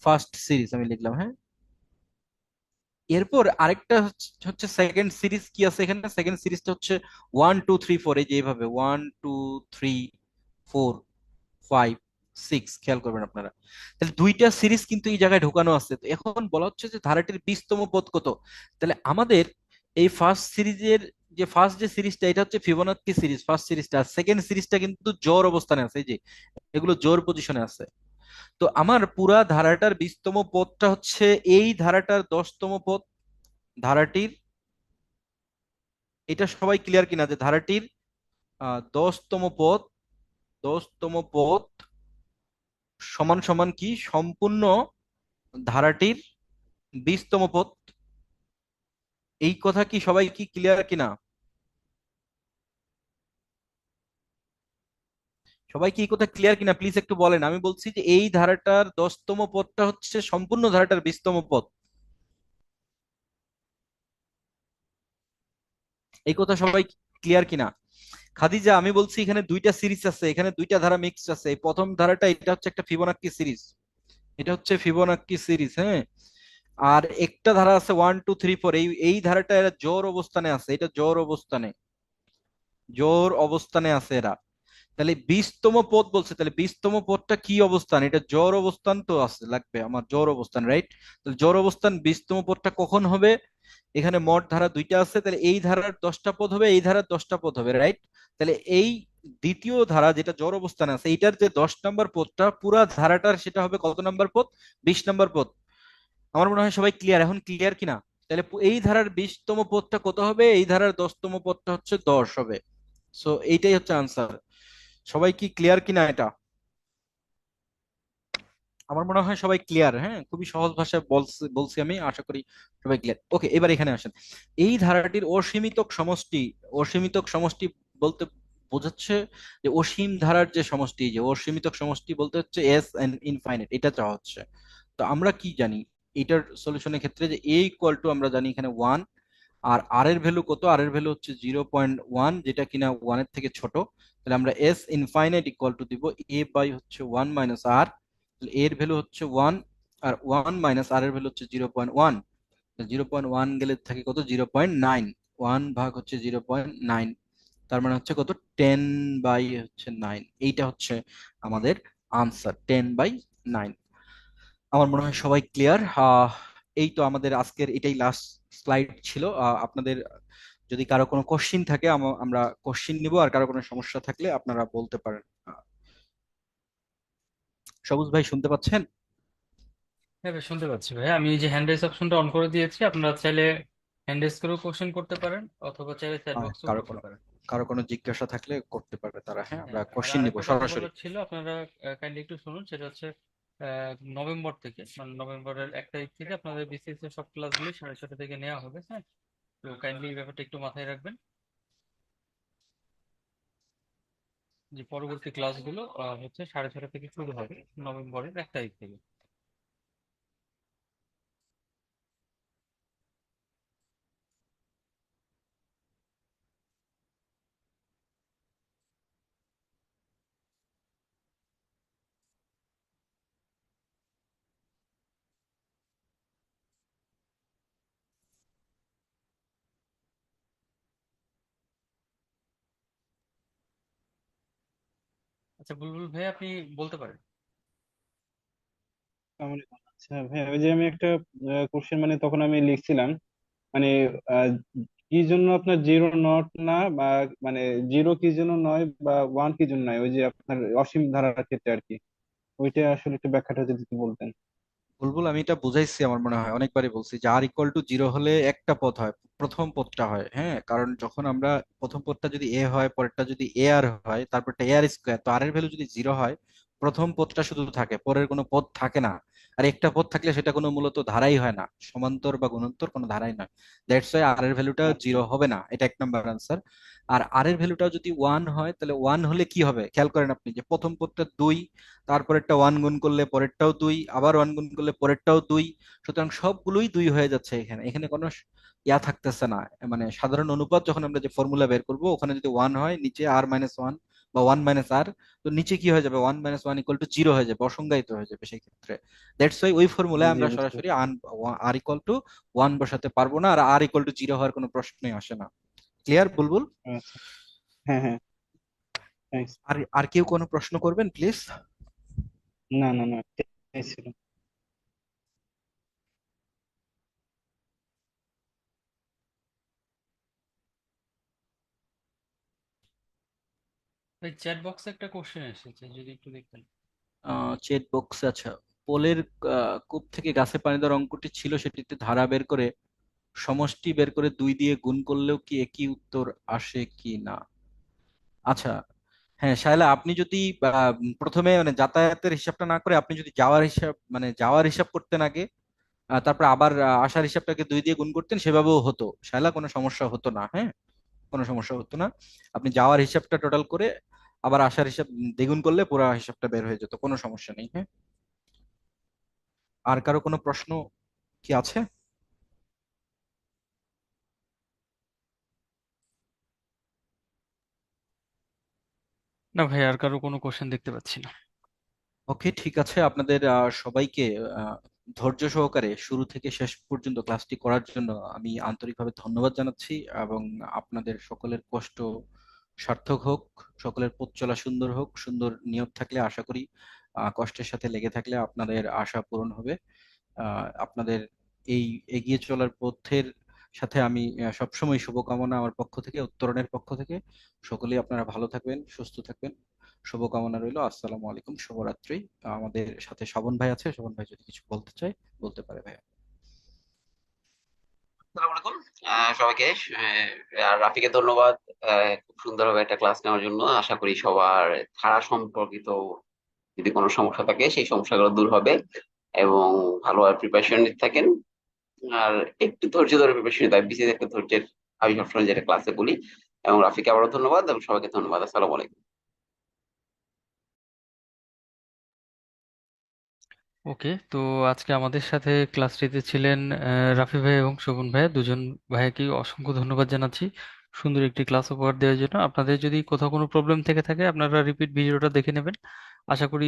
ফার্স্ট সিরিজ আমি লিখলাম। হ্যাঁ, এরপর আরেকটা হচ্ছে সেকেন্ড সিরিজ কি আছে এখানে, সেকেন্ড সিরিজটা হচ্ছে 1 2 3 4, এই যে এইভাবে 1 2 3 4 5 6, খেয়াল করবেন আপনারা। তাহলে দুইটা সিরিজ কিন্তু এই জায়গায় ঢোকানো আছে। তো এখন বলা হচ্ছে যে ধারাটির 20তম পদ কত, তাহলে আমাদের এই ফার্স্ট সিরিজের যে ফার্স্ট যে সিরিজটা, এটা হচ্ছে ফিবোনাক্কি সিরিজ ফার্স্ট সিরিজটা, আর সেকেন্ড সিরিজটা কিন্তু জোড় অবস্থানে আছে, এই যে এগুলো জোড় পজিশনে আছে। তো আমার পুরা ধারাটার 20তম পদটা হচ্ছে এই ধারাটার 10তম পদ। ধারাটির, এটা সবাই ক্লিয়ার কিনা যে ধারাটির 10তম পদ, 10তম পদ সমান সমান কি, সম্পূর্ণ ধারাটির 20তম পদ। এই কথা কি সবাই কি ক্লিয়ার কিনা, সবাই কি এই কথা ক্লিয়ার কিনা, প্লিজ একটু বলেন। আমি বলছি যে এই ধারাটার 10তম পদটা হচ্ছে সম্পূর্ণ ধারাটার 20তম পদ, এই কথা সবাই ক্লিয়ার কিনা। খাদিজা, আমি বলছি এখানে দুইটা সিরিজ আছে, এখানে দুইটা ধারা মিক্সড আছে। এই প্রথম ধারাটা, এটা হচ্ছে একটা ফিবোনাক্কি সিরিজ, এটা হচ্ছে ফিবোনাক্কি সিরিজ। হ্যাঁ, আর একটা ধারা আছে 1 2 3 4, এই এই ধারাটা এরা জোর অবস্থানে আছে, এটা জোর অবস্থানে, জোর অবস্থানে আছে এরা। তাহলে 20তম পদ বলছে, তাহলে 20তম পদটা কি অবস্থান, এটা জোর অবস্থান তো আছে, লাগবে আমার জোর অবস্থান, রাইট। তাহলে জোর অবস্থান 20তম পদটা কখন হবে, এখানে মোট ধারা দুইটা আছে, তাহলে এই ধারার 10টা পদ হবে, এই ধারার 10টা পদ হবে, রাইট। তাহলে এই দ্বিতীয় ধারা যেটা জোর অবস্থানে আছে, এইটার যে 10 নম্বর পদটা পুরা ধারাটার, সেটা হবে কত নম্বর পদ, 20 নম্বর পদ। আমার মনে হয় সবাই ক্লিয়ার, এখন ক্লিয়ার কিনা। তাহলে এই ধারার 20তম পদটা কত হবে, এই ধারার 10তম পদটা হচ্ছে 10 হবে। সো এইটাই হচ্ছে আনসার। সবাই কি ক্লিয়ার কিনা এটা, আমার মনে হয় সবাই ক্লিয়ার। হ্যাঁ, খুবই সহজ ভাষায় বলছি বলছি আমি, আশা করি সবাই ক্লিয়ার। ওকে, এবার এখানে আসেন। এই ধারাটির অসীমিতক সমষ্টি, অসীমিতক সমষ্টি বলতে বোঝাচ্ছে যে অসীম ধারার যে সমষ্টি, যে অসীমিতক সমষ্টি বলতে হচ্ছে এস এন্ড ইনফাইনাইট, এটা চাওয়া হচ্ছে। তো আমরা কি জানি এটার সলিউশনের ক্ষেত্রে, যে এ ইকুয়াল টু আমরা জানি এখানে 1, আর আর এর ভ্যালু কত, আর এর ভ্যালু হচ্ছে 0.1, যেটা কিনা 1 এর থেকে ছোট। তাহলে আমরা এস ইনফাইনাইট ইকুয়াল টু দিব এ বাই হচ্ছে 1 - আর, এর ভ্যালু হচ্ছে 1, আর 1 - আর এর ভ্যালু হচ্ছে 0.1। 0.1 গেলে থাকে কত? 0.9। 1 ভাগ হচ্ছে 0.9, তার মানে হচ্ছে কত? 10/9। এইটা হচ্ছে আমাদের আনসার, 10/9। আমার মনে হয় সবাই ক্লিয়ার। এই তো আমাদের আজকের এটাই লাস্ট স্লাইড ছিল। আপনাদের যদি কারো কোনো কোশ্চিন থাকে আমরা কোশ্চিন নিব, আর কারো কোনো সমস্যা থাকলে আপনারা বলতে পারেন। সবুজ ভাই শুনতে পাচ্ছেন? হ্যাঁ ভাই, শুনতে পাচ্ছি ভাই। আমি এই যে হ্যান্ড রেজ অপশনটা অন করে দিয়েছি, আপনারা চাইলে হ্যান্ড রেজ করেও কোশ্চেন করতে পারেন, অথবা চাইলে চ্যাট বক্সেও কারো করতে কোনো পারেন। জিজ্ঞাসা থাকলে করতে পারবে তারা। হ্যাঁ, আমরা হ্যাঁ, আর কোশ্চিন নিব আরেকটা কথা সরাসরি। বলার ছিল, আপনারা কাইন্ডলি একটু শুনুন। সেটা হচ্ছে নভেম্বর থেকে, মানে নভেম্বরের 1 তারিখ থেকে আপনাদের বিসিএস এর সব ক্লাসগুলি 6:30 থেকে নেওয়া হবে। হ্যাঁ, তো কাইন্ডলি এই ব্যাপারটা একটু মাথায় রাখবেন, যে পরবর্তী ক্লাসগুলো হচ্ছে 6:30 থেকে শুরু হবে নভেম্বরের 1 তারিখ থেকে। আচ্ছা বুলবুল ভাই, আপনি বলতে পারেন। আসসালামু আলাইকুম। আচ্ছা ভাই, ওই যে আমি একটা কোশ্চেন মানে তখন আমি লিখছিলাম, মানে আহ, কি জন্য আপনার জিরো নট না, বা মানে জিরো কি জন্য নয় বা ওয়ান কি জন্য নয়, ওই যে আপনার অসীম ধারার ক্ষেত্রে আর কি, ওইটা আসলে একটু ব্যাখ্যাটা যদি একটু বলতেন। বুলবুল, আমি এটা বুঝাইছি আমার মনে হয়, অনেকবারই বলছি যে r = 0 হলে একটা পদ হয়, প্রথম পদটা হয়। হ্যাঁ, কারণ যখন আমরা প্রথম পদটা যদি এ হয়, পরেরটা যদি এ আর হয়, তারপরটা এ আর স্কোয়ার, তো এর ভ্যালু যদি 0 হয়, প্রথম পদটা শুধু থাকে, পরের কোনো পদ থাকে না। আর একটা পদ থাকলে সেটা কোনো মূলত ধারাই হয় না, সমান্তর বা গুণোত্তর কোনো ধারাই নয়। দ্যাটস ওয়াই এর ভ্যালুটা আচ্ছা। 0 হবে না, এটা 1 নম্বর আনসার। আর এর ভ্যালুটা যদি 1 হয়, তাহলে 1 হলে কি হবে খেয়াল করেন আপনি, যে প্রথম পদটা 2, তারপরেরটা 1 গুণ করলে পরেরটাও 2, আবার 1 গুণ করলে পরেরটাও 2। সুতরাং সবগুলোই 2 হয়ে যাচ্ছে, এখানে এখানে কোনো ইয়া থাকতেছে না। মানে সাধারণ অনুপাত যখন আমরা যে ফর্মুলা বের করব, ওখানে যদি 1 হয়, নিচে r-1 বা 1 - r, তো নিচে কি হয়ে যাবে? 1 - 1 = 0 হয়ে যাবে, অসংজ্ঞায়িত হয়ে যাবে সেই ক্ষেত্রে। দ্যাটস ওয়াই ওই জি ফর্মুলায় জি, আমরা বুঝতে সরাসরি পারছি। r = 1 বসাতে পারবো না, আর r = 0 হওয়ার কোনো প্রশ্নই আসে না। ক্লিয়ার বুলবুল? আচ্ছা। হ্যাঁ হ্যাঁ, থ্যাংকস। আর আর কেউ কোনো প্রশ্ন করবেন প্লিজ? না না না, এই ছিল। ভাই, চ্যাট বক্সে একটা কোশ্চেন এসেছে, যদি একটু দেখতেন। চেট বক্স, আচ্ছা। পোলের কূপ থেকে গাছে পানি দেওয়ার অঙ্কটি ছিল, সেটিতে ধারা বের করে সমষ্টি বের করে 2 দিয়ে গুণ করলেও কি একই উত্তর আসে কি না? আচ্ছা, হ্যাঁ শায়লা, আপনি যদি প্রথমে মানে যাতায়াতের হিসাবটা না করে আপনি যদি যাওয়ার হিসাব, মানে যাওয়ার হিসাব করতেন আগে, তারপর আবার আসার হিসাবটাকে 2 দিয়ে গুণ করতেন, সেভাবেও হতো শায়লা, কোনো সমস্যা হতো না। হ্যাঁ, কোনো সমস্যা হতো না। আপনি যাওয়ার হিসাবটা টোটাল করে আবার আসার হিসাব দ্বিগুণ করলে পুরো হিসাবটা বের হয়ে যেত, কোনো সমস্যা নেই। হ্যাঁ, আর কারো কোনো প্রশ্ন কি আছে? না ভাই, আর কারো কোনো কোশ্চেন দেখতে পাচ্ছি না। ওকে, ঠিক আছে। আপনাদের সবাইকে ধৈর্য সহকারে শুরু থেকে শেষ পর্যন্ত ক্লাসটি করার জন্য আমি আন্তরিকভাবে ধন্যবাদ জানাচ্ছি, এবং আপনাদের সকলের কষ্ট সার্থক হোক, সকলের পথ চলা সুন্দর হোক। সুন্দর নিয়ত থাকলে আশা করি, কষ্টের সাথে লেগে থাকলে আপনাদের আশা পূরণ হবে। আপনাদের এই এগিয়ে চলার পথের সাথে আমি সবসময় শুভকামনা আমার পক্ষ থেকে, উত্তরণের পক্ষ থেকে। সকলেই আপনারা ভালো থাকবেন, সুস্থ থাকবেন, শুভকামনা রইল। আসসালামু আলাইকুম, শুভরাত্রি। আমাদের সাথে শবন ভাই আছে, শবন ভাই যদি কিছু বলতে চায় বলতে পারে ভাই। আসসালামু আলাইকুম সবাইকে। আর রাফিকে ধন্যবাদ খুব সুন্দরভাবে একটা ক্লাস নেওয়ার জন্য। আশা করি সবার ধারা সম্পর্কিত যদি কোনো সমস্যা থাকে সেই সমস্যাগুলো দূর হবে, এবং ভালোভাবে প্রিপারেশন নিতে থাকেন। আর একটু ধৈর্য ধরে প্রিপারেশন নিতে হবে, বিশেষ একটা ধৈর্যের, আমি সবসময় যেটা ক্লাসে বলি। এবং রাফিকে আবারও ধন্যবাদ, এবং সবাইকে ধন্যবাদ। আসসালামু আলাইকুম। ওকে, তো আজকে আমাদের সাথে ক্লাসটিতে ছিলেন রাফি ভাই এবং শোভন ভাই, দুজন ভাইকে অসংখ্য ধন্যবাদ জানাচ্ছি। সুন্দর একটি ক্লাস উপহার দেওয়ার জন্য। আপনাদের যদি কোথাও কোনো প্রবলেম থেকে থাকে আপনারা রিপিট ভিডিওটা দেখে নেবেন, আশা করি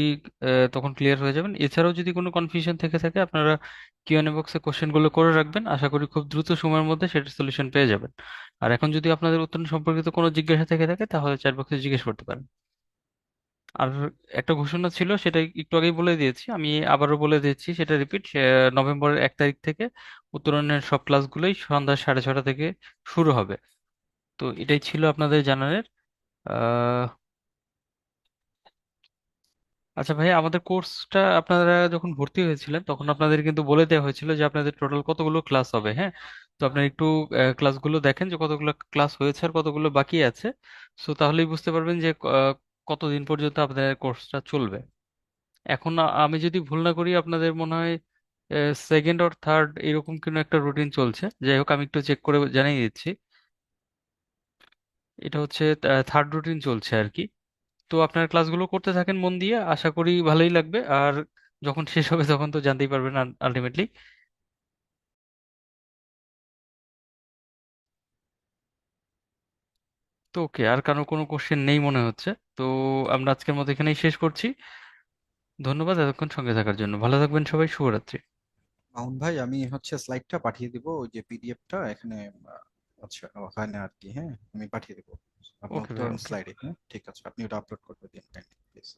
তখন ক্লিয়ার হয়ে যাবেন। এছাড়াও যদি কোনো কনফিউশন থেকে থাকে আপনারা কিউএনএ বক্সে কোশ্চেনগুলো করে রাখবেন, আশা করি খুব দ্রুত সময়ের মধ্যে সেটার সলিউশন পেয়ে যাবেন। আর এখন যদি আপনাদের উত্তরণ সম্পর্কিত কোনো জিজ্ঞাসা থেকে থাকে তাহলে চ্যাট বক্সে জিজ্ঞেস করতে পারেন। আর একটা ঘোষণা ছিল, সেটা একটু আগেই বলে দিয়েছি, আমি আবারও বলে দিচ্ছি, সেটা রিপিট। নভেম্বরের 1 তারিখ থেকে উত্তরণের সব ক্লাসগুলোই সন্ধ্যা 6:30 থেকে শুরু হবে। তো এটাই ছিল আপনাদের জানানোর। আহ আচ্ছা ভাই, আমাদের কোর্সটা আপনারা যখন ভর্তি হয়েছিলেন তখন আপনাদের কিন্তু বলে দেওয়া হয়েছিল যে আপনাদের টোটাল কতগুলো ক্লাস হবে, হ্যাঁ? তো আপনারা একটু ক্লাসগুলো দেখেন যে কতগুলো ক্লাস হয়েছে আর কতগুলো বাকি আছে। সো তাহলেই বুঝতে পারবেন যে কতদিন পর্যন্ত আপনাদের কোর্সটা চলবে। এখন আমি যদি ভুল না করি আপনাদের মনে হয় সেকেন্ড অর থার্ড এরকম কোনো একটা রুটিন চলছে। যাই হোক, আমি একটু চেক করে জানিয়ে দিচ্ছি। এটা হচ্ছে থার্ড রুটিন চলছে আর কি। তো আপনার ক্লাসগুলো করতে থাকেন মন দিয়ে, আশা করি ভালোই লাগবে। আর যখন শেষ হবে তখন তো জানতেই পারবেন আলটিমেটলি। তো ওকে, আর কারো কোনো কোশ্চেন নেই মনে হচ্ছে। তো আমরা আজকের মতো এখানেই শেষ করছি। ধন্যবাদ এতক্ষণ সঙ্গে থাকার জন্য। ভালো থাকবেন সবাই, শুভরাত্রি। মাউন ভাই, আমি হচ্ছে স্লাইডটা পাঠিয়ে দিব, ওই যে পিডিএফটা এখানে আচ্ছা ওখানে আর কি, হ্যাঁ আমি পাঠিয়ে দিব আপনার ওকে ভাই, উত্তরণ ওকে। স্লাইডে। হ্যাঁ ঠিক আছে, আপনি ওটা আপলোড করবে দিন, প্লিজ।